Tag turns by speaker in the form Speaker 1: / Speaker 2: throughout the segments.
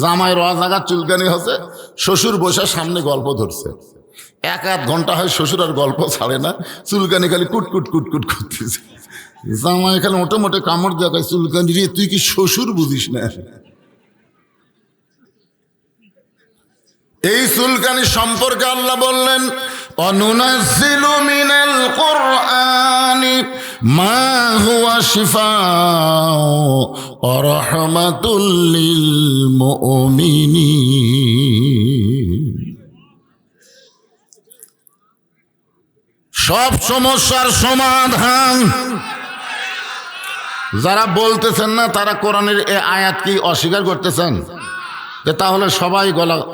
Speaker 1: জামাইয়ের অজাগা চুলকানি হচ্ছে, শ্বশুর বসে সামনে গল্প ধরছে, 1-1 ঘন্টা হয় শ্বশুর আর গল্প ছাড়ে না, চুলকানি খালি কুটকুট কুটকুট করতেছে। জামাই খালি মোটে মোটে কামড় দেখায়, চুলকানি রে তুই কি শ্বশুর বুঝিস না? এই চুলকানি সম্পর্কে আল্লাহ বললেন, অনুনাজ্জিলু মিনাল কুরআনি মা হুয়া শিফাউ ওয়া রাহমাতুল লিল মুমিনিন। সব সমস্যার সমাধান। যারা বলতেছেন না তারা কোরআনের এই আয়াত কি অস্বীকার করতেছেন? তাহলে সবাই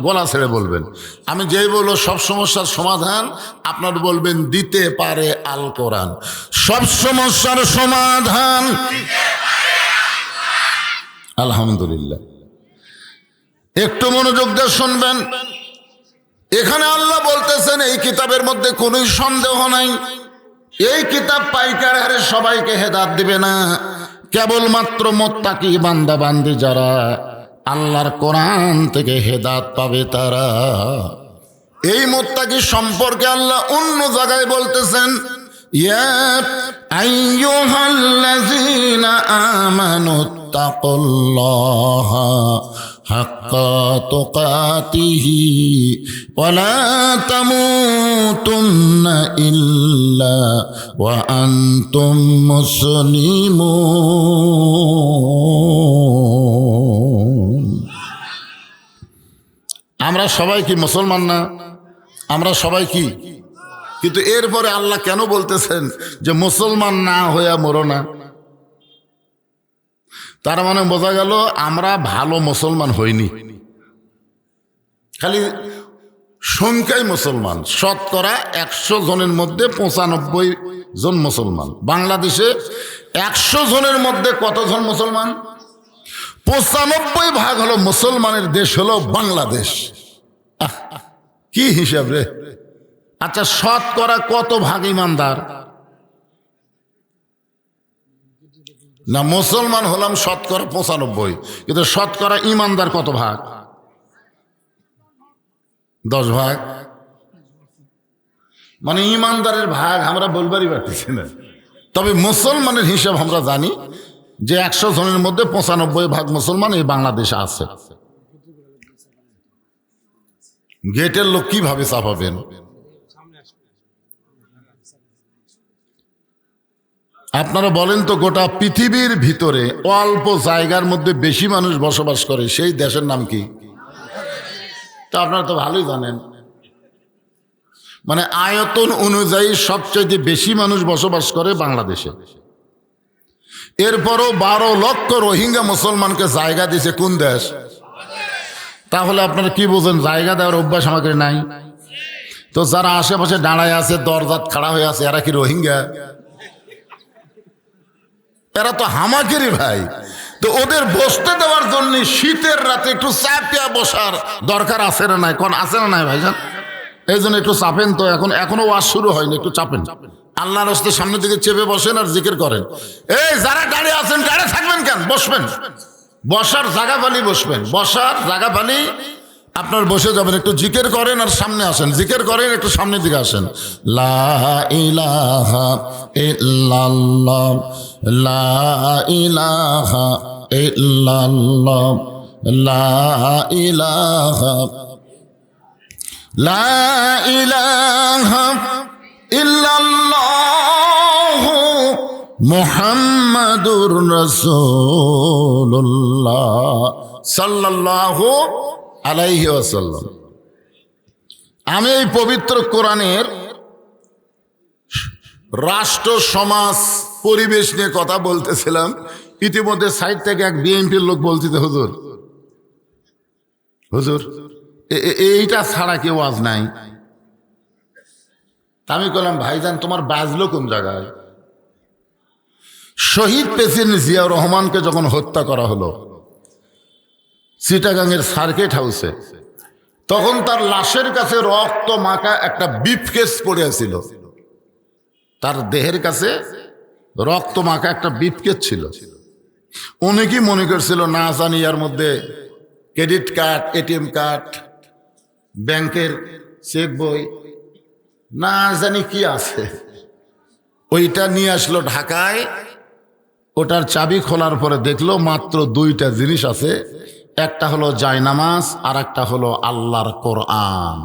Speaker 1: গলা ছেড়ে বলবেন। আমি যেই বলবো সব সমস্যার সমাধান, আপনার বলবেন দিতে পারে আল কোরআন। সব সমস্যার সমাধান আলহামদুলিল্লাহ। একটু মনোযোগ দিয়ে শুনবেন। এখানে আল্লাহ বলতেছেন এই কিতাবের মধ্যে কোনো সন্দেহ নাই, এই কিতাব পাইকার হারে সবাইকে হেদায়েত দিবে না, কেবলমাত্র মুত্তাকি বান্দা বান্দি যারা আল্লাহর কোরআন থেকে হেদায়েত পাবে তারা। এই মুত্তাকি সম্পর্কে আল্লাহ অন্য জায়গায় বলতেছেন, ইয়া আইয়ুহাল্লাযীনা আমানুত্তাকুল্লাহা হাক্কা তুকাতিহি ওয়া লা তামুতুন্না ইল্লা ওয়া আনতুম মুসলিমুন। আমরা সবাই কি মুসলমান না? আমরা সবাই কি? কিন্তু এরপরে আল্লাহ কেন বলতেছেন যে মুসলমান না হইয়া মরো না? তার মানে বোঝা গেল আমরা ভালো মুসলমান হইনি, খালি সংখ্যায় মুসলমান। শতকরা 100 জনের মধ্যে 95 জন মুসলমান। বাংলাদেশে 100 জনের মধ্যে কতজন মুসলমান? 95 হলো মুসলমানের দেশ হলো বাংলাদেশ। কি হিসাব রে? আচ্ছা, শতকরা কত ভাগ ইমানদার? না, মুসলমান হলাম শতকরা 95, কিন্তু শতকরা ইমানদার কত ভাগ? 10 ভাগ। মানে ইমানদারের ভাগ আমরা বলবারই পারতেছি না। তবে মুসলমানের হিসাব আমরা জানি যে 100 জনের মধ্যে 95 ভাগ মুসলমান এই বাংলাদেশে আছে। গেটের লোক কিভাবে চাপাবেন? আপনারা বলেন তো, গোটা পৃথিবীর ভিতরে অল্প জায়গার মধ্যে বেশি মানুষ বসবাস করে সেই দেশের নাম কি? তা আপনারা তো ভালোই জানেন। মানে আয়তন অনুযায়ী সবচেয়ে বেশি মানুষ বসবাস করে বাংলাদেশে। এরপরও 12 লক্ষ রোহিঙ্গা মুসলমানকে জায়গা দিয়েছে কোন দেশ? তাহলে আপনারা কি বোঝেন জায়গা দেওয়ার অভ্যাস আমাদের নাই? তো যারা আশেপাশে দাঁড়ায় আছে, দরজাত খাড়া হয়ে আছে, এরা কি রোহিঙ্গা? এরা তো হামাকেরই ভাই। তো ওদের বসতে দেওয়ার জন্য শীতের রাতে একটু চাপিয়া বসার দরকার আছে না নাই? কোন আছে না নাই ভাইজান? এই জন্য একটু চাপেন তো। এখনো ওয়াজ শুরু হয়নি, একটু চাপেন। আল্লাহর রাস্তায় সামনের দিকে চেপে বসেন আর জিকির করেন। এই যারা দাঁড়িয়ে আছেন, দাঁড়িয়ে থাকবেন কেন? বসবেন, বসার জায়গা পালি বসবেন, বসার জায়গা পালি আপনার বসে যাবেন। একটু জিকির করেন আর সামনে আসেন, জিকির করেন, একটু সামনের দিকে আসেন। লা ইলাহা ইল্লাল্লাহ, লা ইলাহা ইল্লাল্লাহ, লা ইলাহা, লা ইলাহা ইল্লাল্লাহ মুহাম্মাদুর রাসূলুল্লাহ সাল্লাল্লাহু আলাইহি ওয়াসাল্লাম। আমি এই পবিত্র কোরআনের রাষ্ট্র, সমাজ, পরিবেশ নিয়ে কথা বলতেছিলাম। ইতিমধ্যে সাইড থেকে এক বিএনপির লোক বলতেছে, হুজুর হুজুর এইটা ছাড়া কেউ ওয়াজ নাই। আমি বললাম, ভাইজান তোমার বাজলো কোন জায়গায়? শহীদ প্রেসিডেন্ট জিয়াউর রহমানকে যখন হত্যা করা হলো চিটাগাংয়ের সার্কিট হাউসে, তখন তার লাশের কাছে রক্ত মাখা একটা ব্রিফকেস পড়ে ছিল। তার দেহের কাছে রক্ত মাখা একটা ব্রিফকেস ছিল। উনি কি মনে করছিল না জানি এর মধ্যে ক্রেডিট কার্ড, এটিএম কার্ড, ব্যাংকের চেক বই, না জানি কি আছে, ওইটা নিয়ে আসলো ঢাকায়। ওটার চাবি খোলার পরে দেখলো মাত্র দুইটা জিনিস আছে, একটা হলো জায়নামাজ আর একটা হলো আল্লাহর কোরআন।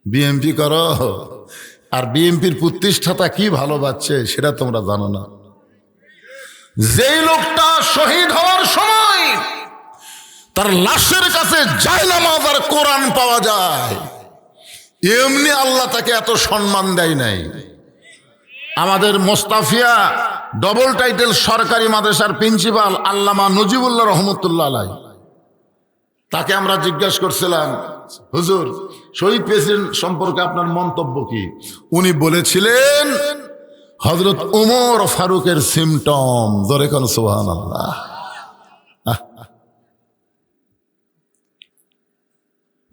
Speaker 1: বিএমপি করো, আর বিএমপির প্রতিষ্ঠাতা কি ভালোবাসছে সেটা তোমরা জানো না। যেই লোকটা শহীদ হওয়ার সময় তার লাশের কাছে জায়নামাজ আর কোরআন পাওয়া যায়, এমনি আল্লাহ তাকে এত সম্মান দেয় নাই। আমাদের মোস্তাফিয়া ডবল টাইটেল সরকারি মাদ্রাসার প্রিন্সিপাল আল্লামা নজিবুল্লাহ রহমতুল্লাহ আলাই, তাকে আমরা জিজ্ঞাসা করছিলাম, হুজুর শহীদ প্রেসিডেন্ট সম্পর্কে আপনার মন্তব্য কি? উনি বলেছিলেন হযরত ওমর ফারুকের সিমটম। জোরে কোন সুবহানাল্লাহ।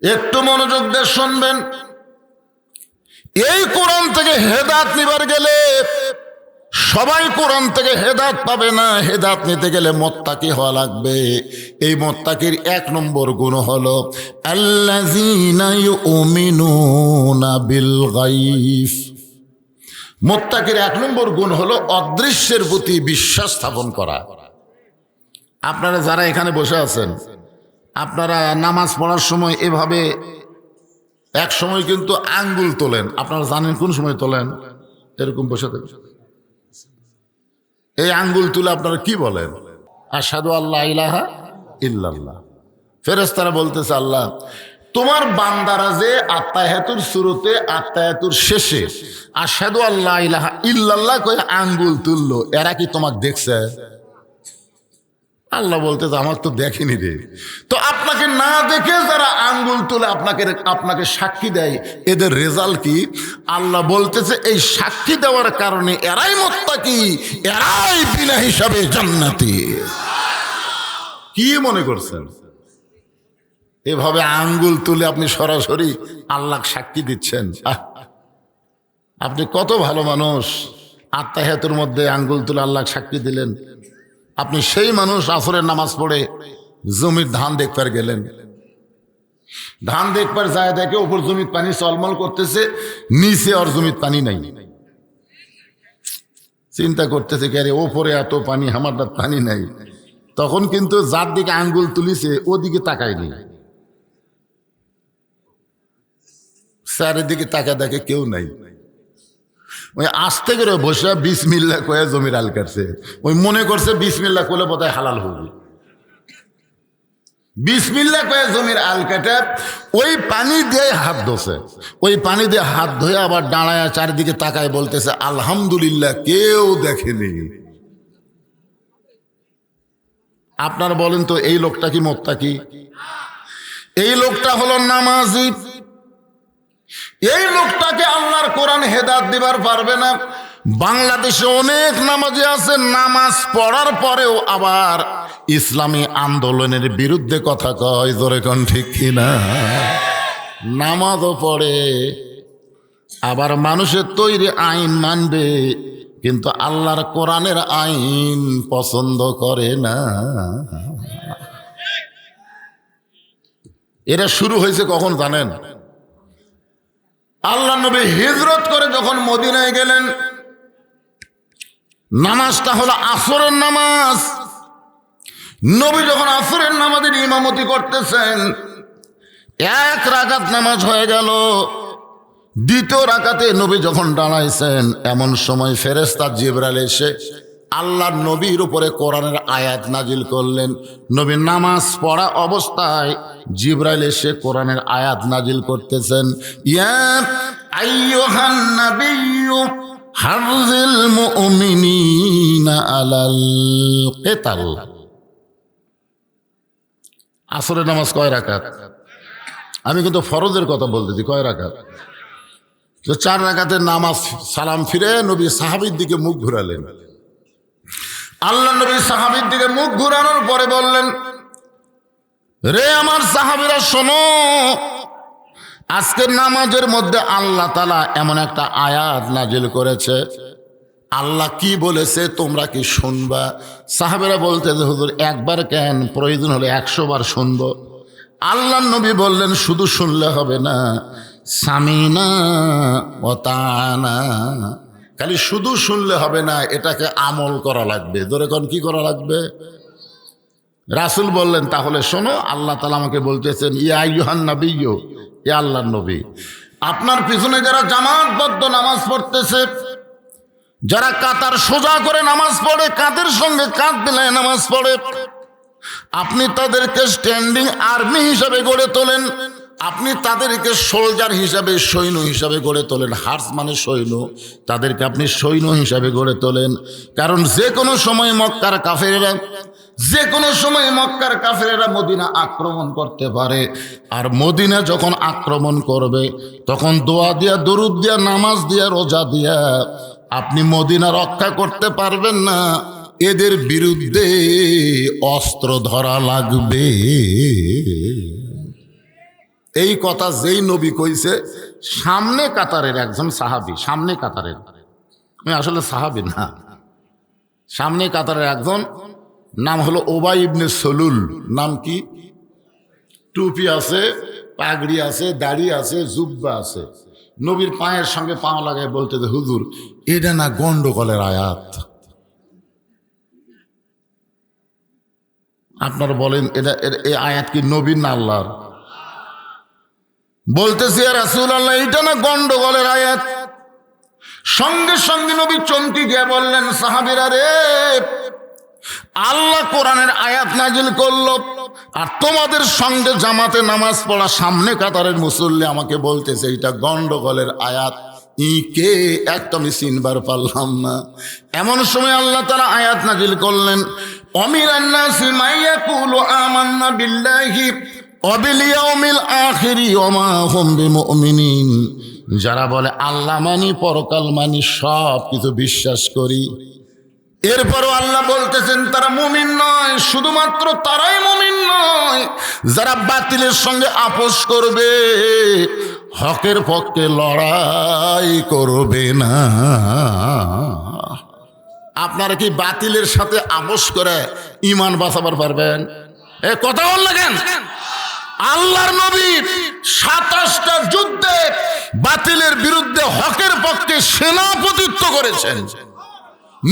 Speaker 1: একটু মনোযোগ দিয়ে শুনবেন। এই কোরআন থেকে হেদায়েত নিবার গেলে সবাই কোরআন থেকে হেদায়েত পাবে না। হেদায়েত নিতে গেলে মুত্তাকি হওয়া লাগবে। এই মুত্তাকির এক নম্বর গুণ হলো আল্লাযীনা ইউমিনুনা বিল গায়ব। মুত্তাকির এক নম্বর গুণ হলো অদৃশ্যের প্রতি বিশ্বাস স্থাপন করা। আপনারা যারা এখানে বসে আছেন, আপনারা নামাজ পড়ার সময় এভাবে এক সময় কিন্তু আঙ্গুল তোলেন। আপনারা জানেন কোন সময় তোলেন? এরকম বসে থাকেন, এই আঙ্গুল তুলে আপনারা কি বলেন? আশহাদু আল্লা ইলাহা ইল্লাল্লাহ। ফেরেশতারা বলতেছে, আল্লাহ তোমার বান্দারা যে আত্তাহিয়াতুর শুরুতে আত্তাহিয়াতুর শেষে আশহাদু আল্লা ইলাহা ইল্লাল্লাহ কয়ে আঙ্গুল তুললো, এরা কি তোমাকে দেখছে? আল্লাহ বলতেছে, আমার তো দেখেনি রে। তো আপনাকে না দেখে যারা আঙ্গুল তুলে আপনাকে সাক্ষী দেয়, এদের রেজাল্ট কি? আল্লাহ বলতেছে, এই সাক্ষী দেওয়ার কারণে এরাই মুত্তাকি, এরাই বিনা হিসাবে জান্নাতি। কি মনে করছেন? এভাবে আঙ্গুল তুলে আপনি সরাসরি আল্লাহ সাক্ষী দিচ্ছেন। আপনি কত ভালো মানুষ, আত্তাহিয়াতুর মধ্যে আঙ্গুল তুলে আল্লাহ সাক্ষী দিলেন। আপনি সেই মানুষ আসরের নামাজ পড়ে জমির ধান দেখবার গেলেন, ধান দেখবার যায় দেখে ওপর জমির পানি চলমল করতেছে, নিচে আর জমির পানি নাই। চিন্তা করতেছে, কে ওপরে এত পানি, আমার পানি নাই। তখন কিন্তু যার দিকে আঙ্গুল তুলিছে ওদিকে তাকায়নি, চারিদিকে তাকা দেখে কেউ নাই। ওই আস্তে করে বসে বিসমিল্লাহ কয়ে জমির আল কাটছে। ওই মনে করছে বিসমিল্লাহ করলে বোধহয় হালাল হবে। বিসমিল্লাহ কয়ে জমির আল কাটে ওই পানি দিয়ে হাত ধোছে। ওই পানি দিয়ে হাত ধুয়ে আবার দাঁড়ায় চারিদিকে তাকায় বলতেছে, আলহামদুলিল্লাহ, কেউ দেখেনি। আপনারা বলেন তো, এই লোকটা কি মুত্তাকি? এই লোকটা হলো নামাজি। এই লোকটাকে আল্লাহর কোরআন হেদায়েত দিবার পারবে না। বাংলাদেশে অনেক নামাজি আছে, নামাজ পড়ার পরেও আবার ইসলামী আন্দোলনের বিরুদ্ধে কথা কয়। জোরে কোন ঠিক কিনা? নামাজও পড়ে, আবার মানুষের তৈরি আইন মানবে, কিন্তু আল্লাহর কোরআনের আইন পছন্দ করে না। এটা শুরু হয়েছে কখন জানেন? আল্লাহ নবী হিজরত করে যখন মদিনায় গেলেন, নামাজটা হলো আসরের নামাজ। নবী যখন আসরের নামাজের ইমামতি করতেছেন, এক রাকাত নামাজ হয়ে গেল। দ্বিতীয় রাকাতে নবী যখন দাঁড়াইছেন, এমন সময় ফেরেশতা জিবরাইল এসে আল্লাহর নবীর উপরে কোরআনের আয়াত নাজিল করলেন। নবী নামাজ পড়া অবস্থায় জিবরাইল এসে কোরআনের আয়াত নাজিল করতেছেন, ইয়া আইয়ুহান নাবিয়্যু হারজিল মুমিনিনা আলাল কিতাল। আসরের নামাজ কয় রাকাত? আমি কিন্তু ফরজের কথা বলতেছি। কয় রাকাত? তো 4 রাকাতের নামাজ সালাম ফিরে নবী সাহাবীর দিকে মুখ ঘুরালেন। আল্লাহ নবী সাহাবীর দিকে মুখ ঘুরানোর পরে বললেন, রে আমার সাহাবীরা শোনো, আজকের নামাজের মধ্যে আল্লাহ তাআলা এমন একটা আয়াত নাজিল করেছে, আল্লাহ কি বলেছে তোমরা কি শুনবা? সাহাবেরা বলতে যে হুজুর একবার কেন, প্রয়োজন হলে 100 বার শুনবো। আল্লাহর নবী বললেন শুধু শুনলে হবে না, সামিনা ওয়া তানা, খালি শুধু শুনলে হবে না, এটাকে আমল করা লাগবে। ধরে কোন কি করা লাগবে? রাসূল বললেন তাহলে শোনো, আল্লাহ তাআলা আমাকে বলতেছেন ইয়া আইয়ুহান নাবিয়্যু, ইয়া আল্লাহর নবী, আপনার পিছনে যারা জামাতবদ্ধ নামাজ পড়তেছে, যারা কাতার সোজা করে নামাজ পড়ে, কাঁধের সঙ্গে কাঁধ মিলায় নামাজ পড়ে, আপনি তাদেরকে স্ট্যান্ডিং আর্মি হিসাবে গড়ে তোলেন, আপনি তাদেরকে সোলজার হিসাবে, সৈন্য হিসাবে গড়ে তোলেন। হার্স মানে সৈন্য, তাদেরকে আপনি সৈন্য হিসাবে গড়ে তোলেন। কারণ যে কোনো সময় মক্কার কাফেরেরা, যে কোনো সময় মক্কার কাফেরেরা মদিনা আক্রমণ করতে পারে। আর মদিনা যখন আক্রমণ করবে তখন দোয়া দিয়া, দরুদ দিয়া, নামাজ দিয়া, রোজা দিয়া আপনি মদিনা রক্ষা করতে পারবেন না। এদের বিরুদ্ধে অস্ত্র ধরা লাগবে। এই কথা যেই নবী কইছে, সামনে কাতারের একজন সাহাবী, সামনে কাতারের, আমি আসলে সাহাবী না, সামনে কাতারের একজন, নাম হলো উবাই ইবনে সলুল। নাম কি? টুপি আছে, পাগড়ি আছে, দাড়ি আছে, জুব্বা আছে। নবীর পায়ের সঙ্গে পা লাগায় বলতে যে হুজুর এটা না গন্ডগোলের আয়াত, আপনারা বলেন এটা এই আয়াত কি নবীর না আল্লাহর? বলতেছি ইয়া রাসূলুল্লাহ এটা না গন্ডগোলের আয়াত। সঙ্গে সঙ্গে নবী চমকে গিয়ে বললেন সাহাবীরা রে, আল্লাহ কোরআনের আয়াত নাজিল করলো, আর তোমাদের সঙ্গে জামাতে নামাজ পড়া সামনে কাতারের মুসল্লি আমাকে বলতেছে এটা গন্ডগোলের আয়াত। কে একটা আমি চিনবার পারলাম না। এমন সময় আল্লাহ তাআলা আয়াত নাজিল করলেন, অমিরান নাসি মাইয়াকুলু আমান্না বিল্লাহি ওয়া বিল ইয়াউমিল আখিরি ওয়া মা হুম বিমুমিনিন, যারা বলে আল্লাহ মানি, পরকাল মানি, সব কিছু বিশ্বাস করি, এরপরও আল্লাহ বলতেছেন তারা মুমিন নয়। শুধুমাত্র তারাই মুমিন নয়, যারা বাতিলের সঙ্গে আপোষ করবে, হকের পক্ষে লড়াই করবে না। আপনারা কি বাতিলের সাথে আপোষ করে ঈমান বাঁচাবার পারবেন? এ কথা বললেন কেন? আল্লাহর নবী 27টা যুদ্ধে বাতিলের বিরুদ্ধে হকের পক্ষে সেনাপতিত্ব করেছেন।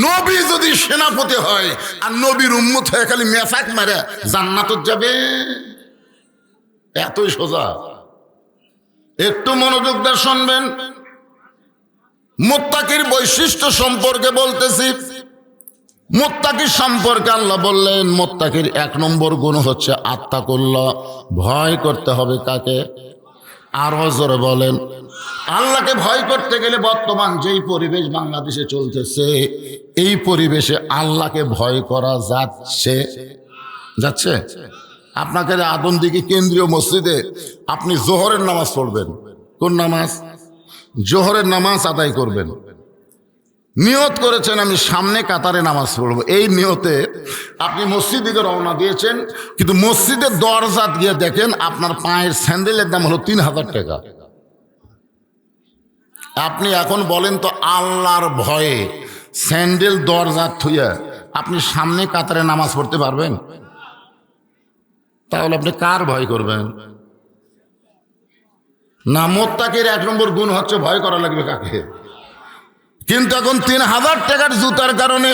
Speaker 1: নবী যদি সেনাপতি হয় আর নবীর উম্মত হয়ে খালি মেসাক মারে জান্নাত যাবে, এতই সোজা। একটু মনোযোগ দিয়ে শুনবেন। মুত্তাকির বৈশিষ্ট্য সম্পর্কে বলতেছি। মুত্তাকির সম্পর্কে আল্লাহ বললেন মুত্তাকির 1 নম্বর গুণ হচ্ছে আত্তাকুল্লাহ, ভয় করতে হবে কাকে? আরো জোরে বলেন। আল্লাহকে ভয় করতে গেলে বর্তমান যেই পরিবেশ বাংলাদেশে চলতেছে, এই পরিবেশে আল্লাহকে ভয় করা যাচ্ছে। আপনাকে আদমদিঘি কেন্দ্রীয় মসজিদে আপনি জোহরের নামাজ পড়বেন। কোন নামাজ? জোহরের নামাজ আদায় করবেন। নিয়ত করেছেন আমি সামনে কাতারে নামাজ পড়বো, এই নিয়তে আপনি মসজিদ দিকে রওনা দিয়েছেন, কিন্তু মসজিদের দরজাত গিয়ে দেখেন আপনার পায়ের স্যান্ডেলের দাম হলো 3000 টাকা। আপনি এখন বলেন তো আল্লাহর ভয়ে স্যান্ডেল দরজাত থুইয়া আপনি সামনে কাতারে নামাজ পড়তে পারবেন? তাহলে আপনি কার ভয় করবেন? না, মুত্তাকির 1 নম্বর গুণ হচ্ছে ভয় করা লাগবে কাকে? কিন্তু এখন 3000 টাকার জুতার কারণে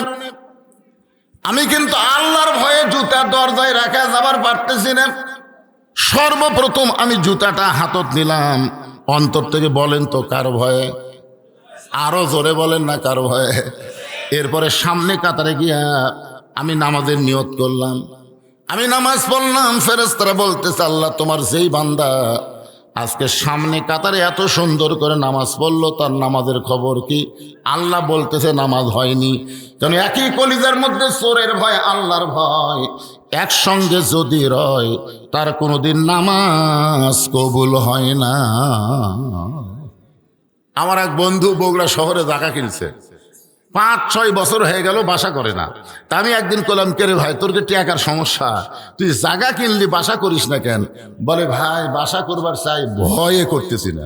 Speaker 1: আমি কিন্তু আল্লাহর ভয়ে জুতা দরজায় রাখা যাবার পারতেছি না। সর্বপ্রথম আমি জুতাটা হাতত নিলাম, অন্তর থেকে বলেন তো কার ভয়ে? আরো জোরে বলেন না কার ভয়ে? এরপরে সামনে কাতারে গিয়া আমি নামাজের নিয়ত করলাম, আমি নামাজ পড়লাম। ফেরেশতারা বলতেছে আল্লাহ তোমার যেই বান্দা আজকে সামনে কাতারে এত সুন্দর করে নামাজ পড়লো, তার নামাজের খবর কি? আল্লাহ বলতেছে নামাজ হয়নি। কেন? একই কলিজার মধ্যে চোরের ভয়, আল্লাহর ভয় একসঙ্গে যদি রয়, তার কোনোদিন নামাজ কবুল হয় না। আমার এক বন্ধু বগুড়া শহরে জায়গা কিনছে, 5-6 বছর হয়ে গেল বাসা করে না। তা আমি একদিন বললাম কে রে ভাই, তোর কি টাকার সমস্যা, তুই জায়গা কিনলি বাসা করিস না কেন? বলে ভাই বাসা করবার চাই, ভয়ে করতেছি না।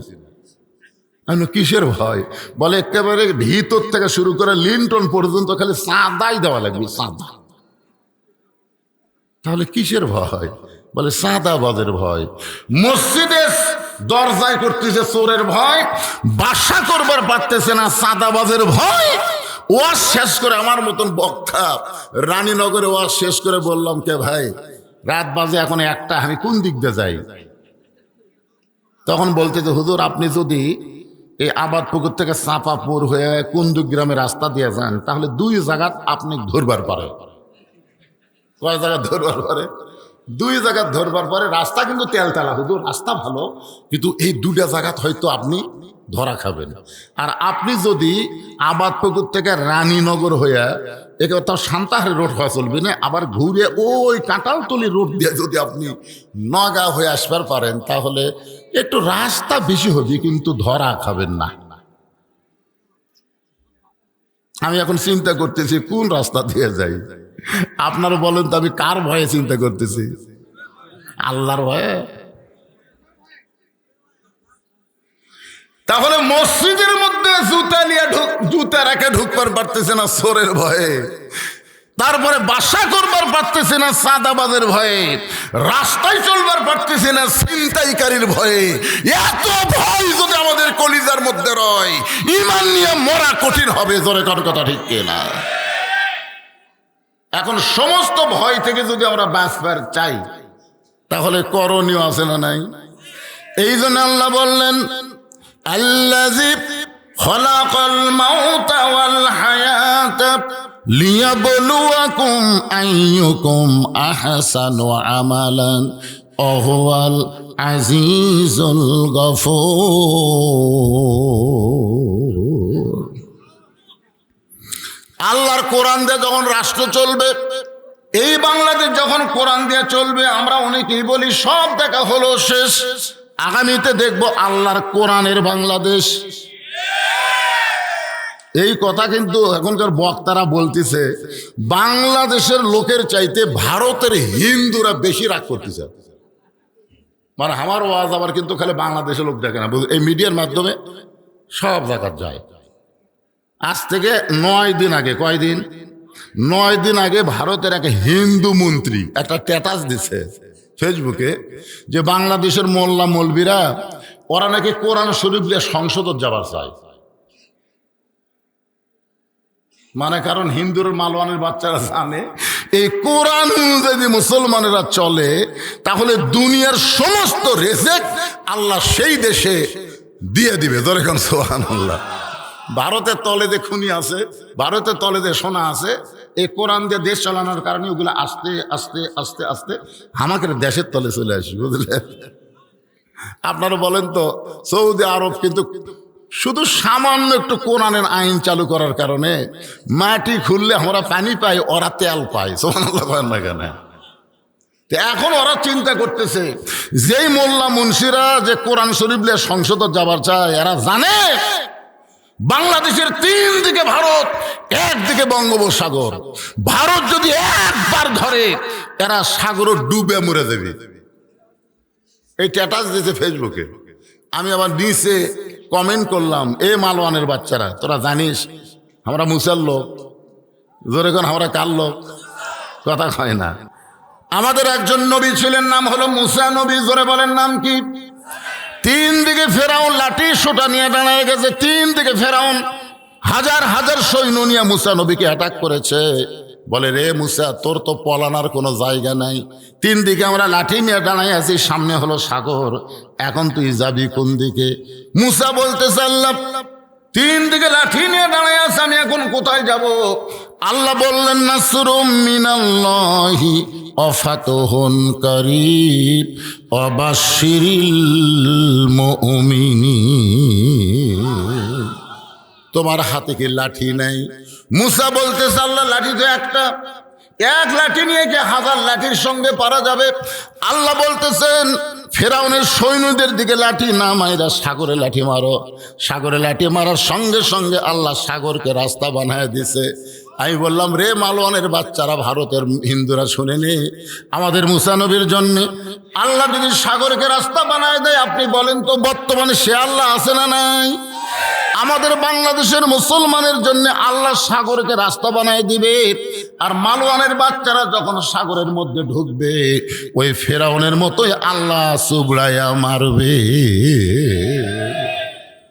Speaker 1: আমি কিসের ভয়? বলে একেবারে ভিতর থেকে শুরু করে লিন্টন পর্যন্ত খালি চাঁদাই দেওয়া লাগবে, চাঁদা। তাহলে কিসের ভয়? বলে চাঁদাবাজের ভয়। মসজিদে দরজায় করতেছে চোরের ভয়, বাসা করবার পারতেছে না চাঁদাবাজের ভয়। ওয়াজ শেষ করে আমার মতন বক্তা রানীনগরে ওয়াজ শেষ করে বললাম, কে ভাই রাত বাজে এখন 1টা, আমি কোন দিক দিয়ে যাই? তখন বলতে যে হুজুর, আপনি যদি এই আবাদপুকুর থেকে চাঁপাপুর হয়ে কুন্দুক গ্রামে রাস্তা দিয়ে যান, তাহলে 2 জায়গা আপনি ধরবার পারে। কয় জায়গা ধরবার পারে? 2 জায়গা ধরবার পরে। রাস্তা কিন্তু তেলতেলা হুজুর, রাস্তা ভালো, কিন্তু এই 2টা জায়গা হয়তো আপনি ধরা খাবেন। আর আপনি যদি আবাদপুকুর থেকে রানীনগর হইয়া একে তাও সান্তাহারি রোড হওয়া চলবে না, আবার ঘুরে ওই কাঁঠালতলি রোড দিয়ে যদি আপনি নগাঁও হয়ে আসবার পারেন, তাহলে একটু রাস্তা বেশি হবে, কিন্তু ধরা খাবেন না। আমি এখন চিন্তা করতেছি কোন রাস্তা দিয়ে যাই। আপনারা বলেন তো, আমি কার ভয়ে চিন্তা করতেছি? আল্লাহর ভয়ে। তাহলে মসজিদের মধ্যে জুতা রেখে ঢুকবার পারতেছে না চোরের ভয়ে, তারপরে বাসা করবার পারতেছে না চাঁদাবাজের ভয়ে, রাস্তায় চলবার পারতেছে না ছিনতাইকারীর ভয়ে। এত ভয় যদি আমাদের কলিজার মধ্যে রয়, ঈমান নিয়ে মরা কঠিন হবে। জোরে কর কথা ঠিক কিনা? এখন সমস্ত ভয় থেকে যদি আমরা বাঁচবার চাই, তাহলে করণীয় আছে না নাই? এই জন্য আল্লাহ বললেন, আল্লাযী খলাকাল মাউতা ওয়াল হায়াতা লিয়াবলুয়াকুম আইয়ুকুম আহসানু আমালান ওয়া হুয়াল আজিজুল গফুর। আল্লাহর কোরআন দিয়ে যখন রাষ্ট্র চলবে, এই বাংলাদেশ যখন কোরআন দিয়ে চলবে, আমরা অনেকেই বলি সব দেখা হলো শেষ, আগামীতে দেখব আল্লাহর কোরআনের বাংলাদেশ। এই কথা কিন্তু এখনকার বক্তারা বলতেছে, বাংলাদেশের লোকের চাইতে ভারতের হিন্দুরা বেশি রাগ করতেছে। মানে আমার ওয়াজ আবার কিন্তু খালি বাংলাদেশের লোক দেখে না, এই মিডিয়ার মাধ্যমে সব জায়গা যায়। আজ থেকে 9 দিন আগে, কয়দিন? 9 দিন আগে ভারতের এক হিন্দু মন্ত্রী একটা স্ট্যাটাস দিছে ফেসবুকে, যে বাংলাদেশের মোল্লা মৌলবীরা ওরা নাকি কোরআন শরীফ দিয়ে সংসদত যাবার চায়। মানে কারণ হিন্দুর মালওয়ানের বাচ্চারা জানে এই কোরআন যদি মুসলমানেরা চলে, তাহলে দুনিয়ার সমস্ত রেজেক্ট আল্লাহ সেই দেশে দিয়ে দিবে। ধরে কোন সুবহানাল্লাহ। ভারতের তলে যে খুনি আছে, ভারতের তলে যে সোনা আছে, এই কোরআন দিয়ে দেশ চালানোর কারণে ওগুলো আস্তে আস্তে আস্তে আস্তে আমাদের দেশের তলে চলে আসবে, বুঝলেন? আপনারা বলেন তো, সৌদি আরব কিন্তু শুধু সামান্য একটু কোরআনের আইন চালু করার কারণে মাটি খুললে আমরা পানি পাই, ওরা তেল পায়। সুবহানাল্লাহ না কেন? এখন ওরা চিন্তা করতেছে, যেই মোল্লা মুন্সিরা যে কোরআন শরীফ নিয়ে সংসদ যাবার চায়, এরা জানে বাংলাদেশের 3 দিকে ভারত, একদিকে বঙ্গোপসাগর। ভারত যদি একবার ধরে, এরা সাগর ডুবে মরে দেবে। এই স্ট্যাটাস দিয়েছে ফেসবুকে। আমি আবার নিচে কমেন্ট করলাম, এ মালওয়ানের বাচ্চারা, তোরা জানিস আমরা মুসার লোক। জোরে কোন আমরা কার লোক? কথা হয় না। আমাদের একজন নবী ছিলেন, নাম হলো মুসা নবী। জোরে বলেন নাম কি? 3 দিকে ফেরাউন লাঠি সোটা নিয়ে দাঁড়ায় গেছে। 3 দিকে ফেরাউন হাজার হাজার সৈন্য নিয়ে মুসা নবীকে অ্যাটাক করেছে। বলে, রে মুসা, তোর তো পলানোর কোনো জায়গা নাই। 3 দিকে আমরা লাঠি নিয়ে দাঁড়াই আছি, সামনে হলো সাগর, এখন তুই যাবি কোন দিকে? মুসা বলতেছে, আল্লাহ 3 দিকে লাঠি নিয়ে দাঁড়াই আছে, আমি এখন কোথায় যাব? আল্লাহ বললেন, নাসরুম মিনাল্লাহি ওয়া ফাতহুন কারীব ওয়া বাশশিরিল মুমিনিন। তোমার হাতে কি লাঠি নাই? মুসা বলতেছে, আল্লাহ লাঠি তো একটা, এক লাঠি নিয়ে কি 1000 লাঠির সঙ্গে পারা যাবে? আল্লাহ বলতেছেন, ফেরাউনের সৈন্যদের দিকে লাঠি না মাইরা সাগরে লাঠি মারো। সাগরে লাঠি মারার সঙ্গে সঙ্গে আল্লাহ সাগরকে রাস্তা বানায় দিছে। আমি বললাম, রে মালওয়ানের বাচ্চারা, ভারতের হিন্দুরা, শুনে নে, আমাদের মুসা নবীর জন্য আল্লাহ যদি সাগরকে রাস্তা বানায় দেয়, আপনি বলেন তো বর্তমানে সে আল্লাহ আছে না নাই? আমাদের বাংলাদেশের মুসলমানের জন্য আল্লাহ সাগরকে রাস্তা বানায় দিবে। আর মালওয়ানের বাচ্চারা যখন সাগরের মধ্যে ঢুকবে, ওই ফেরাউনের মতোই আল্লাহ সুবড়াইয়া মারবে।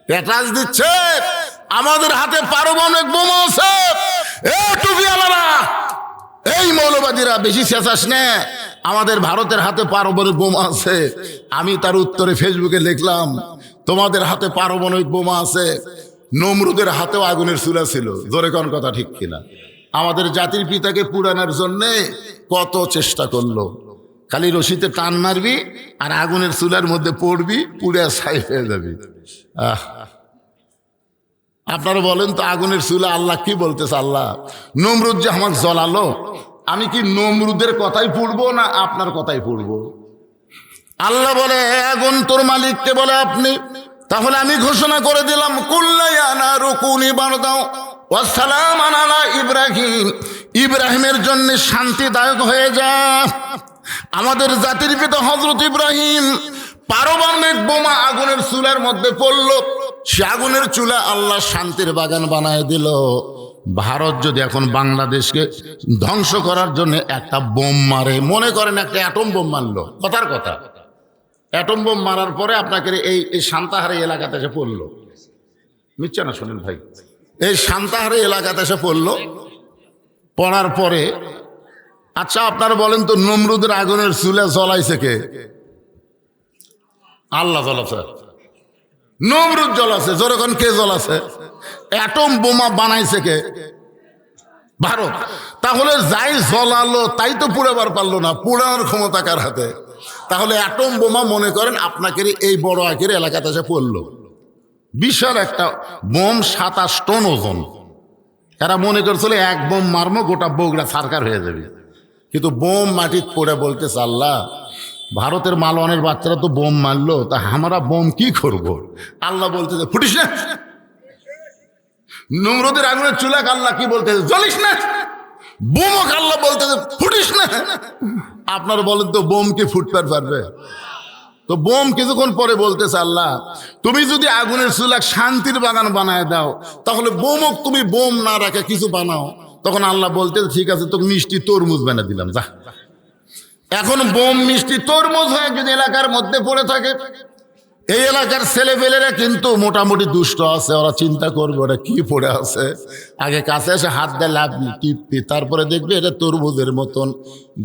Speaker 1: পেটাজ দিচ্ছে, আমাদের হাতে পারমাণবিক বোমা আছে। এ টুপিওয়ালারা, এই মৌলবাদীরা বেশি চেঁচাস না, আমাদের ভারতের হাতে পারমাণবিক বোমা আছে। আমি তার উত্তরে ফেসবুকে লিখলাম, তোমাদের হাতে পারমাণবিক বোমা আছে, নমরুদের হাতেও আগুনের চুলা ছিল। জোরে কোন কথা ঠিক কিনা? আমাদের জাতির পিতাকে পুরানোর জন্যে কত চেষ্টা করলো। খালি রশিতে টান মারবি আর আগুনের চুলার মধ্যে পড়বি, পুড়ে ছাই হয়ে যাবি। আপনারা বলেন তো, আগুনের চুলা আল্লাহ কি বলতেছে? আল্লাহ, নমরুদ যে আমাকে জ্বলালো, আমি কি নমরুদের কথাই পড়বো না আপনার কথাই পড়বো? আল্লাহ বলে, আগুন তোর মালিককে বলে আপনি। তাহলে আমি ঘোষণা করে দিলাম, কুল্লায়ানা রুকুনি বারদাও ওয়া সালামান আলা ইব্রাহিম, ইব্রাহিমের জন্য শান্তিদায়ক হয়ে যা। আমাদের জাতির পিতা হযরত ইব্রাহিম পারমাণবিক বোমা আগুনের চুলার মধ্যে পড়ল, সে আগুনের চুলা আল্লাহ শান্তির বাগান বানায় দিল। ভারত যদি এখন বাংলাদেশকে ধ্বংস করার জন্য একটা বোম মারে, মনে করেন একটা অ্যাটম বোম মারলো, কথার কথা, অ্যাটম বোম মারার পরে আপনাকে এই সান্তাহারি এলাকাতে এসে পড়লো, মিথ্যা না শোনেন ভাই, এই সান্তাহারি এলাকাতে এসে পড়লো, পড়ার পরে আচ্ছা আপনারা বলেন তো, নমরুদের আগুনের চুলা জ্বলাইছে কে? আল্লাহ জ্বলাছে। নমরুদ জ্বলাছে। যখন কে জ্বলাছে? অ্যাটম বোমা বানাইছে কে? ভারত। তাহলে যাই জ্বলালো তাই তো পুড়াবার পারলো না, পুড়ানোর ক্ষমতা কার হাতে? তাহলে অ্যাটম বোমা মনে করেন আপনাকে এই বড় আঁকের এলাকাতে এসে পড়লো, বিশাল একটা বোম, 27 টন ওজন। এরা মনে করছিল এক বোম মারমো গোটা বগুড়া সরকার হয়ে যাবে, কিন্তু বোম মাটির পড়ে বলতেছে, আল্লাহ, ভারতের মালওয়ানের বাচ্চারা তো বোম মারলো, তা আমরা বোম কি করব? আল্লাহ বলতেছে, ফুটিস না। নমরুদের আগুনের চুলাক আল্লাহ কি বলতেছে? জ্বলিস না। বোমক আল্লাহ বলতেছে, ফুটিস না। আপনারা বলেন তো, বোম কি ফুটতে পারবে? তো বোম কিছুক্ষণ পরে বলতেছে, আল্লাহ, তুমি যদি আগুনের চুলাক শান্তির বাগান বানায় দাও, তাহলে বোমক তুমি বোম না রাখে কিছু বানাও। তখন আল্লাহ বলতেছে, ঠিক আছে, তোকে মিষ্টি তরমুজ বানিয়ে দিলাম, যা। এখন বোম মিষ্টি তরমুজ হয়ে যদি এলাকার মধ্যে পড়ে থাকে, এই এলাকার ছেলেপেলেরা কিন্তু মোটামুটি দুষ্ট আছে, ওরা চিন্তা করবে ওরা কি পড়ে আছে, আগে কাছে এসে হাত দিয়ে লাভবি, টিপবি, তারপরে দেখবে এটা তরমুজের মতন।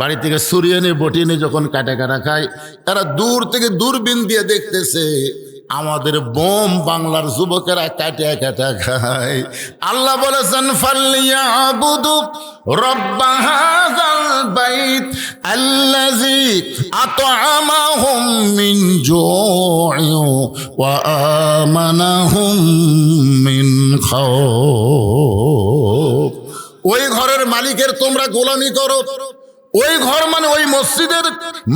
Speaker 1: বাড়ি থেকে সরিয়ে নিয়ে বটিয়ে নিয়ে যখন কাটা কাটা খায়, তারা দূর থেকে দূরবীন দিয়ে দেখতেছে আমাদের বোম বাংলার যুবকেরা কাটা কাটা খায়। আল্লাহ বলেছেন, ফালিয়াবুদু রব্ব হাযাল বাইত আল্লাযী আত'আমাহুম মিন জু'ইন ওয়া আমানাহুম মিন খাউফ। ওই ঘরের মালিকের তোমরা গোলামি করো, ওই ঘর মানে ওই মসজিদের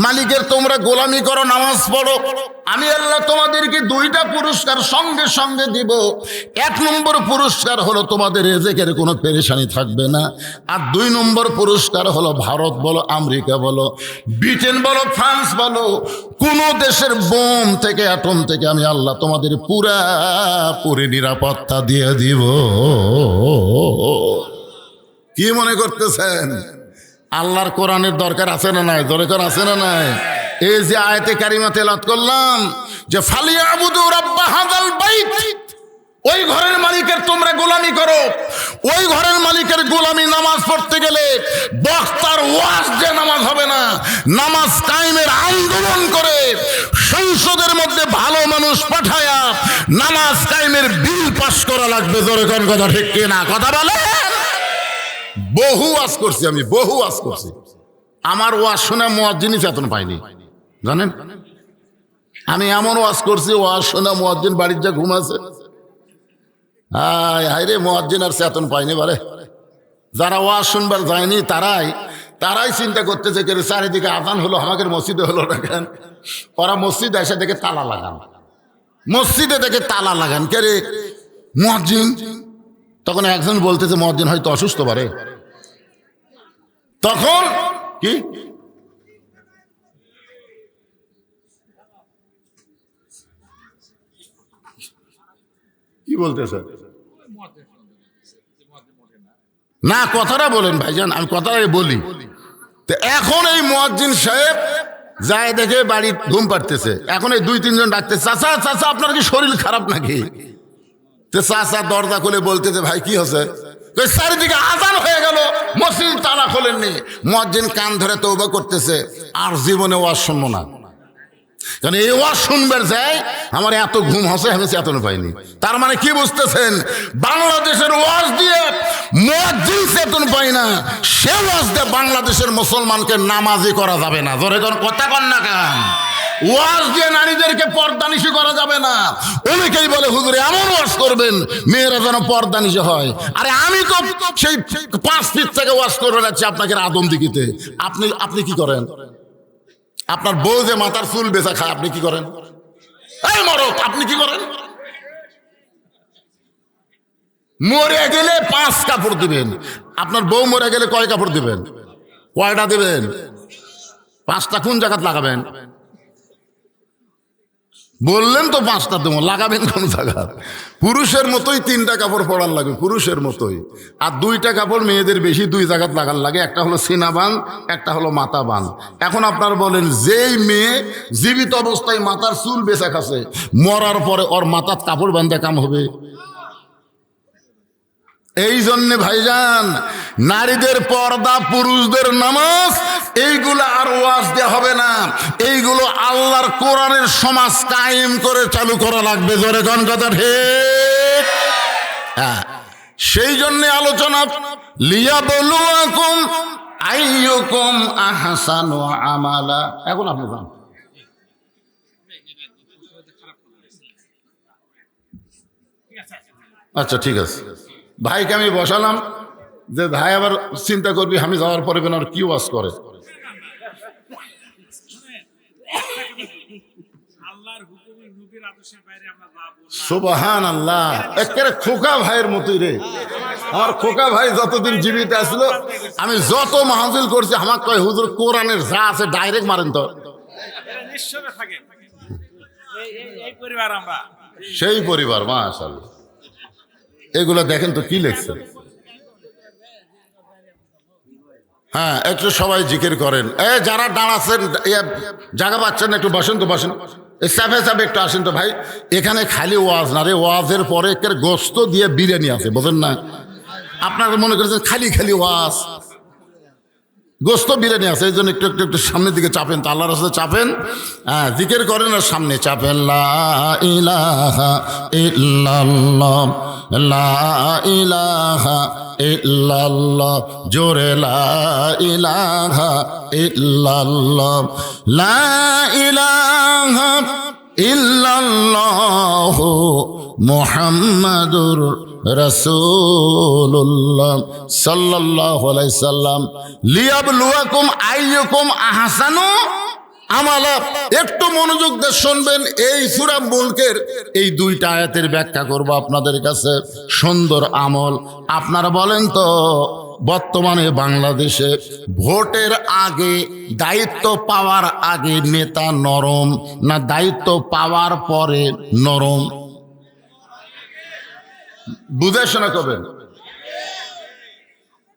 Speaker 1: মালিকের তোমরা গোলামি করো, নামাজ পড়ো। আমি আল্লাহ তোমাদেরকে 2টা পুরস্কার সঙ্গে সঙ্গে দিব। 1 নম্বর পুরস্কার হলো তোমাদের রিজিকের কোনো পেরেশানি থাকবে না। আর 2 নম্বর পুরস্কার হলো, ভারত বলো, আমেরিকা বলো, ব্রিটেন বলো, ফ্রান্স বলো, কোন দেশের বোম থেকে, অ্যাটম থেকে আমি আল্লাহ তোমাদের পুরোপুরি নিরাপত্তা দিয়ে দিব। কি মনে করতেছেন? আল্লাহর কোরআনের দরকার আছে না নাই? দরকার আছে না নাই? এই যে আয়াতে কারিমা তেলাওয়াত করলাম, যে ফালিয়াবুদু রাব্ব হাযাল বাইত, ওই ঘরের মালিকের তোমরা গোলামি করো। ওই ঘরের মালিকের গোলামি নামাজ পড়তে গেলে বক্তার ওয়াজ যে নামাজ হবে না, নামাজ কায়েমের আন্দোলন করে সংসদের মধ্যে ভালো মানুষ পাঠায়া নামাজ কায়েমের বিল পাস করা লাগবে। জোরে কোন কথা ঠিক কিনা? কথা বলে। বহু ওয়াজ করছি আমি, বহু ওয়াজ করছি। আমার ওয়াজ শোনা মুয়াজ্জিনই চেতন পাইনি, জানেন? আমি এমন ওয়াজ করছি, ওয়াজ শোনা মুয়াজ্জিন বাড়ির যা ঘুমাছে, হায় রে, মুয়াজ্জিন আর চেতন পাইনি। বারে যারা ওয়াজ শুনবার যায়নি তারাই চিন্তা করতেছে, কে চারিদিকে আজান হলো, আমাকে মসজিদে হলো না কেন? ওরা মসজিদে এসে দেখে তালা লাগান, মসজিদে দেখে তালা লাগান, কে রে মুয়াজ্জিন? তখন একজন বলতেছে, মুয়াজ্জিন হয়তো অসুস্থ পারে। তখন কি কি বলতেছে না, কথাটা বলেন ভাইজান, আমি কথাটাই বলি। তো এখন এই মুয়াজ্জিন সাহেব যায় দেখে বাড়ি ঘুম পাড়তেছে, এখন এই 2-3 জন ডাকতেছে, চাচা চাচা আপনার কি শরীর খারাপ নাকি? তো চাচা দরজা খুলে বলতেছে, ভাই কি হচ্ছে? চারিদিকে আজান হয়ে গেল, মসজিদ তালা খোলেননি। মুয়াজ্জিন কান ধরে তওবা করতেছে, আর জীবনে ওয়াজ শুনবো না, কারণ এই ওয়াজ শুনবার যায় আমার এত ঘুম হসে, আমি চেতন পাইনি। তার মানে কি বুঝতেছেন? বাংলাদেশের ওয়াজ দিয়ে মুয়াজ্জিন চেতন পাই না, সে ওয়াজ দিয়ে বাংলাদেশের মুসলমানকে নামাজি করা যাবে না। জোরে কোন কথা কন না কেন? ওয়াজ দিয়ে নারীদেরকে পর্দানিশী করা যাবে না। অনেকেই বলে হুজুর এমন ওয়াজ করবেন মেয়েরা যেন পর্দানিশী হয়। আরে আমি তো সেই 5 ফিট থেকে ওয়াজ করে যাচ্ছি আপনাকে আদম দিকিতে। আপনি কি করেন? আপনার বউ যে মাথার চুল বেচা খায়, আপনি কি করেন? এই মরক, আপনি কি করেন? মরে গেলে 5 কাপড় দিবেন, আপনার বউ মরে গেলে কয় কাপড় দিবেন? কয়টা দিবেন? 5টা কোন জায়গাত লাগাবেন? বললেন তো 5টা দেবো, লাগাবেন কোন জায়গা? পুরুষের মতোই 3টা কাপড় পরার লাগে, পুরুষের মতোই। আর 2টা কাপড় মেয়েদের বেশি 2 জায়গাত লাগার লাগে, একটা হলো সিনা বান, একটা হলো মাথা বান। এখন আপনার বলেন, যেই মেয়ে জীবিত অবস্থায় মাথার চুল বেচা খাচ্ছে, মরার পরে ওর মাথার কাপড় বান্ধে কাম হবে? এই জন্য ভাইজান, নারীদের পর্দা, পুরুষদের নামাজ, এইগুলো আর ওয়াজ দেওয়া হবে না। এইগুলো আল্লাহর কোরআনের সমাজ কায়েম করে চালু করা লাগবে। জোরে কোন কথা ঠিক? হ্যাঁ, সেই জন্য আলোচনা, লিয়াবলুয়াকুম আইয়ুকুম আহসানু আমালা। এখন আপনি যান। আচ্ছা ঠিক আছে, ভাইকে আমি বসালাম যে ভাই আবার চিন্তা করবি আমি যাওয়ার পরে বেন আর কি ওয়াজ করে। সুবহানাল্লাহ, একেবারে খোকা ভাইয়ের মতোই রে। আমার খোকা ভাই যতদিন জীবিত আসলো, আমি যত মাহফিল করছি আমার কয় হুজুর কোরআনের যা আছে ডাইরেক্ট মারেন তো। সেই পরিবার মাশাআল্লাহ। এগুলো দেখেন তো কি লেখছে। হ্যাঁ, একটু সবাই জিকির করেন। যারা দাঁড়াচ্ছেন জায়গা পাচ্ছেন একটু বসেন তো, বসেন। চাপে চাপে একটু আসেন তো ভাই। এখানে খালি ওয়াজ না রে, ওয়াজের পরে একের গোস্ত দিয়ে বিরিয়ানি আছে, বোঝেন না? আপনারা মনে করেছেন খালি খালি ওয়াজ, গোস্ত বিরিয়ানি আছে। এই জন্য একটু একটু একটু সামনের দিকে চাপেন তো, আল্লাহর রাস্তায় চাপেন। হ্যাঁ, জিকির করেন আর সামনে চাপেন। লা ইলাহা ইল্লাল্লাহ, লা ইলাহা ইল্লাল্লাহ, জোরে লা ইলাহা ইল্লাল্লাহ, লা ইলাহা ইল্লাল্লাহ মুহাম্মাদুর রাসূলুল্লাহ সাল্লাল্লাহু আলাইহি সাল্লাম। লিয়াবলুয়াকুম আইয়ুকুম আহসানু আমালা। একটু মনোযোগ দিয়ে শুনবেন। এই সূরা মুলকের এই 2টা আয়াতের ব্যাখ্যা করব আপনাদের কাছে। সুন্দর আমল। আপনারা বলেন তো, বর্তমানে বাংলাদেশে ভোটের আগে, দায়িত্ব পাওয়ার আগে নেতা নরম না দায়িত্ব পাওয়ার পরে নরম? বুঝে শোনা করবেন।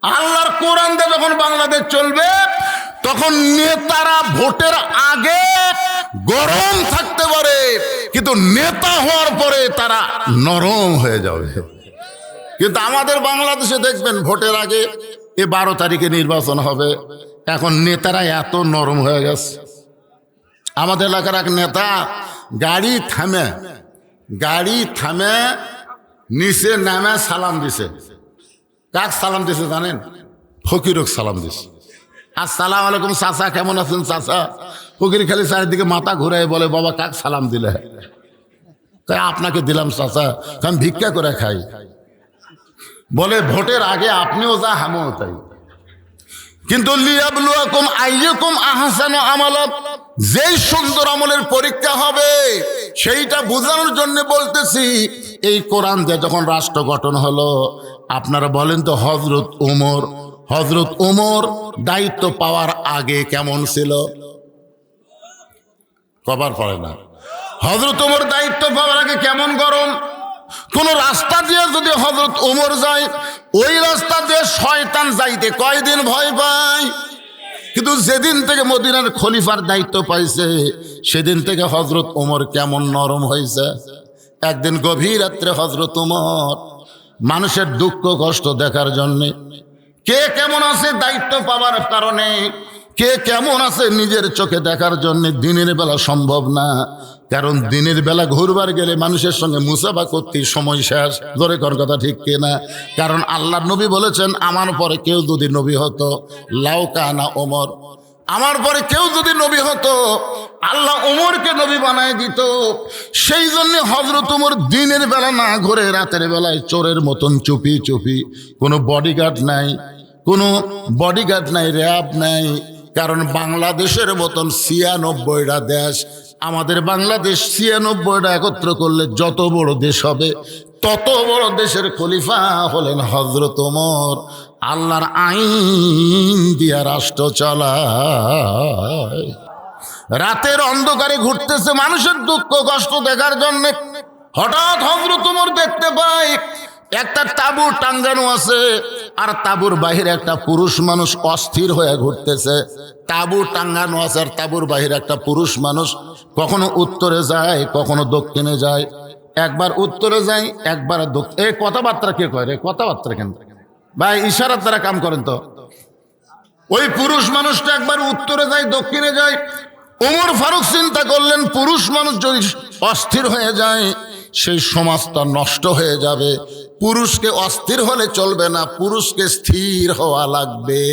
Speaker 1: আল্লাহর কোরআন দিয়ে যখন বাংলাদেশ চলবে, তখন নেতারা ভোটের আগে গরম থাকতে পারে, কিন্তু নেতা হওয়ার পরে তারা নরম হয়ে যাবে। কিন্তু আমাদের বাংলাদেশে দেখবেন ভোটের আগে, 12 তারিখে নির্বাচন হবে, এখন নেতারা এত নরম হয়ে গেছে। আমাদের এলাকার এক নেতা গাড়ি থামে নিচে নামে সালাম দিছে। কাক সালাম দিছে জানেন? ফকিরক সালাম দিছে। আসসালামু আলাইকুম চাচা, কেমন আছেন চাচা? ফকির খালি চারিদিকে মাথা ঘুরাই বলে, বাবা কাক সালাম দিলে? তাই আপনাকে দিলাম চাচা, আমি ভিক্ষা করে খাই। বলে ভোটের আগে আপনিও যা আমিও তাই। কিন্তু লিয়াবলুয়াকুম আইয়ুকুম আহসানু আমালা, যেই সুন্দর আমলের পরীক্ষা হবে সেইটা বোঝানোর জন্য বলতেছি। এই কোরআন দিয়ে যখন রাষ্ট্র গঠন হলো, আপনারা বলেন তো হযরত ওমর দায়িত্ব পাওয়ার আগে কেমন ছিল? কবার পড়ে না? হযরত ওমর দায়িত্ব পাওয়ার আগে কেমন গরম? কোন রাস্তা দিয়ে যদি হযরত ওমর যায়, ওই রাস্তা দিয়ে শয়তান যাইতে কয়দিন ভয় পায়। কিন্তু যেদিন থেকে মদিনার খলিফার দায়িত্ব পাইছে, সেদিন থেকে হযরত ওমর কেমন নরম হয়েছে। একদিন গভীর রাত্রে হযরত ওমর মানুষের দুঃখ কষ্ট দেখার জন্যে, কে কেমন আছে দায়িত্ব পাওয়ার কারণে, কে কেমন আছে নিজের চোখে দেখার জন্য দিনের বেলা সম্ভব না। কারণ দিনের বেলা ঘুরবার গেলে মানুষের সঙ্গে মুসাফা করতে সময় শেষ। ধরে কর কথা ঠিক কিনা? কারণ আল্লাহ নবী বলেছেন, আমার পরে কেউ যদি নবী হতো, লাউ কানা ওমর, আমার পরে কেউ যদি নবী হতো, আল্লাহ ওমরকে নবী বানায় দিত। সেই জন্য হযরত ওমর দিনের বেলা না ঘুরে রাতের বেলায় চোরের মতন চুপি চুপি, কোনো বডিগার্ড নাই, কোনো বডিগার্ড নাই, র্যাব নাই। কারণ বাংলাদেশের মতন ৯৬টা দেশ, আমাদের বাংলাদেশ ৯৬টা একত্র করলে যত বড় দেশ হবে, তত বড় দেশের খলিফা হলেন হযরত ওমর। আল্লাহর আইন দিয়া রাষ্ট্র চালায়। রাতের অন্ধকারে ঘুরতেছে মানুষের দুঃখ কষ্ট দেখার জন্য। হঠাৎ হযরত ওমর দেখতে পায় একটা তাঁবু টাঙ্গানো আছে, আর তাঁবুর বাহিরে একটা পুরুষ মানুষ অস্থির হয়ে ঘুরতেছে। তাঁবু টাঙ্গানো আছে আর তাঁবুর বাহিরে একটা পুরুষ মানুষ কখনো উত্তরে যায়, কখনো দক্ষিণে যায়। একবার উত্তরে যায়, একবার দক্ষিণ। এই কথাবার্তা কে কয় রে? কথাবার্তা কেন ভাই? ইশারার দ্বারা কাম করেন তো। ওই পুরুষ মানুষটা একবার উত্তরে যায়, দক্ষিণে যায়। ওমর ফারুক চিন্তা করলেন, পুরুষ মানুষ যদি অস্থির হয়ে যায়, সেই সমাজটা নষ্ট হয়ে যাবে। পুরুষকে অস্থির হলে চলবে না, পুরুষকে স্থির হওয়া লাগবে।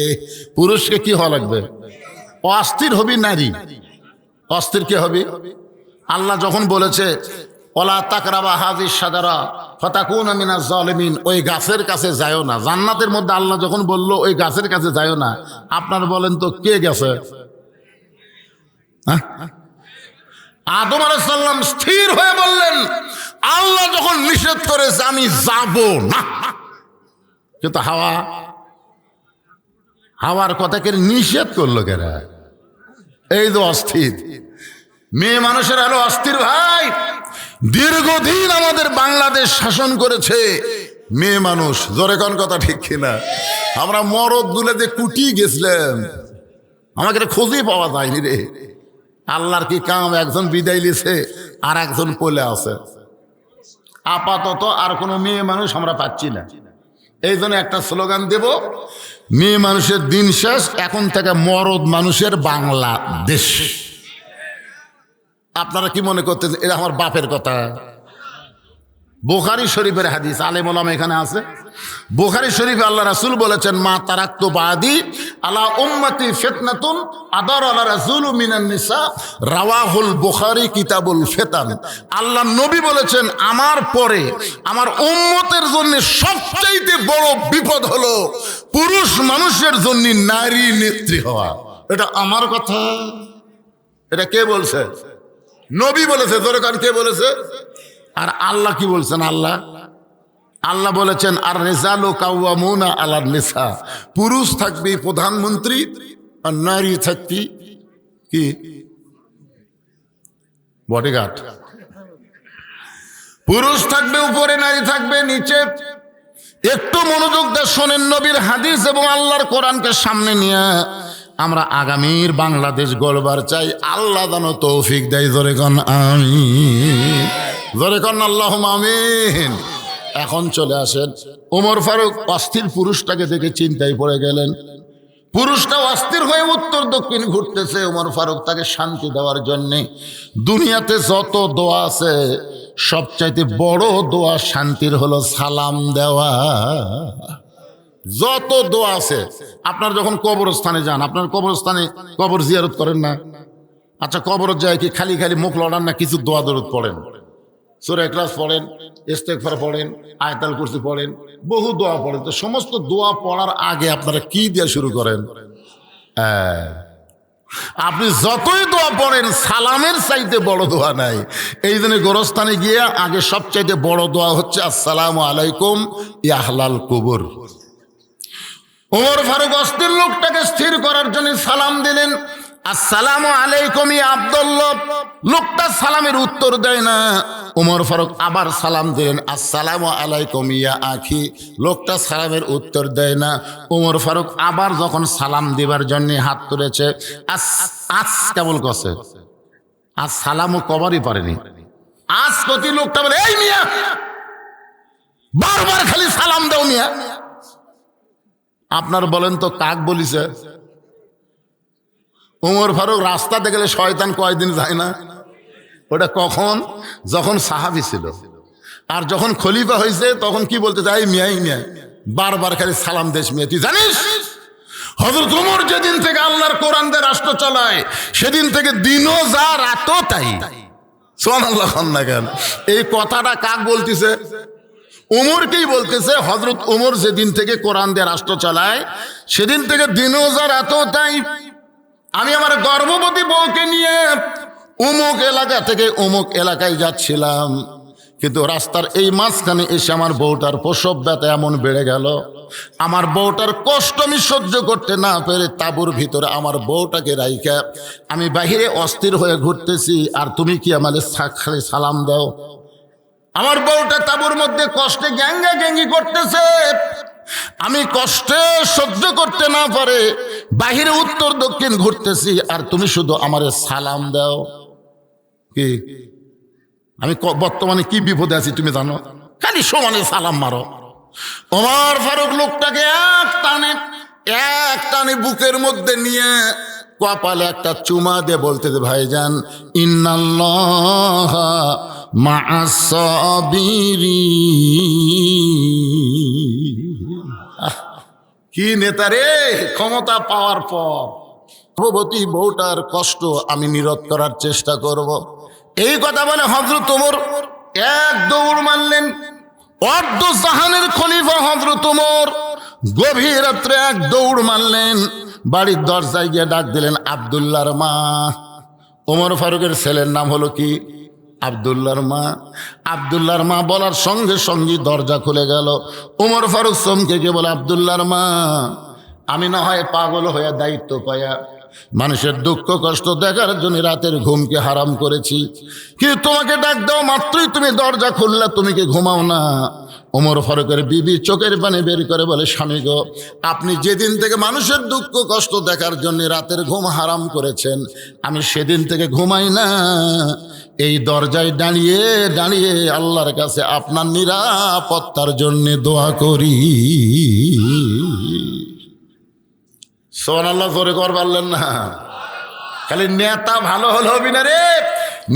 Speaker 1: পুরুষকে কি হওয়া লাগবে? অস্থির হবি নারী। অস্থির কে হবি? আল্লাহ যখন বলেছে ওয়ালা তাকরাবা হাযিস শাজারা ফাতাকুনা মিনাজ জালিমিন, ওই গাছের কাছে যায়ও না। জান্নাতের মধ্যে আল্লাহ যখন বলল ওই গাছের কাছে যায়ও না, আপনার বলেন তো কে গেছে? আদম আলাইহিস সালাম স্থির হয়ে বললেন, আল্লাহ যখন নিষেধ করেছে আমি যাব না। কিন্তু হাওয়ার কথাকে নিষেধ করলো কেরা? এই যে অস্থির মেয়ে মানুষের আলো অস্থির ভাই। দীর্ঘদিন আমাদের বাংলাদেশ শাসন করেছে মেয়ে মানুষ। জোরে কোন কথা ঠিক কিনা? আমরা মরদ গুলে যে কুটি গেছিলাম, আমাকে খোঁজই পাওয়া যায়নি রে। আল্লাহর কি কাম, একজন বিদায় লিছে আর একজন পলে আছে। আপাতত আর কোনো মেয়ে মানুষ আমরা পাচ্ছি না। এই জন্য একটা স্লোগান দেব, মেয়ে মানুষের দিন শেষ, এখন থেকে মরদ মানুষের বাংলাদেশ। আপনারা কি মনে করতেন এটা আমার বাপের কথা? বুখারী শরীফের হাদিস, আলেম ওলামা এখানে আছে। বুখারী শরীফে আল্লাহ রাসূল বলেছেন, মা তারাকতু বাদি আলা উম্মতি ফিতনাতুন আদার আলা রাসূলু মিনান নিসা, রাওয়াহুল বুখারী কিতাবুল ফিতান। আল্লাহ নবী বলেছেন, আমার পরে আমার উম্মতের জন্য সবচাইতে বড় বিপদ হলো পুরুষ মানুষের জন্য নারী নেত্রী হওয়া। এটা আমার কথা? এটা কে বলছে? নবী বলেছে। দরকার কে বলেছে? আর আল্লাহ কি বলছেন? আল্লাহ বলেছেন, আর রিজালু কাওয়ামুনা আলান নিসা, পুরুষ থাকবে প্রধানমন্ত্রী আর নারী থাকবে কি বডিগার্ড। পুরুষ থাকবে উপরে, নারী থাকবে নিচে। একটু মনোযোগ দিয়ে শোনেন নবীর হাদিস এবং আল্লাহর কোরআনকে সামনে নিয়ে আমরা আগামীর বাংলাদেশ গড়বার চাই। আল্লাহ যেন তৌফিক দেয়। জোরে কোন আমিন, জোরে কোন আল্লাহুম্মা আমিন। এখন চলে আসেন, ওমর ফারুক অস্থির পুরুষটাকে দেখে চিন্তায় পড়ে গেলেন। পুরুষটা অস্থির হয়ে উত্তর দক্ষিণ ঘুরতেছে। ওমর ফারুক তাকে শান্তি দেওয়ার জন্যে, দুনিয়াতে যত দোয়া আছে সবচাইতে বড় দোয়া শান্তির হলো সালাম দেওয়া। যত দোয়া আছে, আপনার যখন কবরস্থানে যান, আপনার কবরস্থানে কবর জিয়ারত করেন না? আচ্ছা, কবর যায় কি খালি খালি মুখ লড়ান না? কিছু দোয়া দরুদ পড়েন, সূরা ইখলাস পড়েন, ইস্তেগফার পড়েন, আয়াতুল কুরসি পড়েন, বহু দোয়া পড়েন। তো সমস্ত দোয়া পড়ার আগে আপনারা কি দিয়ে শুরু করেন? আপনি যতই দোয়া পড়েন, সালামের চাইতে বড় দোয়া নাই। এই জন্য গোরস্থানে গিয়ে আগে সবচাইতে বড় দোয়া হচ্ছে আসসালামু আলাইকুম ইয়া আহলাল কুবুর। ওমর ফারুক অস্থির লোকটাকে স্থির করার জন্য সালাম দিলেন, আসসালামু আলাইকুম ইয়া আব্দুল্লাহ। লোকটা সালামের উত্তর দেয় না। ওমর ফারুক আবার সালাম দিলেন, আসসালামু আলাইকুম ইয়া আখি। লোকটা সালামের উত্তর দেয় না। ওমর ফারুক আবার যখন সালাম দিবার জন্য হাত তুলেছে, কেবল কছে, আজ সালামও কবারই পারেনি। আজ প্রতি লোকটা বলে, এই মিয়া বারবার খালি সালাম দাও মিয়া। আপনার বলেন তো কাক বলিছে? ওমর ফারুক রাস্তাতে গেলে শয়তান কয়দিন যায় না? ওটা কখন? যখন সাহাবী ছিল। আর যখন খলিফা হয়েছে তখন কি বলতে চাই, মিয়া মিয়া বারবার খালি সালাম দেশ মিয়া। তুই জানিস হযরত ওমর যেদিন থেকে আল্লাহর কোরআন দিয়ে রাষ্ট্র চালায় সেদিন থেকে দিনও যা রাতও তাই। সুবহানাল্লাহ না কেন? এই কথাটা কাক বলতেছে? ওমরকেই বলতেছে। হযরত ওমর যেদিন থেকে কোরআন দিয়ে রাষ্ট্র চালায় সেদিন থেকে দিনও যা রাতও তাই। আমি আমার গর্ভবতী বউকে নিয়ে অমুক এলাকা থেকে অমুক এলাকায় যাচ্ছিলাম, কিন্তু রাস্তার এই মাঝখানে এসে আমার বউটার প্রসব ব্যথা এমন বেড়ে গেল, আমার বউটার কষ্ট আমি সহ্য করতে না পেরে তাঁবুর ভিতরে আমার বউটাকে রাইখা আমি বাহিরে অস্থির হয়ে ঘুরতেছি, আর তুমি কি আমাদের খালি সালাম দাও। আমার বউটা তাঁবুর মধ্যে কষ্টে গ্যাঙ্গা গ্যাঙ্গি করতেছে, আমি কষ্টে সহ্য করতে না পারে বাহিরে উত্তর দক্ষিণ ঘুরতেছি, আর তুমি শুধু আমারে সালাম দাও। কি আমি বর্তমানে কি বিপদে আছি তুমি জানো? খালি সমানে সালাম মারো। ওমর ফারুক লোকটাকে এক টানে বুকের মধ্যে নিয়ে কপালে একটা চুমা দিয়ে বলতে দে, ভাইজান ইন্নাল্লাহা মা'আস সাবিরিন। কি নেতা রে! ক্ষমতা পাওয়ার পর গর্ভবতী বউটার কষ্ট আমি নিরোধ করার চেষ্টা করব। এই কথা বলে হযরত ওমর এক দৌড় মারলেন। অর্ধ জাহানের খলিফা হযরত ওমর গভীর রাত্রে এক দৌড় মারলেন, বাড়ির দরজায় গিয়ে ডাক দিলেন, আব্দুল্লাহর মা। ওমর ফারুকের ছেলের নাম হলো কি? আব্দুল্লাহর মা। আব্দুল্লাহর মা বলার সঙ্গে সঙ্গে দরজা খুলে গেল। ওমর ফারুক চমকে গিয়ে বলে, আব্দুল্লাহর মা, আমি না হয় পাগল হয়ে দায়িত্ব পায়া মানুষের দুঃখ কষ্ট দেখার জন্য রাতের ঘুমকে হারাম করেছি, কিন্তু তোমাকে ডাক দাও মাত্রই তুমি দরজা খুললা, তুমি কি ঘুমাও না? ওমর ফারুকের বিবি চোখের পানি বের করে বলে, স্বামী গো, আপনি যেদিন থেকে মানুষের দুঃখ কষ্ট দেখার জন্য রাতের ঘুম হারাম করেছেন আমি সেদিন থেকে ঘুমাই না। এই দরজায় দাঁড়িয়ে দাঁড়িয়ে আল্লাহর কাছে আপনার নিরাপত্তার জন্য দোয়া করি। সুবহানাল্লাহ জোরে কর পারলেন না? খালি নেতা ভালো হলে হবি না রে,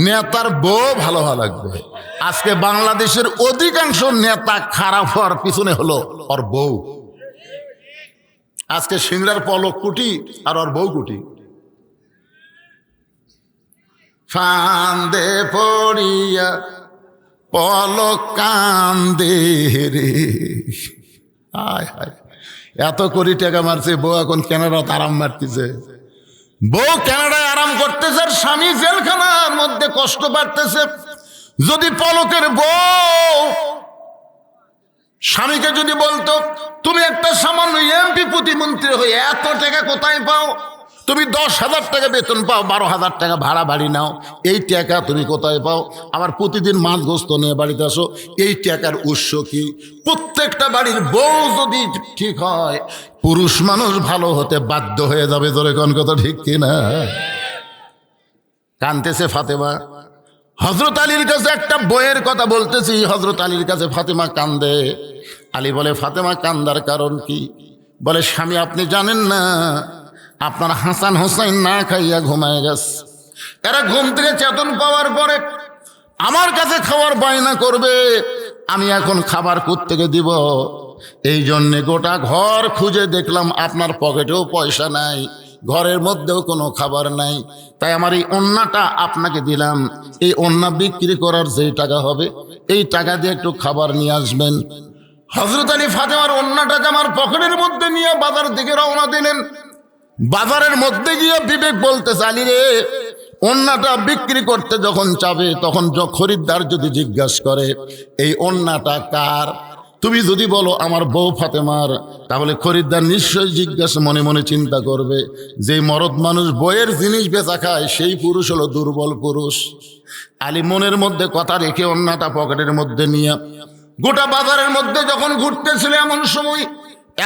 Speaker 1: নেতার বউ ভালো হওয়া লাগবে। আজকে বাংলাদেশের অধিকাংশ নেতা খারাপ হওয়ার পিছনে হলো ওর বউ। আজকে সিংড়ার পলক কুটি আর ওর বউ কুটি। ফান্দে পড়িয়া পলক কান্দে রে। হায় হায়, এত কোটি টাকা মারছে, বউ এখন কানাডায় আরাম মারতেছে। বউ কানাডায় আরাম করতেছে আর স্বামী জেলখানার মধ্যে কষ্ট পাচ্ছে। যদি পলকের বউ স্বামীকে যদি বলতো, তুমি একটা সামান্য এমপি প্রতিমন্ত্রী হয়ে এত টাকা কোথায় পাও? তুমি 10,000 টাকা বেতন পাও, 12,000 টাকা ভাড়া বাড়ি নাও, এই টাকা তুমি কোথায় পাও? আবার প্রতিদিন মাছ গোস্ত নিয়ে বাড়িতে আসো, এই টাকার উৎস কি? প্রত্যেকটা বাড়ির বউ যদি ঠিক হয়, পুরুষ মানুষ ভালো হতে বাধ্য হয়ে যাবে। জোরে কোন কথা ঠিক কিনা? কানতেছে ফাতেমা। হযরত আলীর কাছে একটা বইয়ের কথা বলতেছি, হযরত আলীর কাছে ফাতেমা কান্দে। আলী বলে, ফাতেমা কান্দার কারণ কি? বলে, স্বামী আপনি জানেন না আপনার হাসান হোসাইন না খাইয়া ঘুমায় গেছে। এরা ঘুম থেকে চেতন পাওয়ার পরে আমার কাছে খাওয়ার বায়না করবে, আমি এখন খাবার কোত্থেকে দিব? এই জন্যে গোটা ঘর খুঁজে দেখলাম আপনার পকেটেও পয়সা নাই, ঘরের মধ্যেও কোনো খাবার নাই, তাই আমার এই ওন্নাটা আপনাকে দিলাম। এই ওন্না বিক্রি করার যেই টাকা হবে এই টাকা দিয়ে একটু খাবার নিয়ে আসবেন। হযরত আলী ফাতেমার ওন্নাটাকে আমার পকেটের মধ্যে নিয়ে বাজার দিকে রওনা দিলেন। বাজারের মধ্যে গিয়ে বিবেক বলতেছে, আলী রে, ওন্নাটা বিক্রি করতে যখন চাবে তখন খরিদ্দার যদি জিজ্ঞাসা করে এই ওন্নাটা কার, তুমি যদি বলো আমার বউ ফাতেমার, তাহলে খরিদ্দার নিশ্চয় জিজ্ঞাসা মনে মনে চিন্তা করবে, যে মরদ মানুষ বইয়ের জিনিস বেচা খায় সেই পুরুষ হলো দুর্বল পুরুষ। আলী মনের মধ্যে কথা রেখে অন্যটা পকেটের মধ্যে নিয়ে গোটা বাজারের মধ্যে যখন ঘুরতেছিল, এমন সময়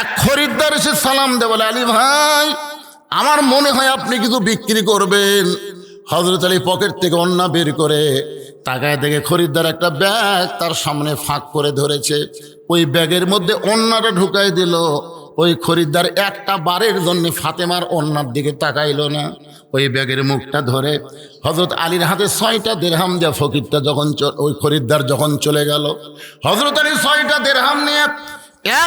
Speaker 1: এক খরিদ্দার এসে সালাম দেয়, বলে আলী ভাই, আমার মনে হয় আপনি কিছু বিক্রি করবেন। হযরত আলী পকেট থেকে অন্না বের করে তাকায় দেখে খরিদ্দার একটা ব্যাগ তার সামনে ফাঁক করে ধরেছে। ওই ব্যাগের মধ্যে অন্নাটা ঢুকাই দিল। ওই খরিদ্দার একটা বারের জন্য ফাতেমার অন্নার দিকে তাকাইলো না। ওই ব্যাগের মুখটা ধরে হযরত আলীর হাতে 6টা দিরহাম দেয়া ফকিরটা যখন ওই খরিদ্দার যখন চলে গেল, হযরত আলী 6টা দিরহাম নিয়ে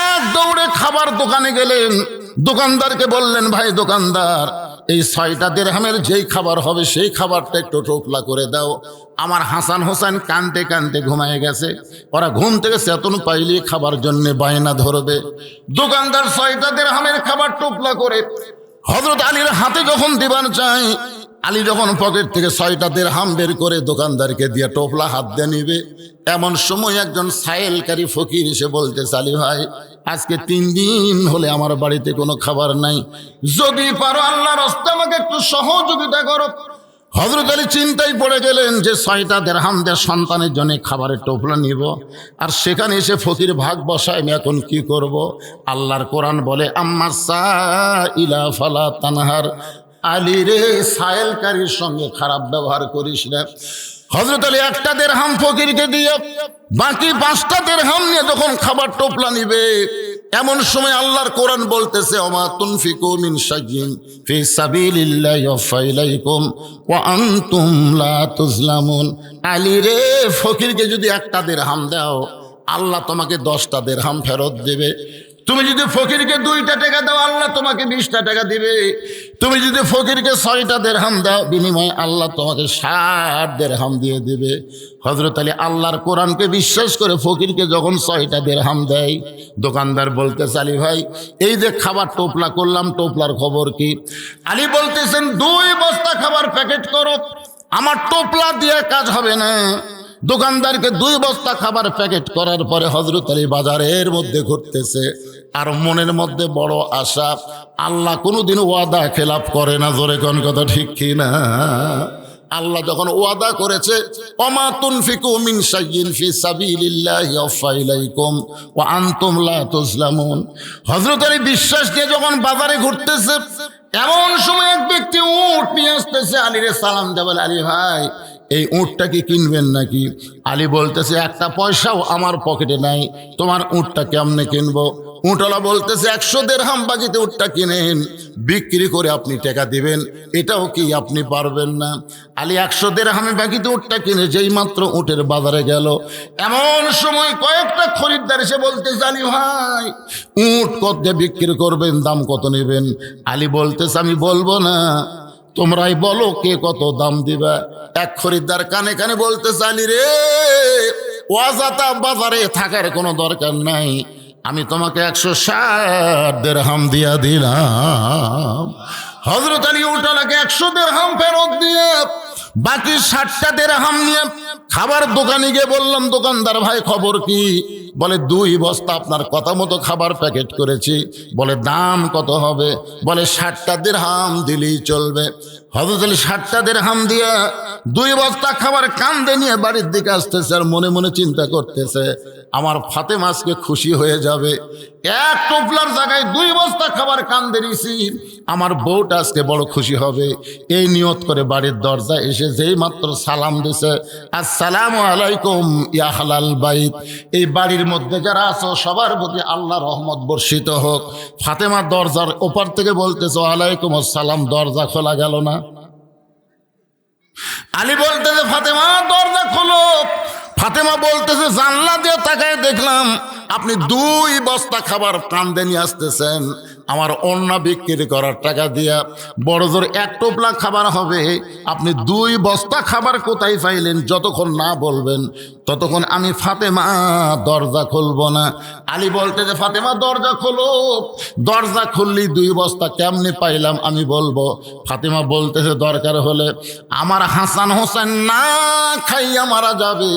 Speaker 1: এক দৌড়ে খাবার দোকানে গেলেন। দোকানদারকে বললেন, ভাই দোকানদার, এই 6টা দিরহামের যেই খাবার হবে সেই খাবারটা একটু টোপলা করে দাও। আমার হাসান হোসেন কানতে কানতে ঘুমায় গেছে, ওরা ঘুম থেকে চেতন পাইলে খাবার জন্য বায়না ধরবে। দোকানদার 6টা দিরহামের খাবার টোপলা করে হযরত আলীর হাতে যখন দিবার চাই, আলী যখন পকেট থেকে 6টা দিরহাম বের করে দোকানদারকে দিয়ে টোপলা হাত দিয়ে নিবে, এমন সময় একজন সায়েলকারী ফকির এসে বলতেছে, আলী ভাই, আজকে 3 দিন হলে আমার বাড়িতে কোনো খাবার নাই, যদি পারো আল্লাহর রাস্তায় আমাকে একটু সহযোগিতা করো। হযরত আলী চিন্তায় পড়ে গেলেন যে 6টা দিরহাম দিয়ে সন্তানের জন্য খাবারের টোপলা নিব, আর সেখানে এসে ফকির ভাগ বসায়, আমি এখন কি করব? আল্লাহর কোরআন বলে, আম্মা সাইলা ফালা তানহার, আলী রে, সায়েলকারীর সঙ্গে খারাপ ব্যবহার করিস না। হযরত আলী একটা দিরহাম ফকিরকে দিয়ে বাকি 5টা দিরহাম নিয়ে যখন খাবার টোপলা নিবে, এমন সময় আল্লাহর কোরআন বলতেছে, ওমা তুনফিকু মিন শাইইন ফি সাবিলিল্লাহি ইউফা ইলাইকুম ওয়া আনতুম লা তুজলামুন। আলী রে, ফকিরকে যদি একটা দিরহাম দাও, আল্লাহ তোমাকে 10টা দিরহাম ফেরত দেবে। তুমি যদি ফকিরকে 2টা টাকা দাও, আল্লাহ তোমাকে 20টা টাকা দিবে। তুমি যদি ফকিরকে 6টা দিরহাম দাও, বিনিময়ে আল্লাহ তোমাকে 60 দিরহাম দিয়ে দিবে। হযরত আলী আল্লাহর কোরআনকে বিশ্বাস করে ফকিরকে যখন 6টা দিরহাম দেয়, দোকানদার বলতেছে, আলী ভাই, এই যে খাবার টোপলা করলাম, টোপলার খবর কি? আলী বলতেছেন, 2 বস্তা খাবার প্যাকেট করো, আমার টোপলা দিয়ে কাজ হবে না। দোকানদারকে 2 বস্তা খাবার প্যাকেট করার পরে হযরত আলী বাজারের মধ্যে ঘুরতেছে, আর মনের মধ্যে বড় আশা। আল্লাহ কোনোদিন ওয়াদা খেলাপ করে না, জোরে কোন কথা ঠিক কি না? আল্লাহ যখন ওয়াদা করেছে, ওমা তুনফিকু মিন শাইইন ফি সাবিলিল্লাহি ইউফা ইলাইকুম ওয়া আনতুম লা তুজলামুন। হযরত আলী বিশ্বাস নিয়ে যখন বাজারে ঘুরতেছে, এমন সময় এক ব্যক্তি উট নিয়ে আসতেছে, আলীরে সালাম দেবে, আলী ভাই, এই উটটা কি কিনবেন নাকি? আলী বলতেছে, একটা পয়সাও আমার পকেটে নাই, তোমার উটটা কেমনে কিনবো? উটওয়ালা বলতেছে, 100 দিরহাম বাকিতে উটটা কিনেন, বিক্রি করে আপনি টাকা দিবেন, এটাও কি আপনি পারবেন না? আলী 100 দিরহামে বাকিতে উটটা কিনে যেই মাত্র উটের বাজারে গেল, এমন সময় কয়েকটা খরিদ্দার এসে বলতেছে, আলী ভাই, উট কত দিয়ে বিক্রি করবেন, দাম কত নেবেন? আলী বলতেছে, আমি বলবো না, তোমরাই বলো কে কত দাম দিবা। এক খরিদ্দার কানে কানে বলতেছে, আলী রে, ওয়াজাতা বাজারে থাকার কোনো দরকার নাই, আমি তোমাকে 160 দিরহাম দিয়া দিলাম। হযরত আলী উটওয়ালাকে 100 দিরহাম ফেরত দিয়ে বাকি 60টা দিরহাম নিয়ে খাবার দোকানে গিয়ে বললাম, দোকানদার ভাই খবর কি? বলে, 2 বস্তা আপনার কথা মতো খাবার প্যাকেট করেছি। বলে, দাম কত হবে? বলে, 60টা দিরহাম দিলেই চলবে। হযরত আলী 60টা দিরহাম দিয়ে 2 বস্তা খাবার কান্দে নিয়ে বাড়ির দিকে আসতেছে, আর মনে মনে চিন্তা করতেছে, আমার ফাতেমা আজকে খুশি হয়ে যাবে, এক টোপলার জায়গায় 2 বস্তা খাবার কান্দে নিয়েছি, আমার বউটা আজকে বড় খুশি হবে। এই নিয়ত করে বাড়ির দরজায় এসে যেই মাত্র সালাম দিছে, আসসালামু আলাইকুম ইয়া হালাল বাইত, এই বাড়ির মধ্যে যারা আছো সবার প্রতি আল্লাহ রহমত বর্ষিত হোক। ফাতেমা দরজার ওপার থেকে বলতেছে, ওয়ালাইকুম আসসালাম, দরজা খোলা গেল না? আলী বলতেছে, ফাতেমা দরজা খোলো। ফাতেমা বলতেছে, জানলা দিয়ে তাকায় দেখলাম আপনি 2 বস্তা খাবার কান্দে নিয়ে আসতেছেন, আমার অন্য বিক্রি করার টাকা দিয়া বড় জোর 1 টোপলা খাবার হবে, আপনি 2 বস্তা খাবার কোথায় পাইলেন? যতক্ষণ না বলবেন ততক্ষণ আমি ফাতেমা দরজা খুলব না। আলী বলতে যে ফাতেমা দরজা খোলো। দরজা খুললি 2 বস্তা কেমনে পাইলাম আমি বলবো। ফাতেমা বলতেছে দরকার হলে আমার হাসান হোসেন না খাইয়া মারা যাবে,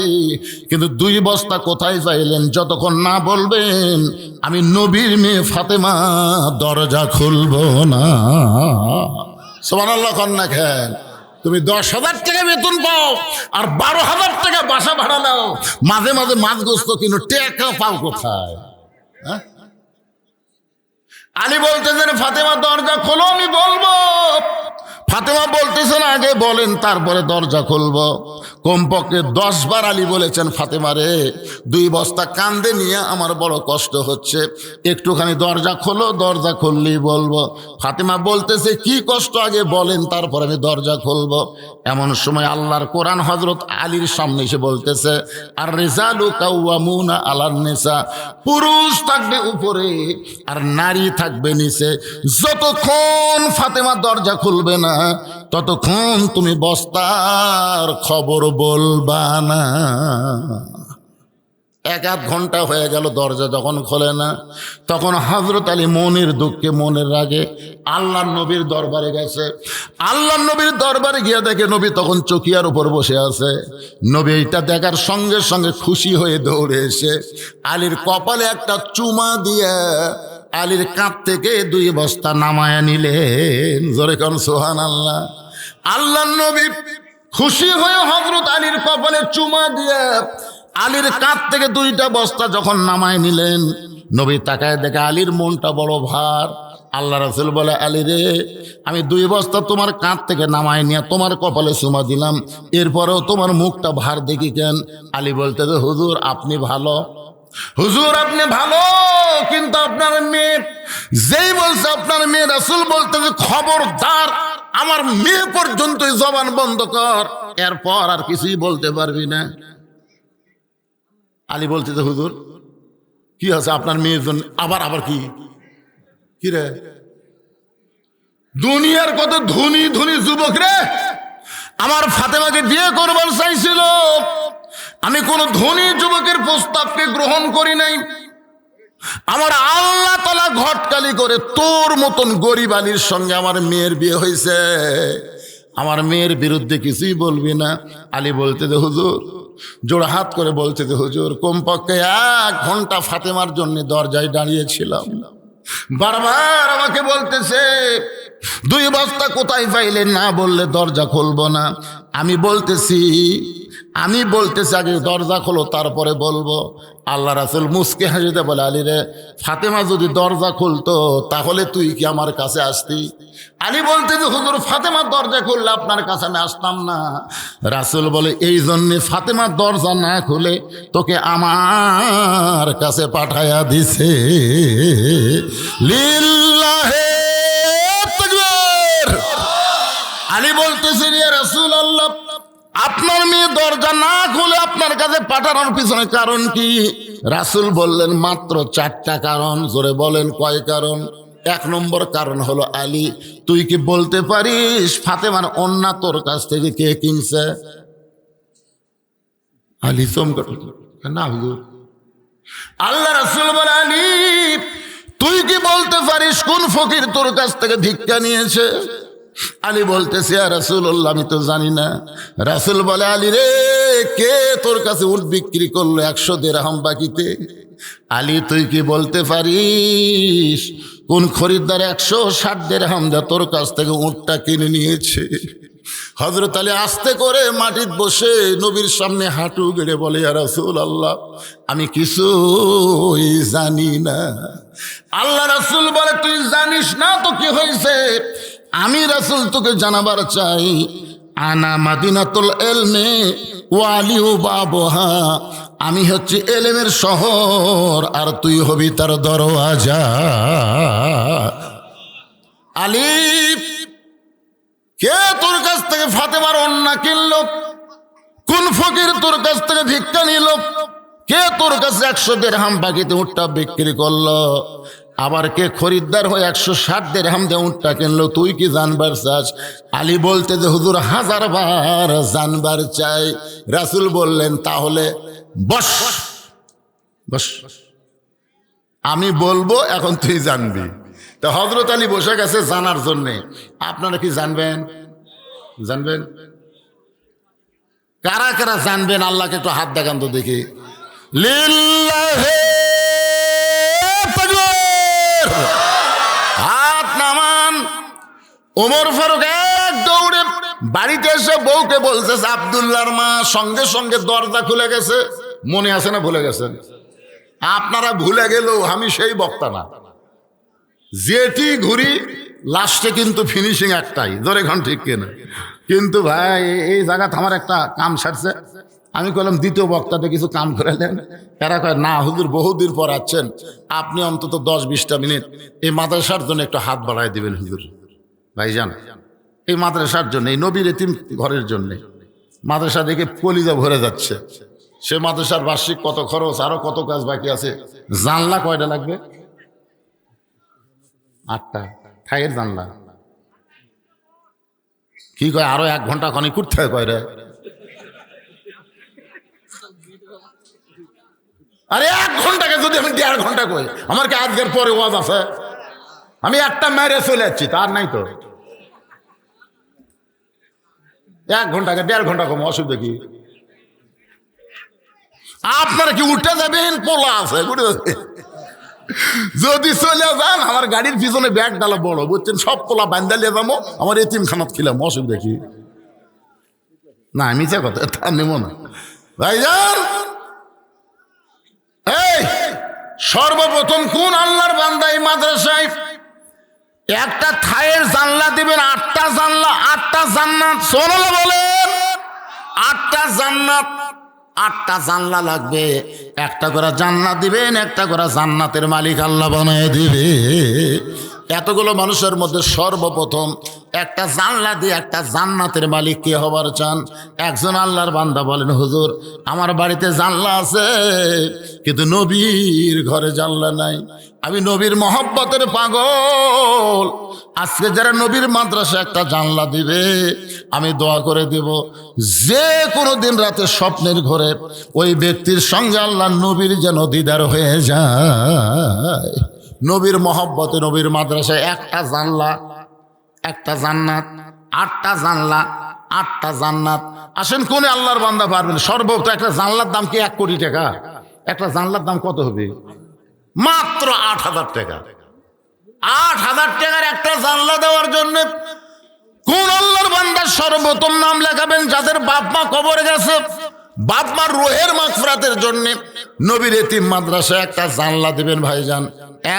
Speaker 1: কিন্তু 2 বস্তা কোথায় পাইলেন যতক্ষণ না বলবেন আমি নবীর মেয়ে ফাতেমা দরজা খুলব না। সুবহানাল্লাহ কন্যা খেন। তুমি 10,000 টাকা বেতন পাও আর 12,000 টাকা বাসা ভাড়া নাও, মাঝে মাঝে মাছ গোস্ত কিনো, টাকা পাও কোথায়? হ্যাঁ? আলী বলতেছেন ফাতেমা দরজা খোলো, আমি বলবো। ফাতেমা বলতেছেন আগে বলেন তারপরে দরজা খুলবো। কমপক্ষে 10 বার আলী বলেছেন ফাতেমা রে 2 বস্তা কান্দে নিয়ে আমার বড় কষ্ট হচ্ছে, একটুখানি দরজা খোলো, দরজা খুললেই বলবো। ফাতেমা বলতেছে কি কষ্ট আগে বলেন তারপর আমি দরজা খুলবো। এমন সময় আল্লাহর কোরআন হযরত আলীর সামনে এসে বলতেছে আর রিজালু কাওয়ামুনা আলান নিসা, পুরুষ থাকবে উপরে আর নারী থাকবে নিচে। যতক্ষণ ফাতেমা দরজা খুলবে না ততক্ষণ তুমি বস্তার খবর বলবা না। 1-1 ঘন্টা হয়ে গেল, দরজা যখন খোলে না তখন হযরত আলী মনের দুঃখে মনের রাগে আল্লাহর নবীর দরবারে গেছে। আল্লাহর নবীর দরবারে গিয়ে দেখে নবী তখন চকিয়ার উপর বসে আছে। নবী এইটা দেখার সঙ্গে সঙ্গে খুশি হয়ে দৌড়ে এসে আলীর কপালে একটা চুমা দিয়ে আলীর কাঁধ থেকে 2 বস্তা নামায়া নিলেন। জোরে কোন সুবহানাল্লাহ। আল্লাহর নবী খুশি হয়ে হযরত আলীর কপালে চুমা দিয়ে আলীর কাঁধ থেকে 2টা বস্তা যখন নামায় নিলেন, নবী তাকায় দেখে আলীর মনটা বড় ভার। আল্লাহ রাসূল বলে আলী রে আমি 2 বস্তা তোমার কাঁধ থেকে নামায় নিয়ে তোমার কপালে চুমা দিলাম, এরপরেও তোমার মুখটা ভার দেখি কেন? আলী বলতে যে হুজুর আপনি ভালো, হুজুর আপনি ভালো, কিন্তু আপনার মেয়ে যেই বলছে আপনার মেয়ে রাসূল বলতে যে খবরদার আমার মেয়ে পর্যন্তই জবান বন্ধ কর, এরপর আর কিছুই বলতে পারবি না। আলী বলতে যে হুজুর কি আছে আপনার মেয়ের জন্য? আবার কি রে? দুনিয়ার কত ধনী ধনী যুবক রে আমার ফাতেমাকে বিয়ে করবার চাইছিল, আমি কোন ধনী যুবকের প্রস্তাবকে গ্রহণ করি নাই। আমার আল্লাহ তাআলা ঘটকালি করে তোর মতন গরিব আলীর সঙ্গে আমার মেয়ের বিয়ে হয়েছে, আমার মেয়ের বিরুদ্ধে কিছুই বলবি না। আলী বলতে যে হুজুর, জোড়া হাত করে বলতে যে হুজুর কমপক্ষে 1 ঘন্টা ফাতেমার জন্য দরজায় দাঁড়িয়েছিলাম, বারবার আমাকে বলতেছে 2 বস্তা কোথায় পাইলেন, না বললে দরজা খুলবো না। আমি বলতেছি আগে দরজা খোলো তারপরে বলবো। আল্লাহ রাসূল মুস্কে হাসিতে বলে আলী রে ফাতেমা যদি দরজা খুলতো তাহলে তুই কি আমার কাছে আসতি? আলী বলতে যে হুজুর ফাতেমার দরজা খুললে আপনার কাছে আমি আসতাম না। রাসূল বলে এই জন্যে ফাতেমার দরজা না খুলে তোকে আমার কাছে পাঠায়া দিছে। লিল্লাহে তাকবীর। আলী বলতেছে ইয়া রাসূলুল্লাহ আপনার মেয়ে দরজা না খুলে আপনার কাছে পাঠানোর পিছনে কারণ কি? রাসূল বললেন মাত্র 4টা কারণ। জোরে বলেন কয় কারণ? 1 নম্বর কারণ হলো আলী তুই কি বলতে পারিস ফাতেমার ওন্না তোর কাছ থেকে কে কিনছে? আলী চমকে না হুজুর। আল্লাহ রাসূল বলে আলী তুই কি বলতে পারিস কোন ফকির তোর কাছ থেকে ভিক্ষা নিয়েছে? আলী বলতেছে ইয়া রাসূলুল্লাহ আমি তো জানি না। রাসূল বলে আলী রে কে তোর কাছে উট বিক্রি করলো 100 দিরহাম বাকিতে? আলী তুই কি বলতে পারিস কোন খরিদ্দার 160 দিরহাম দিয়ে তোর কাছ থেকে উটটা কিনে নিয়েছে? হযরত আলী আস্তে করে মাটিতে বসে নবীর সামনে হাঁটু গেড়ে বলে ইয়া রাসূলুল্লাহ আমি কিছুই জানি না। আল্লাহ রাসূল বলে তুই জানিস না তো কি হয়েছে? আমি রাসূল তোকে জানাবার চাই আনা মাদিনাতুল ইলমি ওয়া আলিউ বাবুহা, আমি হচ্ছে এলেমের শহর আর তুই হবি তার দরওয়াজা। আলী কে তোর কাছ থেকে ফাতেমার ওন্না কিনলো? কোন ফকির তোর কাছ থেকে ভিক্ষা নিল? কে তোর কাছে 100 দিরহাম বাকিতে উটটা বিক্রি করলো? আবার কে খরিদ্দার হয়ে 160 দিরহাম দিয়ে উটটা কিনলো, তুই কি জানবার চাস? আলী বলতে যে হুজুর 1000 বার জানবার চাই। রাসূল বললেন তাহলে বস বস, আমি বলবো এখন তুই জানবি। তো হযরত আলী বসে গেছে জানার জন্যে। আপনারা কি জানবেন? জানবেন? কারা কারা জানবেন আল্লাহকে একটু হাত দেখান তো দেখি। লিল্লাহি তাকবীর, হাত নামান। ওমর ফারুক এক দৌড়ে বাড়িতে এসে বউকে বলছে আব্দুল্লাহর মা সঙ্গে সঙ্গে দরজা খুলে গেছে। মনে আছে না ভুলে গেছেন? আপনারা ভুলে গেলেও আমি সেই বক্তা না, যেটি ঘুরি লাস্টে কিন্তু ফিনিশিং একটাই, ধরে ঘন ঠিক কিনা? কিন্তু ভাই এই জায়গাতে আমার একটা কাম সারছে। আমি বললাম দ্বিতীয় বক্তাতে কিছু কাম করে নেন। এরা কয় না হুজুর বহুদিন পর আছেন, আপনি অন্তত 10-20টা মিনিট এই মাদ্রাসার জন্য একটু হাত বাড়াই দিবেন হুজুর। ভাইজান এই মাদ্রাসার জন্য, এই নবীর এতিম ঘরের জন্যে মাদ্রাসা দেখে কলিজা ভরে যাচ্ছে। সে মাদ্রাসার বার্ষিক কত খরচ, আরো কত কাজ বাকি আছে। জানলা কয়টা লাগবে? 8টা। ঠাইয়ের জানলা কি কয় আরো 1 ঘন্টা খনি করতে হয় কয় রে? আরে 1 ঘন্টাকে যদি আমি 1.5 ঘন্টা কই, আমার কি আজকের পরে ওয়াজ আছে? আমি একটা মেরে চলে যাচ্ছি, তার নাই তো। 1 ঘন্টাকে 1.5 ঘন্টা কম, অসুবিধা কি? আপনারা কি উঠে যাবেন? পোলা আছে যদি চলে যান, আমার গাড়ির পিছনে ব্যাগ ডালা বড়, বুঝছেন, সব পোলা বান্ধা নিয়ে যাবো, আমার এতিম খানাত খিলাম, অসুবিধা কি? না মিথ্যা কথা, তা নেব না ভাইজান। এই সর্বপ্রথম কোন আল্লাহর বান্দা এই মাদ্রাসায় একটা থায়ের জানলা দিবেন? 8টা জানলা, 8টা জান্নাত। সুবহানাল্লাহ বলেন। 8টা জান্নাত, 8টা জানলা লাগবে। একটা করে জান্নাত দিবেন, একটা করে জান্নাতের মালিক আল্লাহ বানায় দিবে। এতগুলো মানুষের মধ্যে সর্বপ্রথম একটা জানলা দিয়ে একটা জান্নাতের মালিক কে হবার চান? একজন আল্লাহর বান্দা বলেন হুজুর আমার বাড়িতে জানলা আছে কিন্তু নবীর ঘরে জানলা নাই, আমি নবীর মহব্বতের পাগল। আজকে যারা নবীর মাদ্রাসা একটা জানলা দিবে আমি দোয়া করে দেব, যে কোনো দিন রাতে স্বপ্নের ঘরে ওই ব্যক্তির সঙ্গে আল্লাহ নবীর যেন দিদার হয়ে যায়। নবীর মহব্বতে নবীর মাদ্রাসায় একটা জানলা, একটা জান্নাত। 8টা জানলা, 8টা জান্নাত। আসেন কোন আল্লাহর বান্দা পারবেন? সর্বোচ্চ একটা জানলার দাম কি 1 কোটি টাকা? একটা জানলার দাম কত হবে? মাত্র 8,000 টাকা। 8,000 টাকার একটা জানলা দেওয়ার জন্য কোন আল্লাহর বান্দা সর্বপ্রথম নাম লেখাবেন? যাদের বাপ মা কবরে গেছে, বাপ মার রুহের মাগফিরাতের জন্য নবীর এতিম মাদ্রাসায় একটা জানলা দিবেন। ভাইজান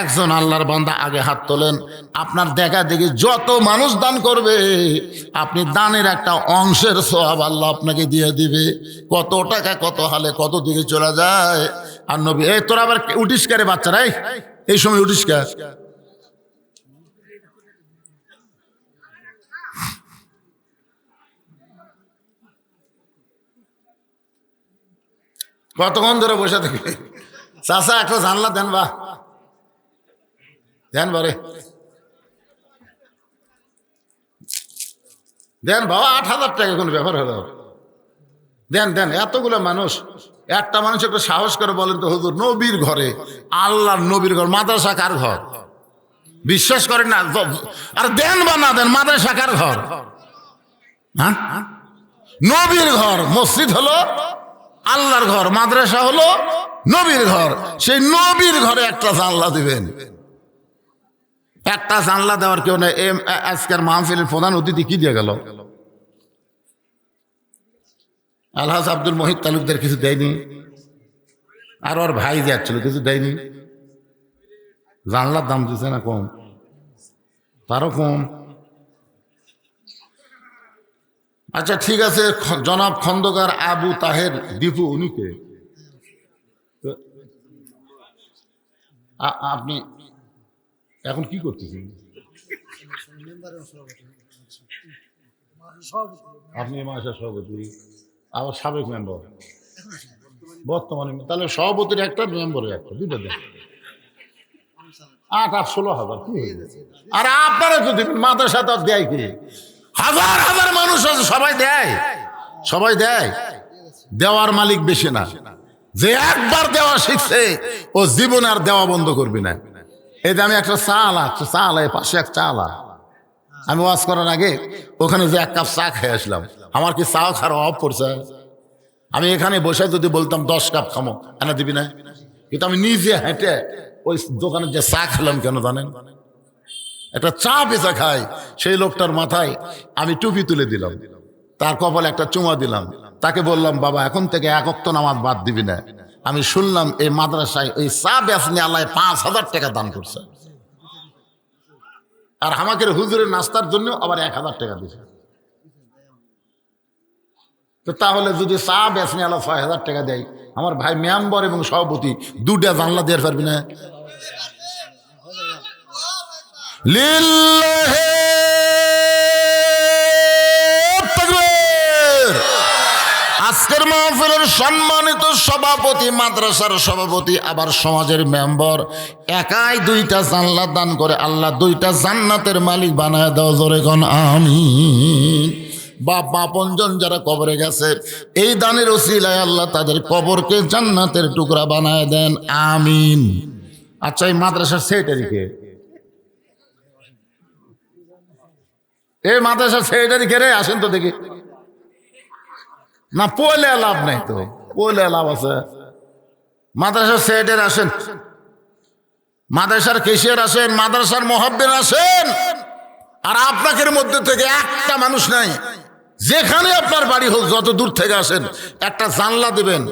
Speaker 1: একজন আল্লাহর বান্দা আগে হাত তোলেন। আপনার দেখা দেখি যত মানুষ দান করবে আপনি দানের একটা অংশের সওয়াব আল্লাহ আপনাকে দিয়ে দিবে। কত টাকা কত হালে কত দিকে চলে যায়। আর নবী এই তোরা আবার উঠিস কে রে বাচ্চারা? এই সময় উঠিস কে? কতক্ষণ ধরে বসে থাকি? চাচা একটা জানলা দেন, বা দেন বারে দেন বাবা। 8,000 টাকা কোনো ব্যাপার হলো? দেন দেন। এতগুলো মানুষ, একটা মানুষ একটু সাহস করে বলেন তো হুজুর নবীর ঘরে, আল্লাহর নবীর ঘর, মাদ্রাসা কার ঘর? বিশ্বাস করেন না? আর দেন বা না দেন, মাদ্রাসা কার ঘর? হ্যাঁ নবীর ঘর। মসজিদ হলো আল্লাহর ঘর, মাদ্রাসা হলো নবীর ঘর। সেই নবীর ঘরে একটা জানলা দিবেন। একটা জানলা দেওয়ার কেউ নেই। আজকের মাহফিলের প্রধান অতিথি কি দিয়ে গেল? আলহাজ আব্দুল মহিদ তালুকদার কিছু দেয়নি, আর ওর ভাই যাচ্ছিল কিছু দেয়নি। জানলার দাম দিচ্ছে না কম, তারও কম। আচ্ছা ঠিক আছে, জনাব খন্দকার আবু তাহের দীপু, উনি কে? আপনি এখন কি করতেছেন? আপনি মাসের সভাপতি, আবার সাবেক মেম্বার, বর্তমানে তাহলে সভাপতির একটা, মেম্বারের একটা, দুটো দেন। 8 16,000 কি আর আপনারা তো দিবেন, মাদ্রাসা তো দেয় কি? হাজার হাজার মানুষ আছে, সবাই দেয়, সবাই দেয়। দেওয়ার মালিক বেশি না, যে একবার দেওয়া শিখছে ও জীবনে আর দেওয়া বন্ধ করবি না। এই যে আমি একটা চা আলা পাশে এক চা আলা, আমি ওয়াজ করার আগে ওখানে যে 1 কাপ চা খেয়ে আসলাম, আমার কি চা খাওয়ার অভাব পড়ছে? আমি এখানে বসে যদি বলতাম 10 কাপ খামো, এনে দিবি না? কিন্তু আমি নিজে হেঁটে ওই দোকানে যে চা খেলাম, কেন জানেন? একটা চা বেচা খাই, সেই লোকটার মাথায় আমি টুপি তুলে দিলাম, তার কপালে একটা চুমা দিলাম, তাকে বললাম বাবা এখন থেকে 1 ওয়াক্ত নামাজ বাদ দিবি না। আমি শুনলাম এই মাদ্রাসায় ওই চা বেচনি আল্লাহ 5,000 টাকা দান করছে, আর আমাকে হুজুরের নাস্তার জন্য আবার 1,000 টাকা দিয়েছে। তো তাহলে যদি চা বেচনি আল্লাহ 6,000 টাকা দেয়, আমার ভাই মেম্বার এবং সভাপতি 2টা জানলা দিয়ে পারবি না? লিল্লাহি তাকবীর। আজকের মাহফিলের সম্মানিত সভাপতি, মাদ্রাসার সভাপতি, আবার সমাজের মেম্বার, একাই 2টা জানলা দান করে আল্লাহ 2টা জান্নাতের মালিক বানায় দাও, জোরে কোন আমিন। বাপ আপনজন যারা কবরে গেছে, এই দানের ওসিলায় আল্লাহ তাদের কবরকে জান্নাতের টুকরা বানায় দেন, আমিন। আচ্ছা, এই মাদ্রাসার সেক্রেটারিকে, এই মাদ্রাসার সেক্রেটারি কে রে? আসেন তো দেখি। না পয়লে লাভ নাই তো, পয়লে লাভ আছে। মাদ্রাসার সেক্রেটারি আসেন, মাদ্রাসার কেশিয়ার আসেন, মাদ্রাসার মুহাব্বির আসেন। আর আপনাদের মধ্যে থেকে একটা মানুষ নাই, যেখানে আপনার বাড়ি হোক, যত দূর থেকে আসেন, একটা জানলা দিবেন,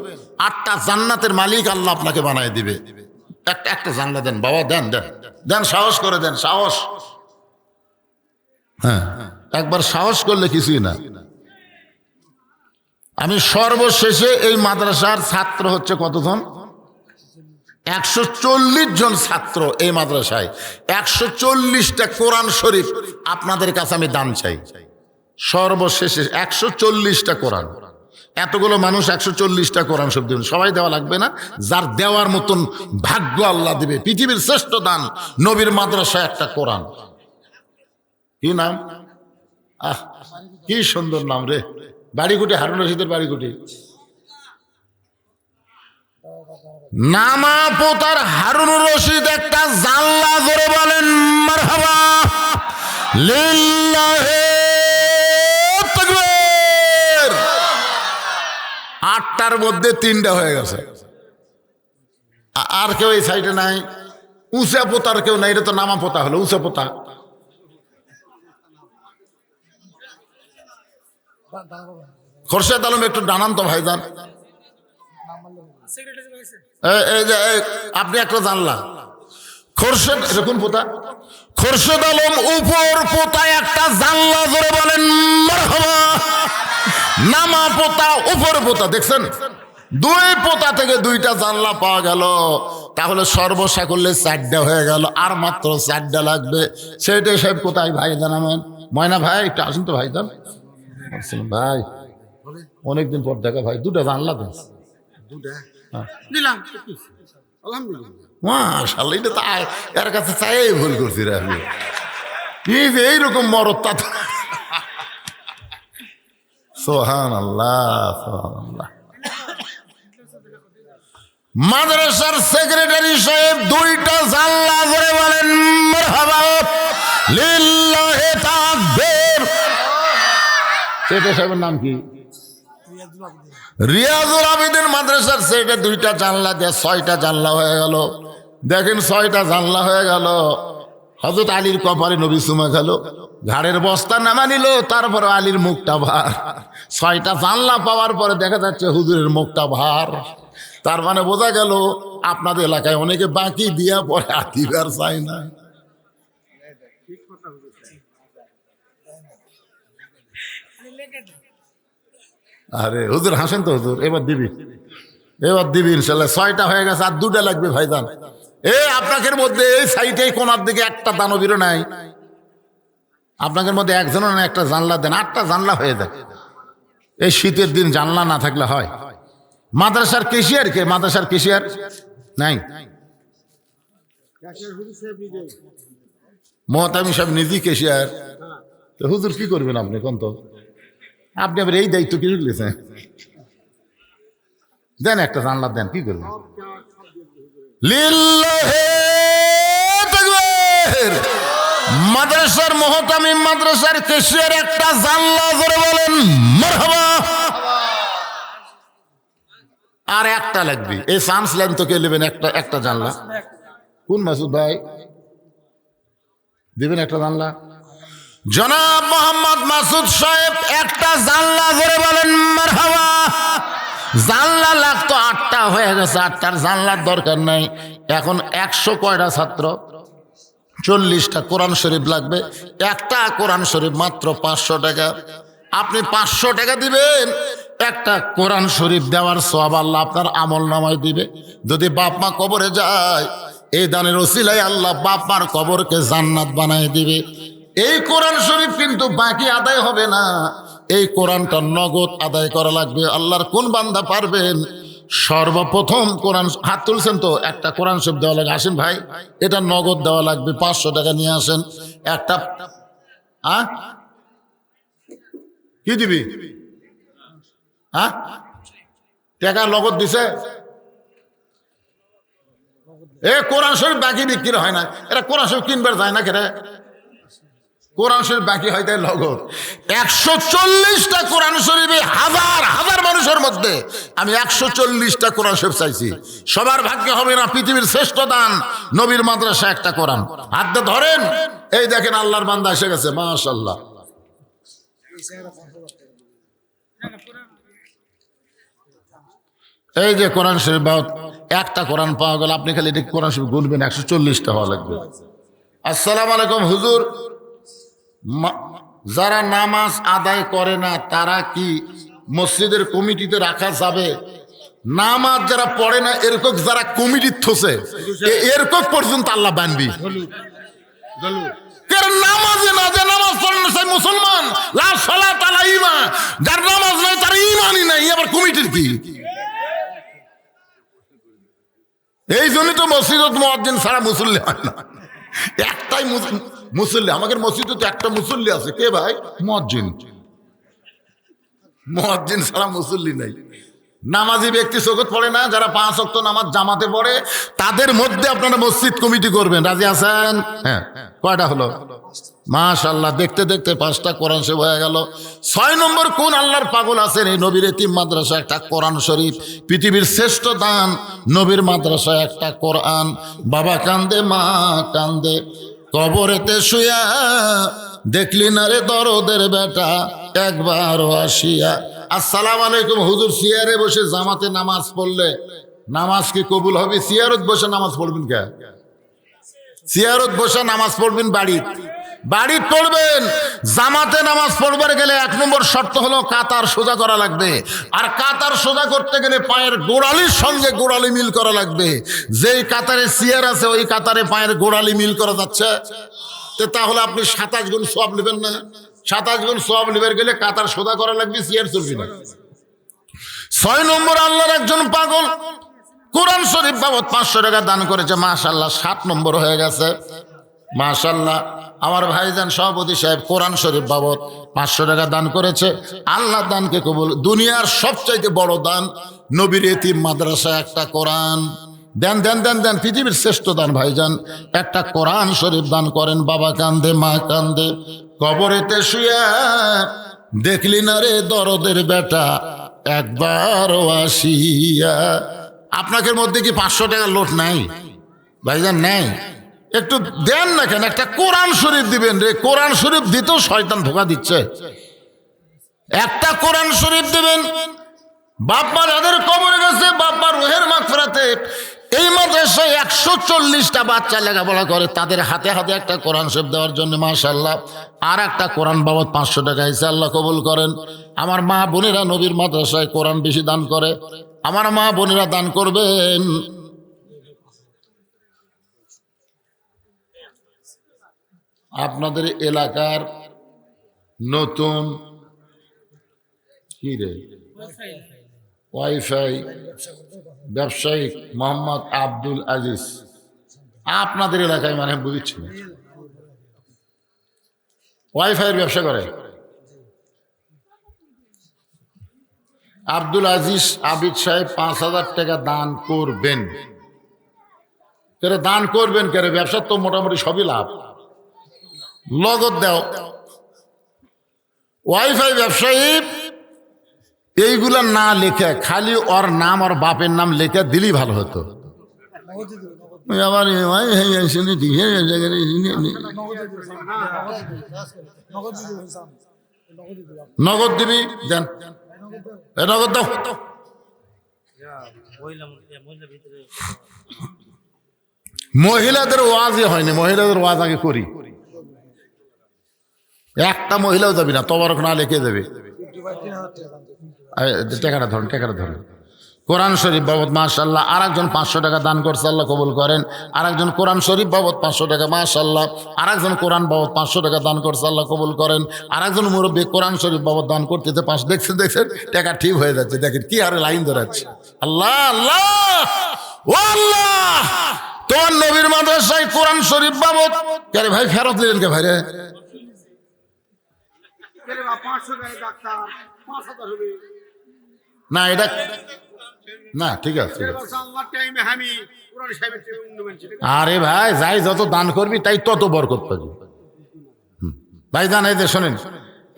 Speaker 1: 8টা জান্নাতের মালিক আল্লাহ আপনাকে বানায় দিবে। একটা জানলা দেন বাবা, দেন দেন দেন, সাহস করে দেন, সাহস। হ্যাঁ, একবার সাহস করলে কিছুই না। আমি সর্বশেষে এই মাদ্রাসার ছাত্র হচ্ছে কতজন? 140 জন ছাত্র এই মাদ্রাসায়। 140টা কোরআন শরীফ আপনাদের কাছে আমি দান চাই। সর্বশেষে 140টা কোরআন, এতগুলো মানুষ 140টা কোরআন শরীফ দেবেন। সবাই দেওয়া লাগবে না, যার দেওয়ার মতন ভাগ্য আল্লাহ দিবে। পৃথিবীর শ্রেষ্ঠ দান নবীর মাদ্রাসায় একটা কোরআন। কি নাম? কি সুন্দর নাম রে! বাড়িকুটি, হারুন রশিদের বাড়িকুটি। নামা পোতার হারুন রশিদ একটা জানলা, ধরে বলেন মারহাবা। লিল্লাহি তাকবীর। 8টার মধ্যে 3টা হয়ে গেছে। আর কেউ এই সাইডে নাই? উঁচা পোতার কেউ নাই? এটা তো নামা পোতা হলো, উঁচা পোতা। খোরশেদ আলম একটু ডানান তো ভাইজান। এই যে আপনি একটা জানলা, খোরশেদ, এটা কোন পোতা? খোরশেদ আলম উপর পোতায় একটা জানলা, ধরে বলেন মারহাবা। নামা পোতা, উপর পোতা, দেখছেন? 2 পোতা থেকে 2টা জানলা পাওয়া গেল। তাহলে সর্বসাকল্যে 4টা হয়ে গেল, আর মাত্র 4টা লাগবে। সেটাই সব কোথায় ভাইজান? আমার ময়না ভাই একটু আসুন তো ভাইজান। ভাই অনেকদিন পর দেখা ভাই, 2টা জানলা দেন। মাশাআল্লাহ, এটা তো এর কাছে চাই ভুল করছি রে আমি। এই যে এইরকম মরদ, তা সুবহানাল্লাহ, সুবহানাল্লাহ। মাদ্রাসার সেক্রেটারি সাহেব 2টা জানলা, করে বলেন মারহাবা। লিল্লাহি তাকবীর। সেটা সাহেবের নাম কি? রিয়াজুল আবেদিন। মাদ্রাসার সেটা 2টা জানলা দিয়ে 6টা জানলা হয়ে গেল। দেখেন 6টা জানলা হয়ে গেল। হযরত আলীর কপালে নবী চুমা খেলো, ঘাড়ের বস্তা নামা নিল, তারপরে আলীর মুখটা ভার। 6টা জানলা পাওয়ার পরে দেখা যাচ্ছে হুজুরের মুখটা ভার। তার মানে বোঝা গেল আপনাদের এলাকায় অনেকে বাকি দিয়া পরে আতিবার চায় না। আরে হুজুর হাসেন তো হুজুর, এবার দিবি, এবার দিবি ইনশাল্লাহ। 6টা হয়ে গেছে, আর 2টা লাগবে ভাইজান। আপনাদের মধ্যে এই সাইডে কোনার দিকে একটা দানবীরও নাই? আপনাদের মধ্যে একজনও না, একটা জানলা দেন। 8টা জানলা হয়ে যায়। এই শীতের দিন জানলা না থাকলে হয়? মাদ্রাসার কেশিয়ার কে? মাদ্রাসার কেশিয়ার নাই? মহতামি সাহেব নিজেই কেশিয়ার, তো হুজুর কি করবেন আপনি কোন তো? আপনি আবার এই দায়িত্ব কি লিখেছেন? দেন একটা জানলা দেন, কি করবেন? লিল্লাহে তাকবীর। মাদ্রাসার মহতামিম মাদ্রাসার কেশিয়ার একটা জানলা ধরে বলেন মারহাবা। আর একটা লাগবে, এই চান্স লাইন তো কে নেবেন? একটা জানলা কোন মাসুদ ভাই দিবেন একটা জানলা? জনাব মোহাম্মদ মাসুদ সাহেব একটা জানলা ধরে বলেন মারহাবা। জানলা লাগতো 8টা, হয়ে গেছে 8টার জানলার দরকার নাই। এখন 100 কয়টা ছাত্র? 40টা কোরআন শরীফ লাগবে। একটা কোরআন শরীফ মাত্র 500 টাকা। আপনি 500 টাকা দিবেন, একটা কোরআন শরীফ দেওয়ার সওয়াব আল্লাহ আপনার আমল নামায় দিবে। যদি বাপ মা কবরে যায়, এই দানের ওসিলায় আল্লাহ বাপ মার কবরকে জান্নাত বানায় দিবে। এই কোরআন শরীফ কিন্তু বাকি আদায় হবে না, এই কোরআনটা নগদ আদায় করা লাগবে। আল্লাহর কোন বান্দা পারবেন? সর্বপ্রথম কোরআন হাত তুলছেন তো, একটা কোরআন শরীফ দেওয়া লাগে। আসেন ভাই, এটা নগদ দেওয়া লাগবে, 500 টাকা নিয়ে আসেন। একটা কি দিবি? টাকা নগদ দিছে? এ কোরআন শরীফ বাকি বিক্রি হয় না, এরা কোরআন শরীফ কিনবার যায় না কেরে? কোরআন শরীফ বাকি হয় তাই নগদ। 140টা কোরআন শরীফে হাজার হাজার মানুষের মধ্যে আমি 140টা কোরআন শরীফ চাইছি। সবার ভাগ্যে হবে না। পৃথিবীর শ্রেষ্ঠ দান নবীর মাদ্রাসা একটা কোরআন। হাতে ধরেন, এই দেখেন আল্লাহর বান্দা এসে গেছে, মাশাআল্লাহ। এই যে কোরআন শরীফ, একটা কোরআন পাওয়া গেল। আপনি খালি এটা কোরআন শরীফ গুনবেন, 140টা হওয়া লাগবে। আসসালামু আলাইকুম হুজুর, যারা নামাজ আদায় করে না তারা কি মসজিদের কমিটিতে রাখা যাবে? নামাজ যারা পড়ে না এরকম যারা কমিটির থসে, এরকম পর্যন্ত আল্লাহ বানবি। নামাজে না, যে নামাজ পড়ে না সেই মুসলমান। লা সালাত আলা ঈমান, যার নামাজ নাই তার ঈমানই নাই, আবার কমিটির কি? এই জন্যই তো মসজিদত মুয়াজ্জিন ছাড়া মুসল্লি হয় না। একটাই মুসল্লি, আমাদের মসজিদে তো একটা মুসল্লি আছে। কে ভাই? মুয়াজ্জিন। মুয়াজ্জিন ছাড়া মুসল্লি নাই। নামাজি ব্যক্তি সগত পড়ে না, যারা 5 ওয়াক্ত নামাজ জামাতে পড়ে তাদের মধ্যে আপনারা মসজিদ কমিটি করবেন। রাজি আছেন? হ্যাঁ, কয়টা হলো? মাশাআল্লাহ, দেখতে দেখতে 5টা কোরআন শরীফ হয়ে গেল। 6 নম্বর কোন আল্লাহর পাগল আছেন? এই নবীর এতিম মাদ্রাসা একটা কোরআন শরীফ, পৃথিবীর শ্রেষ্ঠ দান নবীর মাদ্রাসা একটা কোরআন। বাবা কান্দে, মা কান্দে, কবরেতে শুয়া, দেখলি না রে দরদের বেটা একবারও আসিয়া। আসসালামু আলাইকুম হুজুর, চেয়ারে বসে জামাতে নামাজ পড়লে নামাজ কি কবুল হবে? চেয়ারত বসে নামাজ পড়বেন কে? চেয়ারত বসে নামাজ পড়বেন বাড়ি পড়বেন। জামাতে নামাজ পড়বার গেলে 1 নম্বর শর্ত হলো কাতার সোজা করা লাগবে। আর কাতার সোজা করতে গেলে পায়ের গোড়ালির সঙ্গে গোড়ালি মিল করা লাগবে। যেই কাতারে চেয়ার আছে ওই কাতারে পায়ের গোড়ালি মিল করা যাচ্ছে, তাহলে আপনি 27 গুণ সওয়াব নেবেন না? 27 গুণ সওয়াব নেবার গেলে কাতার সোজা করা লাগবে, চেয়ার চলবে না। 6 নম্বর আল্লাহর একজন পাগল কোরআন শরীফ বাবদ 500 টাকা দান করেছে। মাশাআল্লাহ, 7 নম্বর হয়ে গেছে। মাশাআল্লাহ, আমার ভাইজান সভাপতি সাহেব কোরআন শরীফ বাবদ 500 টাকা দান করেছে। আল্লাহ দানকে কবুল। দুনিয়ার সবচাইতে বড় দান নবীর এতিম মাদ্রাসা একটা কোরআন। দেন দেন দেন দেন, পৃথিবীর শ্রেষ্ঠ দান ভাইজান, একটা কোরআন শরীফ দান করেন। বাবা কান্দে, মা কান্দে, কবরেতে শুয়া, দেখলি না রে দরদের বেটা একবারও আসিয়া। আপনাদের মধ্যে কি 500 টাকার লোট নাই ভাইজান? নাই? একটু দেন না কেন? একটা কোরআন শরীফ দিবেন রে। কোরআন শরীফ দিতেও শয়তান ধোঁকা দিচ্ছে। একটা কোরআন শরীফ দিবেন। বাপ্পা যাদের কবরে গেছে, বাপ্পা রুহের মাগফিরাতে এই মাদ্রাসায় 140টা বাচ্চা লেখাপড়া করে, তাদের হাতে হাতে একটা কোরআন শরীফ দেওয়ার জন্য মাশাআল্লাহ আর একটা কোরআন বাবদ 500 টাকা এসে আল্লাহ কবুল করেন। আমার মা বোনেরা নবীর মাদ্রাসায় কোরআন বেশি দান করে, আমার মা বোনেরা দান করবেন। আপনাদের এলাকার নতুন কি রে ওয়াইফাই ব্যবসায়িক মোহাম্মদ আব্দুল আজিজ আপনাদের এলাকায় মানে বুঝছি না। ওয়াইফাইয়ের ব্যবসা করে। আব্দুল আজিজ আবিদ সাহেব 5,000 টাকা দান করবেন। কেরে দান করবেন কেরে? ব্যবসার তো মোটামুটি সবই লাভ, লগত দাও। ওয়াইফাই ব্যবসায়ী এইগুলা না লেখে খালি ওর নাম আর বাপের নাম লেখে দিলেই ভালো হতো। আবার নগদ দিবি, দেন নগদ দাও। মহিলাদের ওয়াজই হয়নি, মহিলাদের ওয়াজ আগে করি। একটা মহিলাও যাবি না, তবরক না লিখে দেবে। টাকাটা ধরুন, টাকাটা ধরুন। কোরআন শরীফ বাবদ মাশাআল্লাহ আর একজন 500 টাকা দান করছে, আল্লাহ কবুল করেন। আর একজন কোরআন শরীফ বাবদ 500 টাকা মাশাআল্লাহ। আর একজন কোরআন বাবদ 500 টাকা দান করছে, আল্লাহ কবুল করেন। আর একজন মুরব্বী কোরআন শরীফ বাবদ দান করতেছে 5। দেখছেন দেখছেন টাকা ঠিক হয়ে যাচ্ছে, দেখেন কি হারে লাইন ধরাচ্ছে। আল্লাহ আল্লাহ ও আল্লাহ, তোমার নবীর মাদ্রাসায় কোরআন শরীফ বাবদ কে ভাই ফেরত দিলেন কে ভাই রে? না এটা না, ঠিক আছে। আরে ভাই যাই যত দান করবি তাই তত বরকত পাবি ভাই। জান এই যে শোনেন,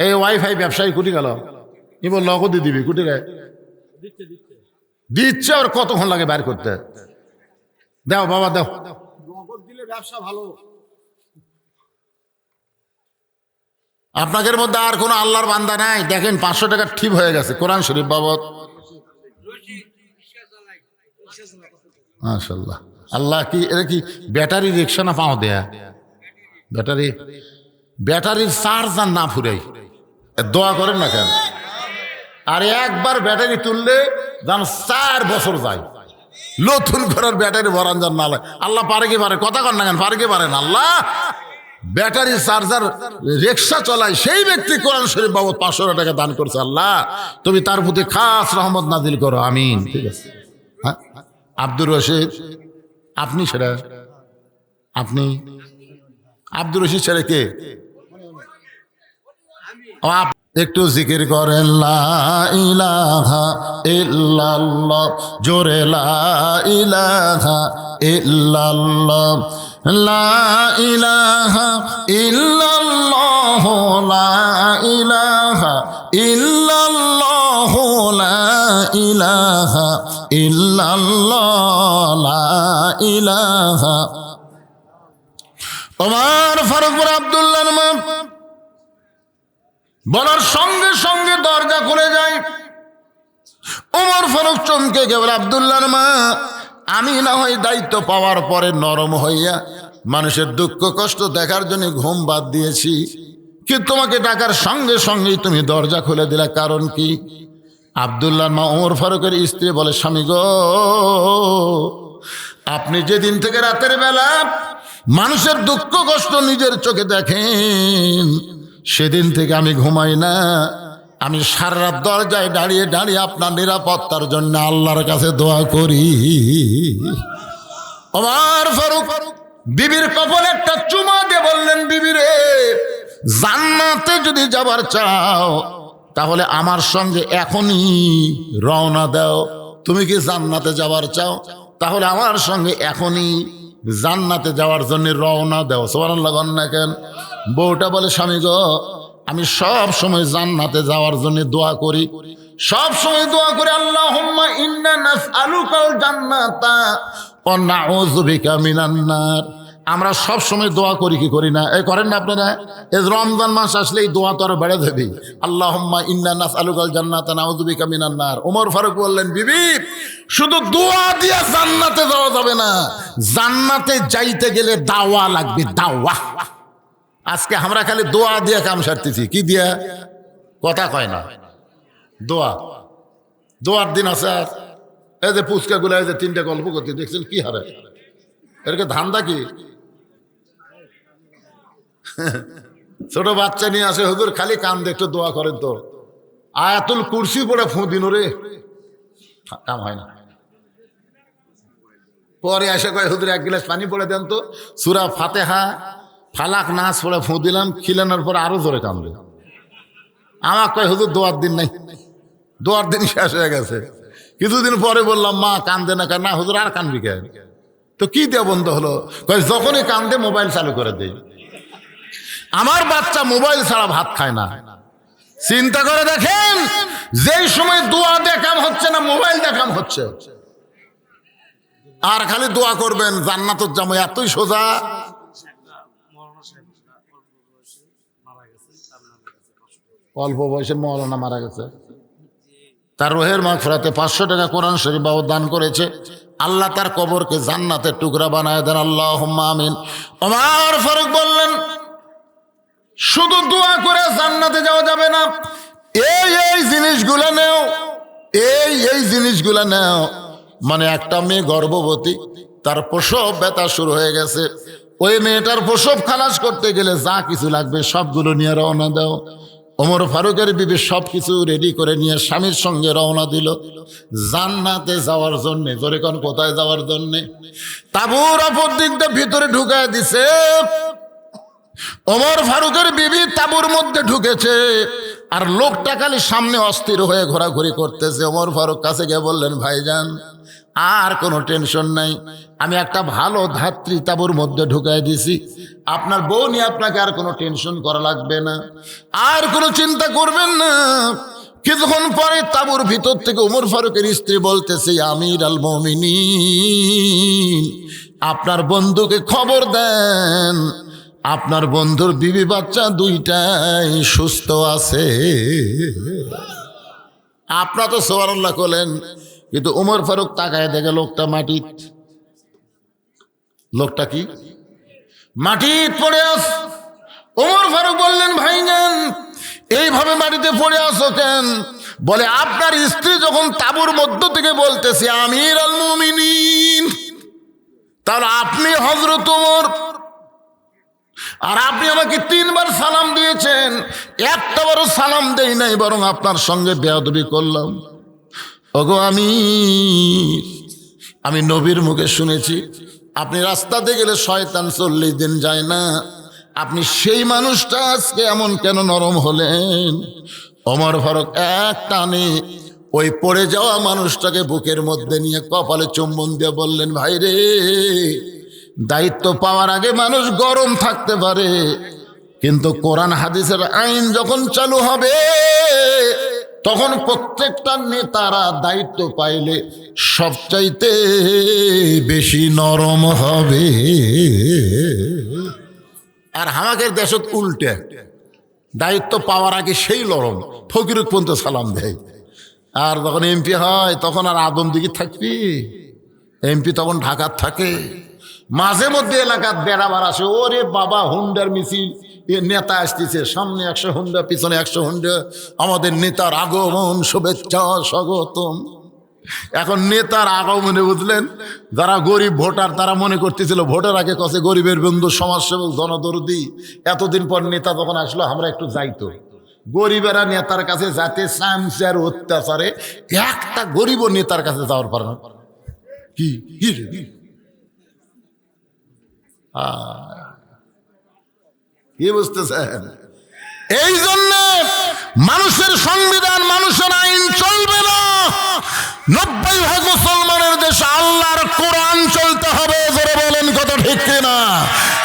Speaker 1: এই ওয়াইফাই ব্যবসায়ী কুটি গেল, ই বল নগদ দিবি কুটি গায়ে দিচ্ছে। আর কতক্ষণ লাগে বাইর করতে? দাও বাবা দাও, নগদ দিলে ব্যবসা ভালো। আপনাদের মধ্যে আর কোনো আল্লাহর বান্দা নাই? দেখেন 500 টাকা ঠিক হয়ে গেছে কোরআন শরীফ বাবদ। মাশাআল্লাহ। আল্লাহ কি এটা কি ব্যাটারি রিক্সা না পাও দেয়া? ব্যাটারির চার্জার না ফুরাই দোয়া করেন না কেন? আর একবার ব্যাটারি তুললে যেন 4 বছর যায়। নতুন করার ব্যাটারি ভরান যান না। আল্লাহ পারে কি পারে? কথা কন না কেন? পারে কি পারেন? আল্লাহ ব্যাটারি চার্জার রিক্সা চলায় সেই ব্যক্তি কোরআন শরীফ বাবদ 500 টাকা দান করছে। আল্লাহ তুমি তার প্রতি খাস রহমত নাজিল করো, আমিন। ঠিক আছে। হ্যাঁ, আব্দুর রশিদ আপনি সেটা আপনি আব্দুর রশিদ ছেড়ে কে? একটু জিকির করেন লা ইলাহা ইল্লাল্লাহ, জোরে লা ইলাহা ইল্লাল্লাহ, লা ইলাহা ইল্লাল্লাহ, লা ইলাহা ইল্লাল্লাহ, লা ইলাহা ইল্লাল্লাহ, লা ইলাহা। ওমর ফারুক আব্দুল্লাহর মা বলার সঙ্গে সঙ্গে দরজা খুলে যায়। ওমর ফারুক চমকে গেল। আব্দুল্লাহর মা, আমি না হয় দায়িত্ব পাওয়ার পরে নরম হইয়া মানুষের দুঃখ কষ্ট দেখার জন্য ঘুম বাদ দিয়েছি, কিন্তু তোমাকে ডাকার সঙ্গে সঙ্গেই তুমি দরজা খুলে দিলা, কারণ কি? আব্দুল্লাহর মা ওমর ফারুকের স্ত্রী বলে, স্বামী গো, আপনি যেদিন থেকে রাতের বেলা মানুষের দুঃখ কষ্ট নিজের চোখে দেখেন, সেদিন থেকে আমি ঘুমাই না। আমি সারা রাত দরজায় দাঁড়িয়ে দাঁড়িয়ে আপনার নিরাপত্তার জন্য আল্লাহর কাছে দোয়া করি। ওমর ফারুক বিবির কপালে একটা চুমা দিয়ে বললেন, বিবি রে, জান্নাতে যদি যাবার চাও তাহলে আমার সঙ্গে এখনই রওনা দাও। তুমি কি জান্নাতে যাবার চাও? তাহলে আমার সঙ্গে এখনই জান্নাতে যাওয়ার জন্য রওনা দাও। সুবহানাল্লাহ না কেন? বউটা বলে, স্বামী গো, আমি সব সময় জান্নাতে যাওয়ার জন্য দোয়া করি, সব সময় দোয়া করি, আল্লাহুম্মা ইন্না নাসআলুকাল জান্নাতা ওয়া নাউযু বিকা মিনান নার। আমরা সব সময় দোয়া করি কি করি না? এই করেন না আপনারা? এই রমজান মাস আসলেই দোয়া তো আরো বেড়ে দেবে। আল্লাহুম্মা ইন্না নাসআলুকাল জান্নাতা নাউযু বিকা মিনান নার। ওমর ফারুক বললেন, বিবি, শুধু দোয়া দিয়ে জান্নাতে যাওয়া যাবে না, জান্নাতে যাইতে গেলে দাওয়া লাগবে, দাওয়া। আজকে আমরা খালি দোয়া দিয়ে কাম সারতেছি। কি দিয়া? কথা কয় না। দোয়া, দোয়ার দিন আছে। আর এই যে পুচকা গুলা, এই যে 3টে গল্প করতে দেখছেন কি হারে, এরকে ধান্দা কি? ছোট বাচ্চা নিয়ে আসে, হুজুর খালি কান দেখতে দোয়া করেন তো, আয়াতুল কুরসি পড়ে ফু দিন রে, কাম হয় না। পরে এসে কয় হুজুর এক গ্লাস পানি পড়ে দেন তো। সূরা ফাতিহা ফালাক নাস পড়ে ফুঁ দিলাম, খিলানোর পর আরো জোরে কামড়ে। আমার কয় হুজুর দোয়ার দিন নাই, দোয়ার দিন শেষ হয়ে গেছে। কিছুদিন পরে বললাম মা কান্দে না, কেন না হুজুর আর কানবি কেন? তো কি দিয়ে বন্ধ হলো? কয় যখনই কান্দে মোবাইল চালু করে দেই। আমার বাচ্চা মোবাইল ছাড়া ভাত খায় না। চিন্তা করে দেখেন, যেই সময় দোয়া দেখাম হচ্ছে না, মোবাইল দেখাম হচ্ছে। আর খালি দোয়া করবেন জান্নাতের জামা, এতই সোজা। অল্প বয়সে মৌলানা মারা গেছে, তার রোহের মাগফিরাতে 500 টাকা কোরআন শরীফ বাবু দান করেছে। আল্লাহ তার কবরকে জান্নাতের টুকরা বানায় দেন, আল্লাহুম্মা আমিন। ওমর ফারুক বললেন, শুধু দোয়া করে জান্নাতে যাওয়া যাবে না, এই জিনিসগুলো নেও, এই জিনিসগুলো নেও। মানে একটা মেয়ে গর্ভবতী, তার প্রসব ব্যথা শুরু হয়ে গেছে, ওই মেয়েটার প্রসব খালাস করতে গেলে যা কিছু লাগবে সবগুলো নিয়ে রওনা দাও। ওমর ফারুকের বিবি সবকিছু রেডি করে নিয়ে স্বামীর সঙ্গে রওনা দিল জান্নাতে যাওয়ার জন্য। জোরে কোন কোথায় যাওয়ার জন্য? তাঁবুর অপর দিক দিয়ে ভিতরে ঢুকায় দিছে। ওমর ফারুকের বিবি তাঁবুর মধ্যে ঢুকেছে, আর লোকটা খালি সামনে অস্থির হয়ে ঘোরাঘুরি করতেছে। ওমর ফারুক কাছে গিয়ে বললেন, ভাইজান আর কোনো টেনশন নাই, আমি একটা ভালো ধাত্রী তাঁবুর মধ্যে ঢুকাই দিছি, আপনার বউ নিয়ে আপনাকে আর কোনো টেনশন করা লাগবে না, আর কোনো চিন্তা করবেন না। কিছুক্ষণ পরে তাঁবুর ভিতর থেকে ওমর ফারুকের স্ত্রী বলতেছে, আমির আল মুমিনিন, আপনার বন্ধুকে খবর দেন, আপনার বন্ধুর বিবি বাচ্চা দুইটাই সুস্থ আছে। আপনার তো সুবহানাল্লাহ করলেন, কিন্তু ওমর ফারুক তাকায় দেখে লোকটা মাটির, লোকটা কি মাটির পড়ে আস। ওমর ফারুক বললেন, ভাইজান এইভাবে মাটিতে পড়ে আসো কেন? বলে, আপনার স্ত্রী যখন তাঁবুর মধ্য থেকে বলতেছে আমির আল মুমিনিন, তাহলে আপনি হযরত ওমর, আর আপনি আমাকে 3 বার সালাম দিয়েছেন, একটা বারও সালাম দেই নাই, বরং আপনার সঙ্গে বেয়াদবি করলাম। ওগো আমি নবীর মুখে শুনেছি আপনি রাস্তাতে গেলে শয়তান 40 দিন যায় না, আপনি সেই মানুষটা আজকে এমন কেন নরম হলেন? ওমর ফারুক এক টানে ওই পড়ে যাওয়া মানুষটাকে বুকের মধ্যে নিয়ে কপালে চুম্বন দিয়ে বললেন, ভাই রে, দায়িত্ব পাওয়ার আগে মানুষ গরম থাকতে পারে, কিন্তু কোরআন হাদিসের আইন যখন চালু হবে তখন প্রত্যেকটা নেতারা দায়িত্ব পাইলে সবচাইতে বেশি নরম হবে। আর আমাদের দেশত উল্টে, দায়িত্ব পাওয়ার আগে সেই নরম, ফকিরুক পর্যন্ত সালাম দেয়। আর যখন এমপি হয় তখন আর আদম দিকে থাকবি, এমপি তখন ঢাকার থাকে, মাঝে মধ্যে এলাকার বেড়াবার আসে, ওরে বাবা হুন্ডার মিছিল, এ নেতা আসতেছে, সামনে 100 হুন্ডা, পিছনে 100 হুন্ডা, আমাদের নেতার আগমন, শুভেচ্ছা স্বাগতম। এখন নেতার আগমনে বুঝলেন, যারা গরিব ভোটার তারা মনে করতেছিল ভোটের আগে কসে গরিবের বন্ধু, সমাজসেবক, জনদরদি। এতদিন পর নেতা যখন আসলো আমরা একটু যাইতো, গরিবেরা নেতার কাছে যাতে চামচার অত্যাচারে একটা গরিব নেতার কাছে যাওয়ার পারে না। কি কি বুঝতেছেন? এই জন্য মানুষের সংবিধান, মানুষের আইন চলবে না। 90% মুসলমানের দেশে আল্লাহর কোরআন চলতে হবে। জোরে বলেন কত ঠিক কিনা?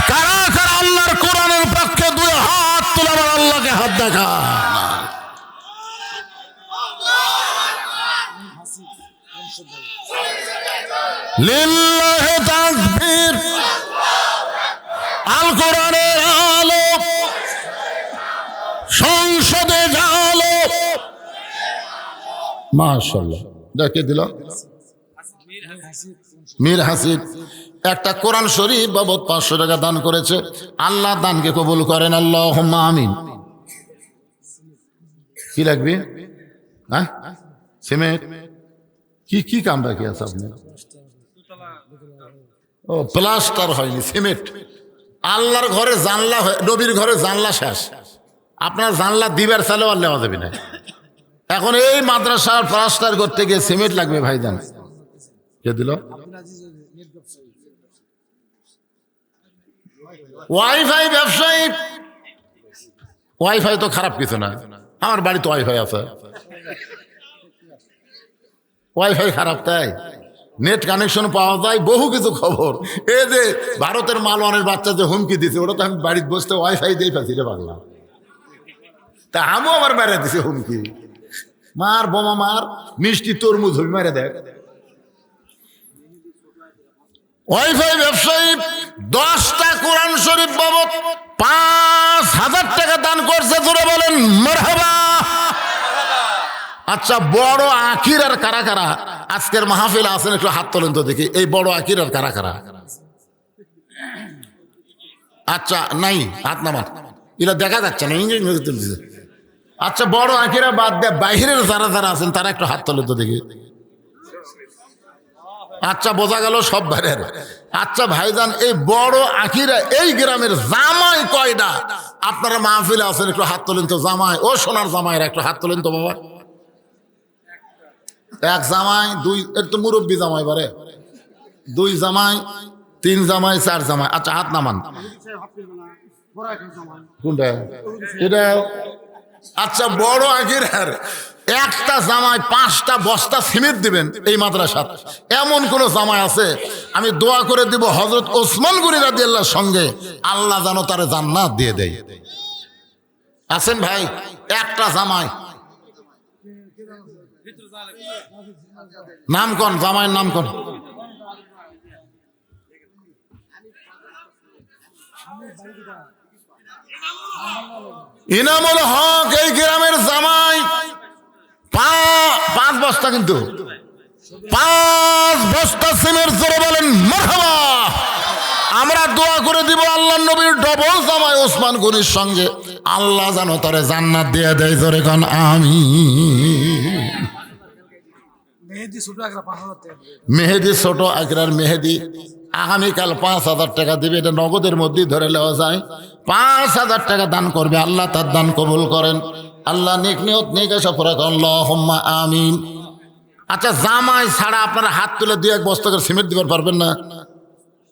Speaker 1: কারা কারা আল্লাহর কোরআনের পক্ষে 2 হাত তুলে আবার আল্লাহকে হাত দেখা। লিল্লাহি তাকবীর। আল কোরআনের আলো সংসদে ঢালো। মাশাআল্লাহ, দেখে দিল মীর হাসিব একটা কোরআন শরীফ বাবদ 500 টাকা দান করেছে। আল্লাহ দানকে কবুল করেন, আল্লাহুম্মা আমিন। কি লাগবে? হ্যাঁ, সিমেন্ট। কি কাম বাকি আছে আপনার? ও, প্লাস্টার হয়নি, সিমেন্ট। আল্লাহর ঘরে জানলা, নবীর ঘরে জানলা শেষ, আপনার জানলা দিবার চালেও আর নেওয়া যাবে না। এখন এই মাদ্রাসার প্লাস্টার করতে গিয়ে সিমেন্ট লাগবে। ভাইজান কে দিল? ওয়াইফাই ব্যবসায়ী, ওয়াইফাই তো খারাপ কিছু না, আমার বাড়িতে ওয়াইফাই আছে। ওয়াইফাই খারাপ তাই নেট কানেকশন পাওয়া যায়, বহু কিছু খবর। এই যে ভারতের মালওয়ানের বাচ্চা যে হুমকি দিছে, ওটা তো আমি বাড়িতে বসতে ওয়াইফাই দিয়ে পাচ্ছি রে পাগলা। তা আমিও আবার বাইরে দিছে হুমকি, মার বোমা মার, মিষ্টি তরমুজ মেরে দেখ। ওয়াইফাই ব্যবসায়ী 10টা কোরআন শরীফ বাবদ 5,000 টাকা দান করছে, জোরে বলেন মারহাবা। আচ্ছা, বড় আখির আর কারা কারা আজকের মাহফিলে আছেন একটু হাত তোলেন তো দেখি। এই বড় আখির আর কারা কারা? আচ্ছা নাই, হাত নামান, এটা দেখা যাচ্ছে না। আচ্ছা, বড় আখিরা বাদ দেয় বাইরের যারা যারা আছেন তারা একটু হাত তোলেন তো দেখি। আচ্ছা, বোঝা গেল সব বাইরের। আচ্ছা ভাইজান, এই বড় আখিরা এই গ্রামের জামাই কয়টা আপনারা মাহফিলে আছেন একটু হাত তোলেন তো। জামাই, ও সোনার জামাইরা একটু হাত তোলেন তো বাবা। এক জামাই, দুই, এর তো মুরব্বী জামাই বারে, 2 জামাই, 3 জামাই, 4 জামাই। আচ্ছা হাত নামান। কোনটা এটা? আচ্ছা, বড় আখিরার একটা জামাই 5টা বস্তা সিমেন্ট দিবেন এই মাদ্রাসা, এমন কোন জামাই আছে? আমি দোয়া করে দিব হযরত ওসমান গনি রাদিয়াল্লাহর সঙ্গে আল্লাহ যেন তারে জান্নাত দিয়ে দেয়। আছেন ভাই? একটা জামাই, নাম কোন জামাইয়ের নাম কোন? ইনামুল হক এই গ্রামের জামাই। 5 বস্তা, কিন্তু 5 বস্তা সিমের, জোরে বলেন মারহাবা। আমরা দোয়া করে দিব আল্লাহর নবীর ডবল জামাই ওসমান গনির সঙ্গে আল্লাহ যেন তারে জান্নাত দিয়ে দেয়, জোরে কোন আমিন। মেহেদি ছোট আকরার মেহেদি আগামীকাল 5,000 টাকা দিবে, এটা নগদের মধ্যে ধরে নেওয়া যায়। 5,000 টাকা দান করবে, আল্লাহ তার দান কবুল করেন। আল্লাহ নেক নিয়ত নেক আশা পুরা করেন, আল্লাহুম্মা আমিন। আচ্ছা, জামাই ছাড়া আপনারা হাত তুলে 2-1 বস্তা করে সিমেন্ট দিতে পারবেন না?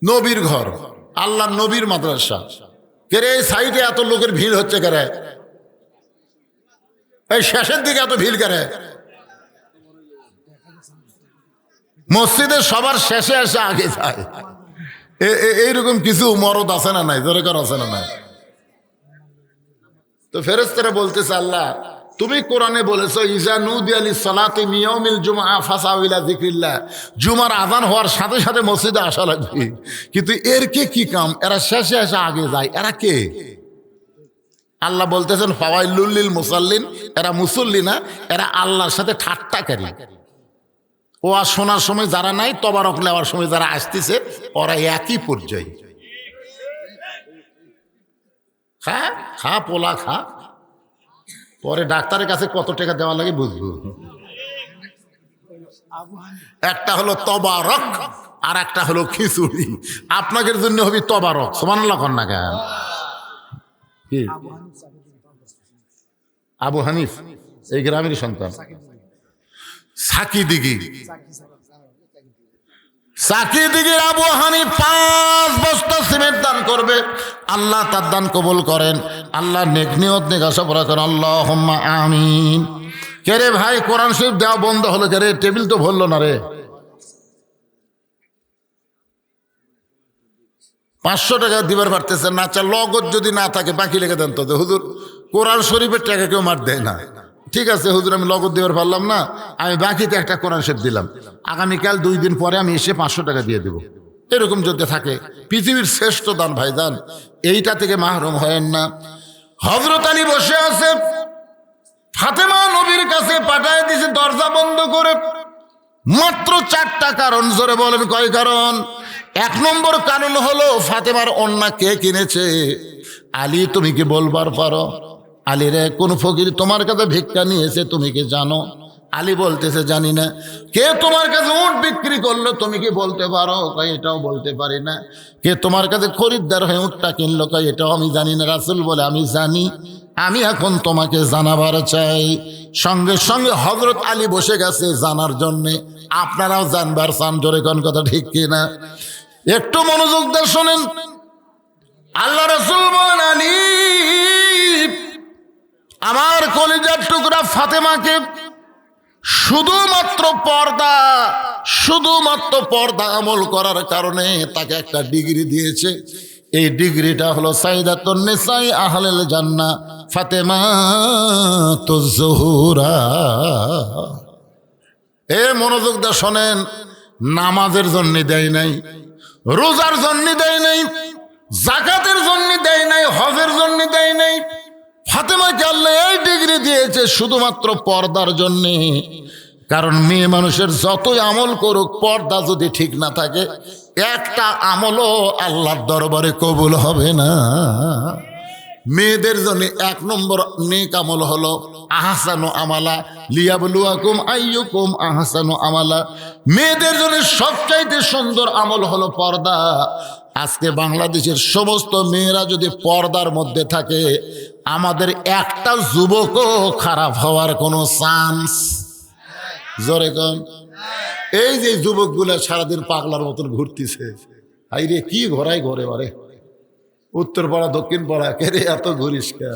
Speaker 1: নবীর ঘর, আল্লাহর নবীর মাদ্রাসা, কেরে এই সাইডে এত লোকের ভিড় হচ্ছে কেরে? এই শেষের দিকে এত ভিড় কেরে? মসজিদের সবার শেষে এসে আগে যায়, এইরকম কিছু মরদ আছে না নাই? দরকার আছে না নাই? তো ফেরেশতারা বলতেছে, আল্লাহ তুমি কোরআনে বলেছো ইজা নুদিয়া লিস-সালাতি মিন ইয়াউমিল জুমআ ফাসাউ ইলা যিকরিল্লাহ, জুমার আযান হওয়ার সাথে সাথে মসজিদে আসা লাগবে। কিন্তু এর কি কাম? এরা শেষে এসে আগে যায়, এরা কে? আল্লাহ বলতেছেন ফাওয়াইলুল লিল মুসাল্লিন, এরা মুসল্লি না, এরা আল্লাহর সাথে ঠাট্টাকারী। ও আর শোনার সময় যারা নাই, তবারক নেওয়ার সময় যারা আসতেছে, ওরা একই পর্যায়ে। খা পোলা খা, পরে ডাক্তারের কাছে কত টাকা দেওয়া লাগে বুঝবো। একটা হলো তবারক আর একটা হলো খিচুড়ি। আপনাদের জন্য হবে তবারক, সুবহানাল্লাহ কন না কেন? কি আবু হানিফ এই গ্রামেরই সন্তান, সাকি দিঘির আবু হানিফ 5 বস্তা সিমেন্ট দান করবে, আল্লাহ তার দান কবুল করেন। আল্লাহ নেক নিয়ত নেক আশা পুরা করেন, আল্লাহুম্মা আমিন। কে রে ভাই, কোরআন শরীফ দেওয়া বন্ধ হলো কে রে? টেবিল তো ভরলো না রে। 500 টাকা দিবার পারতেছেন না? আচ্ছা, লগত যদি না থাকে বাকি লেগে দেন তো। হুজুর কোরআন শরীফের টাকা কেউ মার দেয় না। ঠিক আছে হুজুর, আমি লগত দিবার পারলাম না, আমি বাকিতে একটা কোরআন শরীফ দিলাম, আগামীকাল 2 দিন পরে আমি এসে 500 টাকা দিয়ে দেবো। এরকম যদি থাকে, পৃথিবীর শ্রেষ্ঠ দান ভাইজান, এইটা থেকে মাহরুম হয়েন না। হযরত আলী বসে আছে, ফাতেমা নবীর কাছে পাঠায় দিছে দরজা বন্ধ করে। মাত্র 4টা কারণ, জোরে বলেন কয় কারণ? 1 নম্বর কারণ হলো ফাতেমার ওন্না কে কিনেছে? আলী তুমি কি বলবার পারো? আলী রে, কোন ফকির তোমার কাছে ভিক্ষা নিয়েছে তুমি কি জানো? আলী বলতেছে জানি না। কে তোমার কাছে উট বিক্রি করলো তুমি কি বলতে পারো? কই এটাও বলতে পারি না। কে তোমার কাছে খরিদ্দার হয়ে উটটা কিনলো? কই এটাও আমি জানি না। রাসূল বলে আমি জানি, আমি এখন তোমাকে জানাবার চাই। সঙ্গে সঙ্গে হযরত আলী বসে গেছে জানার জন্যে। আপনারাও জানবার চান, জোরে কোন কথা ঠিক কিনা? একটু মনোযোগ দিয়ে শোনেন। আল্লাহ রাসূল বলেন, আলী আমার কলিজার টুকরা ফাতেমাকে শুধুমাত্র পর্দা আমল করার কারণে তাকে একটা ডিগ্রি দিয়েছে। এই ডিগ্রিটা হলো সাইয়্যিদাতুন নিসাই আহলিল জান্নাহ ফাতেমাতুজ জোহরা। মনোযোগ দিয়ে শোনেন, নামাজের জন্য দেয় নাই, রোজার জন্য দেয় নাই, যাকাতের জন্য দেয় নাই, হজের জন্য দেয় নাই। ফাতেমাকে আল্লাহ এই ডিগ্রি দিয়েছে শুধুমাত্র পর্দার জন্যে। কারণ মেয়ে মানুষের যতই আমল করুক, পর্দা যদি ঠিক না থাকে, একটা আমলও আল্লাহর দরবারে কবুল হবে না। মেয়েদের জন্য 1 নম্বর নেক আমল হলো আহসানু আমালা লিয়াবলুয়াকুম আইয়ুকুম আহসানু আমালা। মেয়েদের জন্য সবচাইতে সুন্দর আমল হলো পর্দা। আজকে বাংলাদেশের সমস্ত মেয়েরা যদি পর্দার মধ্যে থাকে, আমাদের একটা যুবকও খারাপ হওয়ার কোনো চান্স, জোরে কম। এই যে যুবকগুলা সারাদিন পাগলার মতন ঘুরতেছে, আইরে কি ঘোরাই ঘরে বারে, উত্তর পাড়া দক্ষিণ পাড়া, কেরে এত ঘুরিস কা?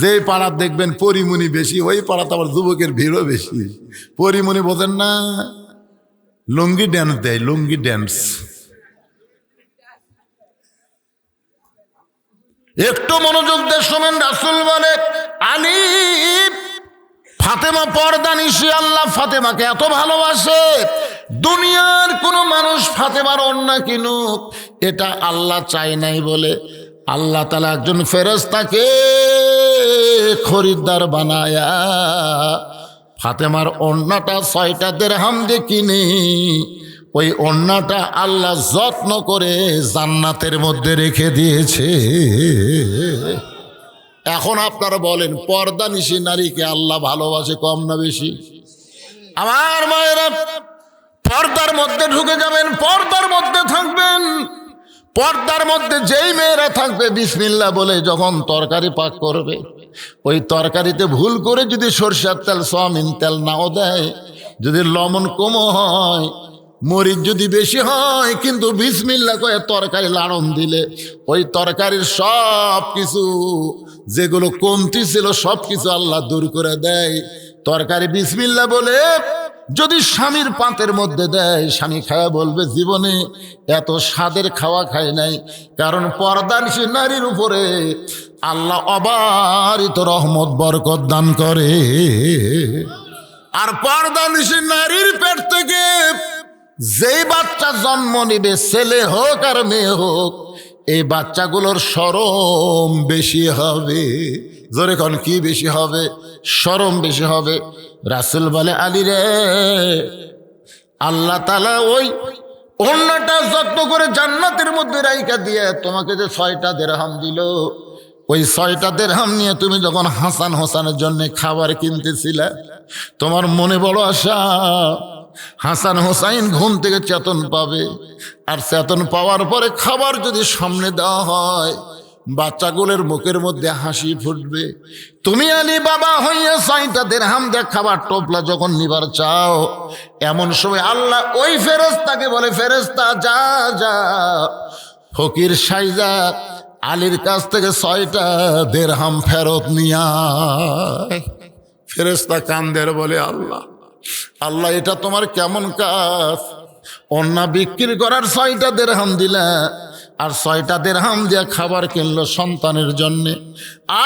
Speaker 1: যে পাড়া দেখবেন পরিমণি বেশি, ওই পাড়াতে আবার যুবকের ভিড়ও বেশি। পরিমণি বোঝেন না, লুঙ্গি ড্যান্স দেয়, লুঙ্গি ড্যান্স। একটু মনোযোগ দিয়ে শোনেন, রাসূল বলে, আলী ফাতেমা পর্দা নিশি। আল্লাহ ফাতেমাকে এত ভালোবাসে, দুনিয়ার কোন মানুষ ফাতেমার অন্যায় কিনুক, এটা আল্লাহ চায় নাই বলে আল্লাহ তাআলা একজন ফেরেশতাকে খরিদ্দার বানায়া ফাতেমার ওড়নাটা 6টা দিরহাম দিয়ে কিনে, ওই ওড়নাটা আল্লাহ যত্ন করে জান্নাতের মধ্যে রেখে দিয়েছে। এখন আপনারা বলেন, পর্দা নিশি নারীকে আল্লাহ ভালোবাসে কম না বেশি? আমার মায়েরা, পর্দার মধ্যে ঢুকে যাবেন, পর্দার মধ্যে থাকবেন। পর্দার মধ্যে যেই মেয়েরা থাকবে, বিসমিল্লাহ বলে যখন তরকারি পাক করবে, ওই তরকারিতে ভুল করে যদি সরষের তেল, সয়াবিন তেল নাও দেয়, যদি লবণ কমও হয়, মরিচ যদি বেশি হয়, কিন্তু বিসমিল্লাহ কয়ে তরকারি লাড়ন দিলে ওই তরকারির সব কিছু যেগুলো কমতি ছিল সব কিছু আল্লাহ দূর করে দেয়। তরকারি বিসমিল্লাহ বলে যদি স্বামীর পাতের মধ্যে দেয়, স্বামী খায়া বলবে জীবনে এত স্বাদের খাওয়া খায় নাই। কারণ পর্দানিশী নারীর উপরে আল্লাহ অবারিত রহমত বরকত দান করে। আর পর্দানিশী নারীর পেট থেকে যেই বাচ্চা জন্ম নিবে, ছেলে হোক আর মেয়ে হোক, এই বাচ্চাগুলোর শরম বেশি হবে। জোরে কোন কি বেশি হবে? শরম বেশি হবে। রাসূল বলে, আলী রে, আল্লাহ তাআলা ওই ওড়নাটা যত্ন করে জান্নাতের মধ্যে রাইখা দিয়ে তোমাকে যে 6টা দিরহাম দিল, ওই 6টা দিরহাম নিয়ে তুমি যখন হাসান হোসেনের জন্য খাবার কিনতেছিলে, তোমার মনে বড় আশা হাসান হোসাইন ঘুম থেকে চেতন পাবে, আর চেতন পাওয়ার পরে খাবার যদি সামনে দেওয়া হয়, বাচ্চাগুলোর মুখের মধ্যে হাসি ফুটবে। তুমি আলী বাবা হইয়া 6টা দিরহাম দিয়ে খাবার টোপলা যখন নিবার চাও, এমন সময় আল্লাহ ওই ফেরেশতাকে বলে, ফেরেশতা যা যা ফকির সাইজা আলীর কাছ থেকে 6টা দিরহাম ফেরত নিয়া। ফেরেশতা কান্দের বলে, আল্লাহ আল্লাহ এটা তোমার কেমন কাজ? ওড়না বিক্রি করার 6টা দিরহাম দিলা, আর 6টা দিরহাম দিয়ে খাবার কিনলো সন্তানের জন্য,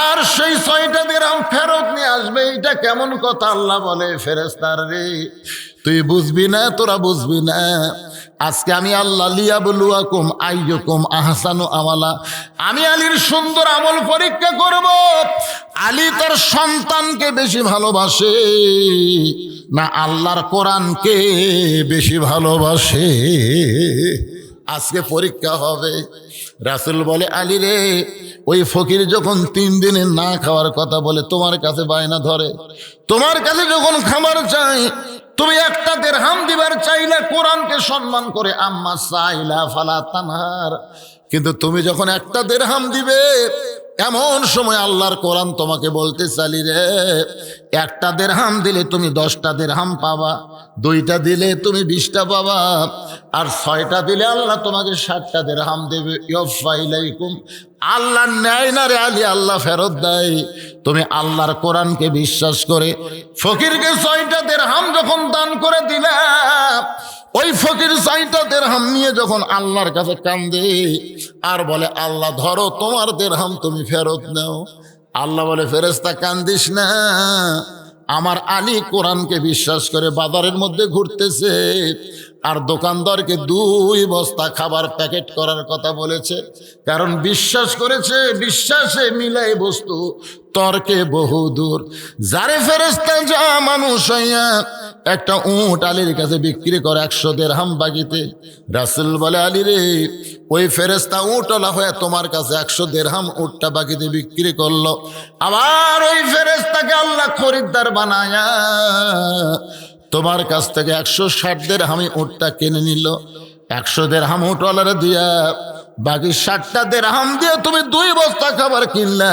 Speaker 1: আর সেই 6টা দিরহাম ফেরত নিয়ে আসবে, এটা কেমন কথা? আল্লাহ বলে, ফেরেশতার রে, তুই বুঝবি না, তোরা বুঝবি না। আজকে আমি আল্লাহ লিয়াবলুয়াকুম আইয়ুকুম আহসানু আমালা, আমি আলীর সুন্দর আমল পরীক্ষা করব। আলী তার সন্তানকে বেশি ভালোবাসে না আল্লাহর কোরআনকে বেশি ভালোবাসে? আজকে পরীক্ষা হবে। রাসূল বলে, আলী রে, ওই ফকির যখন 3 দিনে না খাওয়ার কথা বলে তোমার কাছে বায়না ধরে, তোমার কাছে যখন খাবার চাই, তুমি 1টা দিরহাম দিবার চাইলে কোরআনকে সম্মান করে, আম্মা সাইলা ফালা তানহার, কিন্তু তুমি যখন 1টা দিরহাম দিবে, এমন সময় আল্লাহর কোরআন তোমাকে বলতে চালি রে, 1টা দিরহাম দিলে তুমি 10টা দিরহাম পাবা, 2টা দিলে তুমি 20টা পাবা, আর 6টা দিলে আল্লাহ তোমাকে 60টা দিরহাম দেবে। ইউফা ইলাইকুম, আল্লাহ নেয় না রে আলী, আল্লাহ ফেরত দেয়। তুমি আল্লাহর কোরআনকে বিশ্বাস করে ফকিরকে 6টা দিরহাম যখন দান করে দিলা, ওই ফকির 6টা দিরহাম নিয়ে যখন আল্লাহর কাছে কান্দে আর বলে আল্লাহ ধরো তোমার দিরহাম তুমি ফেরত নাও, আল্লাহ বলে ফেরেশতা কান্দিস না, আমার আলী কোরআনকে বিশ্বাস করে বাজারের মধ্যে ঘুরতেছে আর দোকানদারকে 2 বস্তা খাবার প্যাকেট করার কথা বলেছে, কারণ বিশ্বাস করেছে। বিশ্বাসে মিলাই বস্তু, তর্কে বহুদূর। যারে ফেরেশতা যা মানুষ হইয়া একটা উট আলীর কাছে বিক্রি করে 100 দিরহাম বাকিতে, রাসূল বলে আলী রে, ওই ফেরেশতা উটওয়ালা হয়ে তোমার কাছে 100 দিরহাম উটটা বাকিতে বিক্রি করলো। আবার ওই ফেরেশতাকে আল্লাহ খরিদ্দার বানায়া তোমার কাছ থেকে 160 দিরহামে উটটা কিনে নিল। 100 দিরহাম উটওয়ালারে দিয়া বাকি 60টা দিরহাম দিয়ে তুমি 2 বস্তা খাবার কিনলা।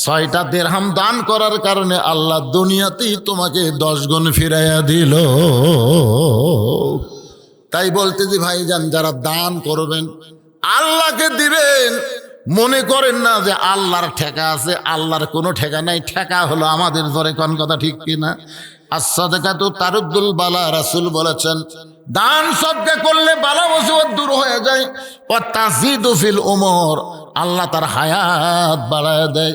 Speaker 1: 6টা দিরহাম দান করার কারণে আল্লাহ দুনিয়াতেই তোমাকে 10 গুণ ফিরাইয়া দিল। তাই বলতে যে ভাইজান, যারা দান করবেন আল্লাহকে দিবেন, মনে করেন না যে আল্লাহর ঠেকা আছে। আল্লাহর কোনো ঠেকা নাই, ঠেকা হলো আমাদের ধরে। কোন কথা ঠিক কিনা? as-সাদাকাতু তারুদ্দুল বালা, রাসূল বলেছেন দান সদকা করলে বালা মুসিবত দূর হয়ে যায়। ওয়া তাজিদু ফিল উমর, আল্লাহ তার হায়াত বাড়ায় দেয়।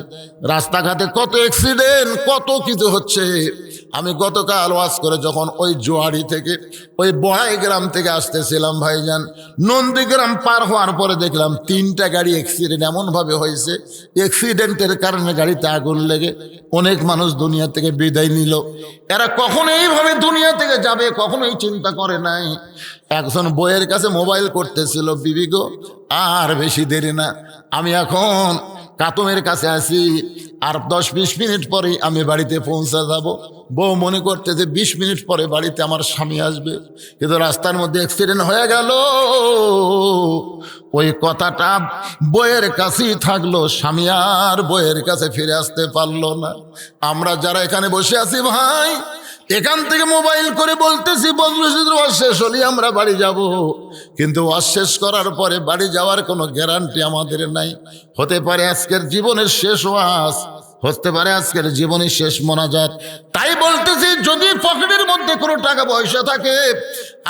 Speaker 1: রাস্তাঘাটে কত অ্যাক্সিডেন্ট, কত কিছু হচ্ছে। আমি গতকাল ওয়াজ করে যখন ওই জোয়ারি থেকে ওই বড়াই গ্রাম থেকে আসতেছিলাম ভাইজান, নন্দীগ্রাম পার হওয়ার পরে দেখলাম 3টা গাড়ি অ্যাক্সিডেন্ট এমনভাবে হয়েছে, অ্যাক্সিডেন্টের কারণে গাড়িতে আগুন লেগে অনেক মানুষ দুনিয়া থেকে বিদায় নিল। এরা কখনো এইভাবে দুনিয়া থেকে যাবে কখনোই চিন্তা করে নাই। একজন বইয়ের কাছে মোবাইল করতেছিল, বিবি গো আর বেশি দেরি না, আমি এখন কাতমের কাছে আছি, আর 10-20 মিনিট পরেই আমি বাড়িতে পৌঁছে যাব। বউ মনে করতেছে 20 মিনিট পরে বাড়িতে আমার স্বামী আসবে, কিন্তু রাস্তার মধ্যে অ্যাক্সিডেন্ট হয়ে গেল। ওই কথাটা বইয়ের কাছেই থাকলো, স্বামী আর বইয়ের কাছে ফিরে আসতে পারলো না। আমরা যারা এখানে বসে আছি ভাই, এখান থেকে মোবাইল করে বলতেছি বদরুদ্দিনের ওয়াজ শেষ হলে আমরা বাড়ি যাব, কিন্তু ওয়াজ শেষ করার পরে বাড়ি যাওয়ার কোনো গ্যারান্টি আমাদের নাই। হতে পারে আজকের জীবনের শেষ ওয়াজ, হতে পারে আজকের জীবনের শেষ মোনাজাত। তাই বলতেছি, যদি পকেটের মধ্যে কোনো টাকা পয়সা থাকে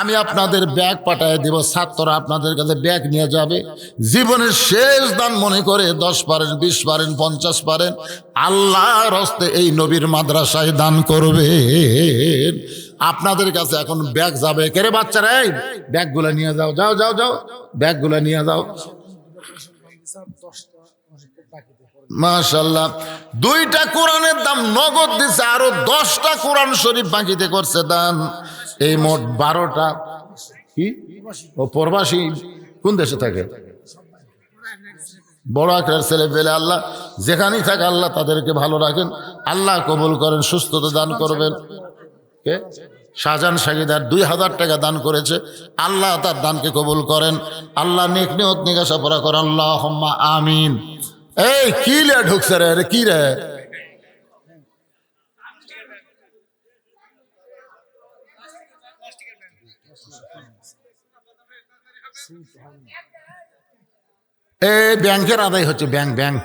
Speaker 1: আমি আপনাদের ব্যাগ পাঠায় দেব, ছাত্ররা আপনাদের কাছে ব্যাগ নিয়ে যাবে। জীবনের শেষ দান মনে করে 10 পারেন, 20 পারেন, 50 পারেন, আল্লাহর হস্তে এই নবীর মাদ্রাসায় দান করবেন। আপনাদের কাছে এখন ব্যাগ যাবে। কেরে বাচ্চারা, এই ব্যাগগুলো নিয়ে যাও, যাও যাও যাও, ব্যাগগুলো নিয়ে যাও। মাশাআল্লাহ, 2টা কোরআনের দাম নগদ দিছে, আরো 10টা কোরআন শরীফ বাকিতে করছে দান। এই মোট 12টা। কি ও প্রবাসী কোন দেশে থাকে? বড় আকারের ছেলে পেলে আল্লাহ যেখানেই থাকে আল্লাহ তাদেরকে ভালো রাখেন, আল্লাহ কবুল করেন, সুস্থতা দান করবেন। কে? শাহজাহান সাগিদার 2000 টাকা দান করেছে, আল্লাহ তার দানকে কবুল করেন। আল্লাহ নেক নিয়ত নিগাসা পড়া করেন, আল্লাহুম্মা আমিন। এই কি লে ঢুকছে রে, কি রে? এই ব্যাংকের আদায় হচ্ছে, ব্যাংক ব্যাংক।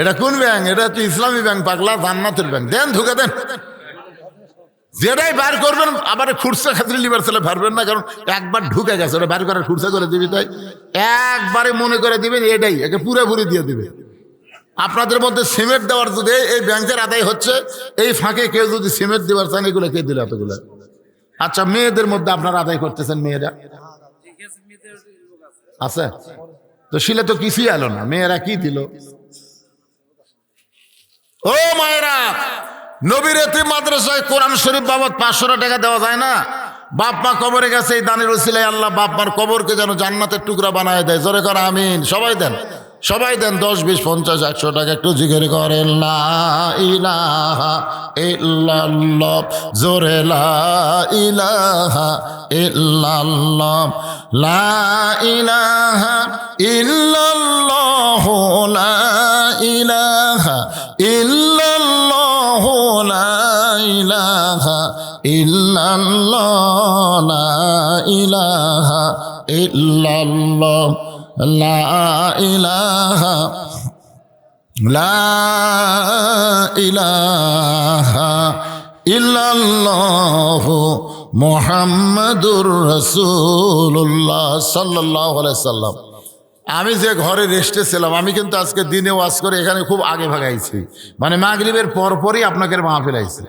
Speaker 1: এটা কোন ব্যাংক? এটা তো ইসলামী ব্যাংক পাগলা, জান্নাতের ব্যাংক। দেন ঢুকে দেন, যেটাই বার করবেন আবার খুরসা খাতির লিবার ছেলে পারবেন না, কারণ একবার ঢুকে গেছে, ওটা বার করার খুরসা করে দিবি। তাই একবারে মনে করে দিবেন, এটাই একে পুরোপুরি দিয়ে দিবে। আপনাদের মধ্যে সিমেন্ট দেওয়ার যদি এই ব্যাংকের আদায় হচ্ছে, এই ফাঁকে কেউ যদি সিমেন্ট দেওয়ার চান, এগুলো কে দিল এতগুলো? আচ্ছা, মেয়েদের মধ্যে আপনারা আদায় করতেছেন, মেয়েরা আছে তো, শিলে তো কিছুই এলো না, মেয়েরা কি দিল? ও মায়েরা, নবীর এতিম মাদ্রাসায় কোরআন শরীফ বাবদ 500 টাকা দেওয়া যায় না? বাপ মা কবরে গেছে, এই দানের ওসিলায় আল্লাহ বাপ মার কবরকে যেন জান্নাতের টুকরা বানায় দেয়। জোরে কর আমিন। সবাই দেন, সবাই দেন। 10, 20, 50, 100 টাকা একটু জিকির করেন, লা ইলাহা ইল্লাল্লাহ। জোরে লা ইলাহা ইল্লাল্লাহ, লা ইলাহা ইল্লাল্লাহ, লা ইলাহা ইল্লাল্লাহ, লা ইলাহা ইল্লাল্লাহ লা ইলাহা ইল্লাল্লাহ লা ইলাহা লা ইলাহা ইল্লাল্লাহু মুহাম্মাদুর রাসূলুল্লাহ সাল্লাল্লাহু আলাইহি সাল্লাম। আমি যে ঘরে রেস্টে ছিলাম, আমি কিন্তু আজকে দিনে ওয়াজ করে এখানে খুব আগে ভাগাইছি, মানে মাগরিবের পরপরই আপনাকে মাহফিল আইছে।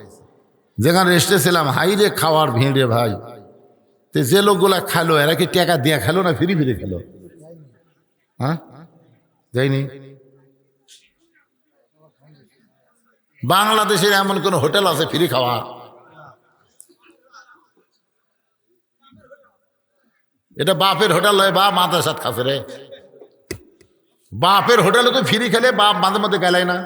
Speaker 1: যেখানে রেস্টে ছিলাম, হাইরে খাওয়ার ভিড়ে ভাই। তো যে লোকগুলা খালো এরা কি টাকা দিয়ে খেলো না ফিরি ফিরি খেলো? হ্যাঁ, যাইনি। বাংলাদেশের এমন কোন হোটেল আছে ফ্রি খাওয়া? এটা বাপের হোটেল হয়, বাপ মাথার সাথে খাচ্ছে রে। বাপের হোটেলে তো ফ্রি খেলে বাপ মাঝে মধ্যে গেলাই না,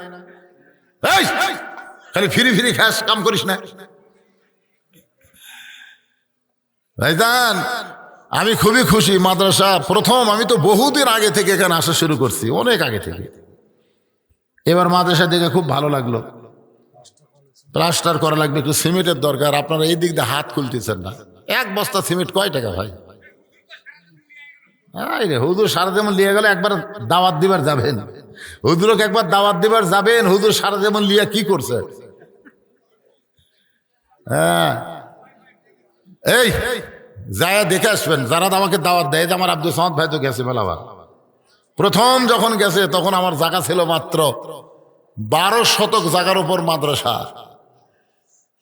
Speaker 1: খালি ফ্রি ফ্রি খাস, কাম করিস না। ভাইজান আমি খুবই খুশি, মাদ্রাসা প্রথম, আমি তো বহুদিন আগে থেকে এখানে আসা শুরু করছি, অনেক আগে থেকে। এবার মাদ্রাসা দেখে খুব ভালো লাগলো। প্লাস্টার করা লাগবে, একটু সিমেন্টের দরকার। আপনারা এই দিক দিয়ে হাত খুলতেছেন না। এক বস্তা সিমেন্ট কয় টাকা ভাই? রে হুজুর সারা যেমন লিয়ে গেলে একবার দাওয়াত দিবার যাবেন, হুজুরকে একবার দাওয়াত দিবার যাবেন, হুজুর সারা যেমন লিয়া কি করছে। হ্যাঁ, এই যায়া দেখে আসবেন যারা আমাকে দাওয়াত দেয়। যে আমার আব্দুল সামাদ ভাই তো গেছে মেলাবার, প্রথম যখন গেছে তখন আমার জায়গা ছিল মাত্র 12 শতক জায়গার উপর মাদ্রাসা।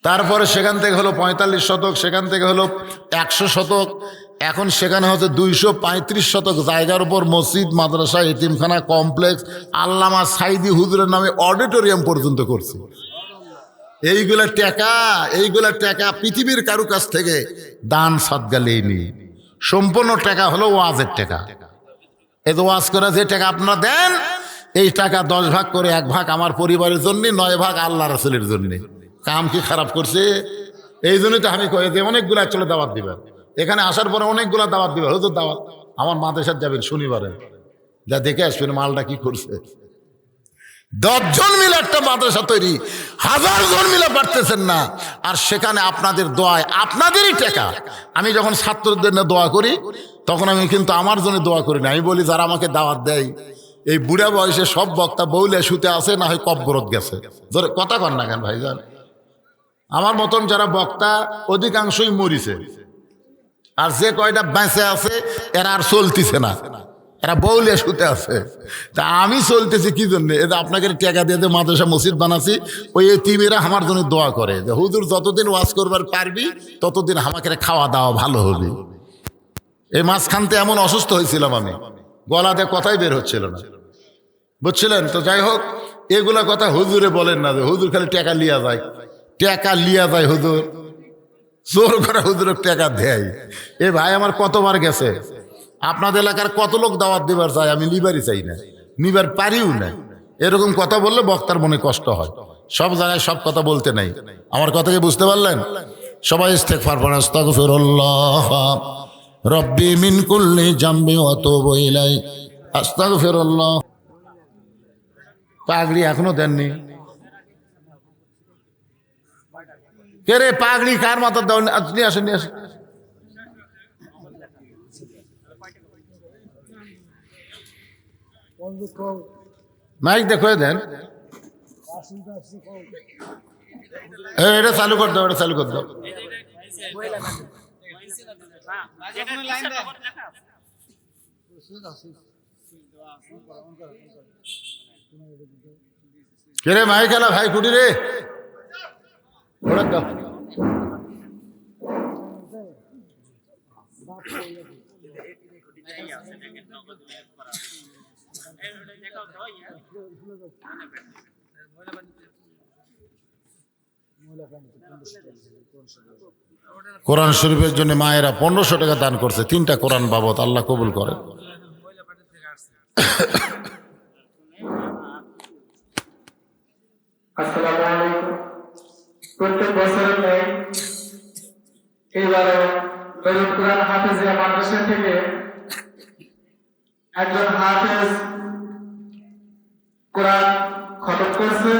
Speaker 1: তারপরে সেখান থেকে হলো 45 শতক, সেখান থেকে হলো 100 শতক, এখন সেখানে হচ্ছে 235 শতক জায়গার উপর মসজিদ, মাদ্রাসা, এতিমখানা, কমপ্লেক্স, আল্লামা সাইদি হুজুরের নামে অডিটোরিয়াম পর্যন্ত করছে। এইগুলা টাকা পৃথিবীর কারু কাছ থেকে দান সদকা লেইনি, সম্পূর্ণ টাকা হলো ওয়াজের টাকা। এই তো ওয়াজ করা যে টাকা আপনারা দেন, এই টাকা 10 ভাগ করে 1 ভাগ আমার পরিবারের জন্য, 9 ভাগ আল্লাহ রাসূলের জন্য। কাম কি খারাপ করছে? এই জন্যই তো আমি কই যে অনেকগুলা চলে দাওয়াত দিবেন, এখানে আসার পরে অনেকগুলা দাওয়াত দিবেন। হুজুর দাওয়াত আমার মাদ্রাসার যাবেন শনিবারে, যা দেখে আসবেন মালটা কি করছে। 10 জন মিলে একটা মাদ্রাসা তৈরি, 1000 জন মিলে পারতেছেন না। আর সেখানে আপনাদের দোয়ায়, আপনাদেরই টাকা। আমি যখন ছাত্রদের জন্য দোয়া করি তখন আমি কিন্তু আমার জন্য দোয়া করি না, আমি বলি যারা আমাকে দাওয়াত দেয় এই বুড়া বয়সে সব বক্তা বউলে শুতে আছে, না হয় কবরত গেছে। কথা কন না কেন ভাইজান? আমার মতন যারা বক্তা অধিকাংশই মরিছে, আর যে কয়টা বেঁচে আছে এরা আর চলতেছে না, এরা বউলে শুতে আছে। তা আমি চলতেছি কি জন্য? এটা আপনাকে টাকা দিয়ে মাদ্রাসা মসজিদ বানাচ্ছি, ওই এতিমেরা আমার জন্য দোয়া করে যে হুজুর যতদিন ওয়াজ করবার পারবি ততদিন আমাকে খাওয়া দাওয়া ভালো হবে। এই মাঝখানতে এমন অসুস্থ হয়েছিলাম আমি, গলাতে কথাই বের হচ্ছিল না, বুঝছিলেন তো? যাই হোক, এগুলা কথা হুজুরে বলেন না যে হুজুর খালি টাকা লিয়া যায়, টাকা লিয়া যায় হুজুর, জোর করে হুজুর টাকা দেয়। এ ভাই আমার কতবার গেছে, আপনাদের এলাকার কত লোক দাওয়াত দিবার চায়, আমি নিবারই চাই না, নিবার পারিও না। এরকম কথা বললে বক্তার মনে কষ্ট হয়। সব জায়গায় সব কথা বলতে নাই। আমার কথা কি বুঝতে পারলেন? সবাই ইস্তেগফার পড়েন, আস্তাগফিরুল্লাহ রব্বি মিন কুল্লি জামবি ওয়া আতুবু ইলাই, আস্তাগফিরুল্লাহ। পাগড়ি এখনো দেননি? কে রে পাগড়ি কার মাথার দাও? নিয়ে আসেন, নিয়ে আসেন। মাইক দেখো দেন, এটা চালু করে দাও, এটা চালু করে দাও। কে রে মাইক এলা ভাই কুটি রে, ওরা দাও। কোরআন শরীফের জন্য মায়েরা 1500 টাকা দান করছে, 3টা কোরআন বাবদ। আল্লাহ কবুল করে।
Speaker 2: প্রত্যেক বছরের ন্যায় এবারও কোরআন হাফেজিয়া মাদ্রাসা থেকে একজন হাফেজ কোরআন খতম করছে।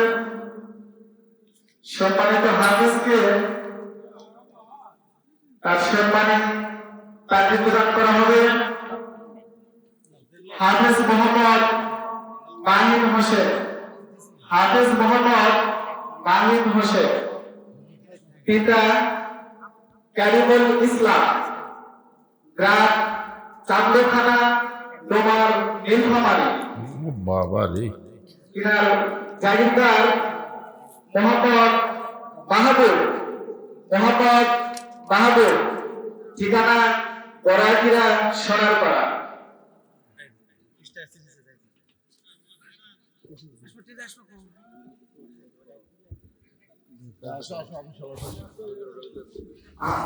Speaker 2: সম্মানিত হাফেজকে তার সম্মানে তাকে প্রদান করা হবে হাফেজ মোহাম্মদ মাহিন হোসেন। হাফেজ মোহাম্মদ মাহিন হোসেন, পিতা কারিমুল ইসলাম, গ্রাম চান্দু থানা, ডোমার নীলফামারী।
Speaker 1: বাবা রে,
Speaker 2: তিনার জাগিরদার মোহাম্মদ মাহবুব। মোহাম্মদ মাহবুব, ঠিকানা বড়াইকিরা সোনারপাড়া।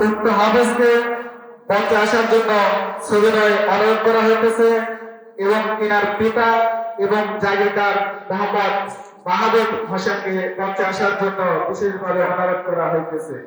Speaker 2: উক্ত হাফেজকে মঞ্চে আসার জন্য সবিনয় অনুরোধ করা হইতেছে এবং তিনার পিতা এবং জাগিরদার মোহাম্মদ মাহবুব হোসেনকে মঞ্চে আসার জন্য বিশেষভাবে অনুরোধ করা হইতেছে।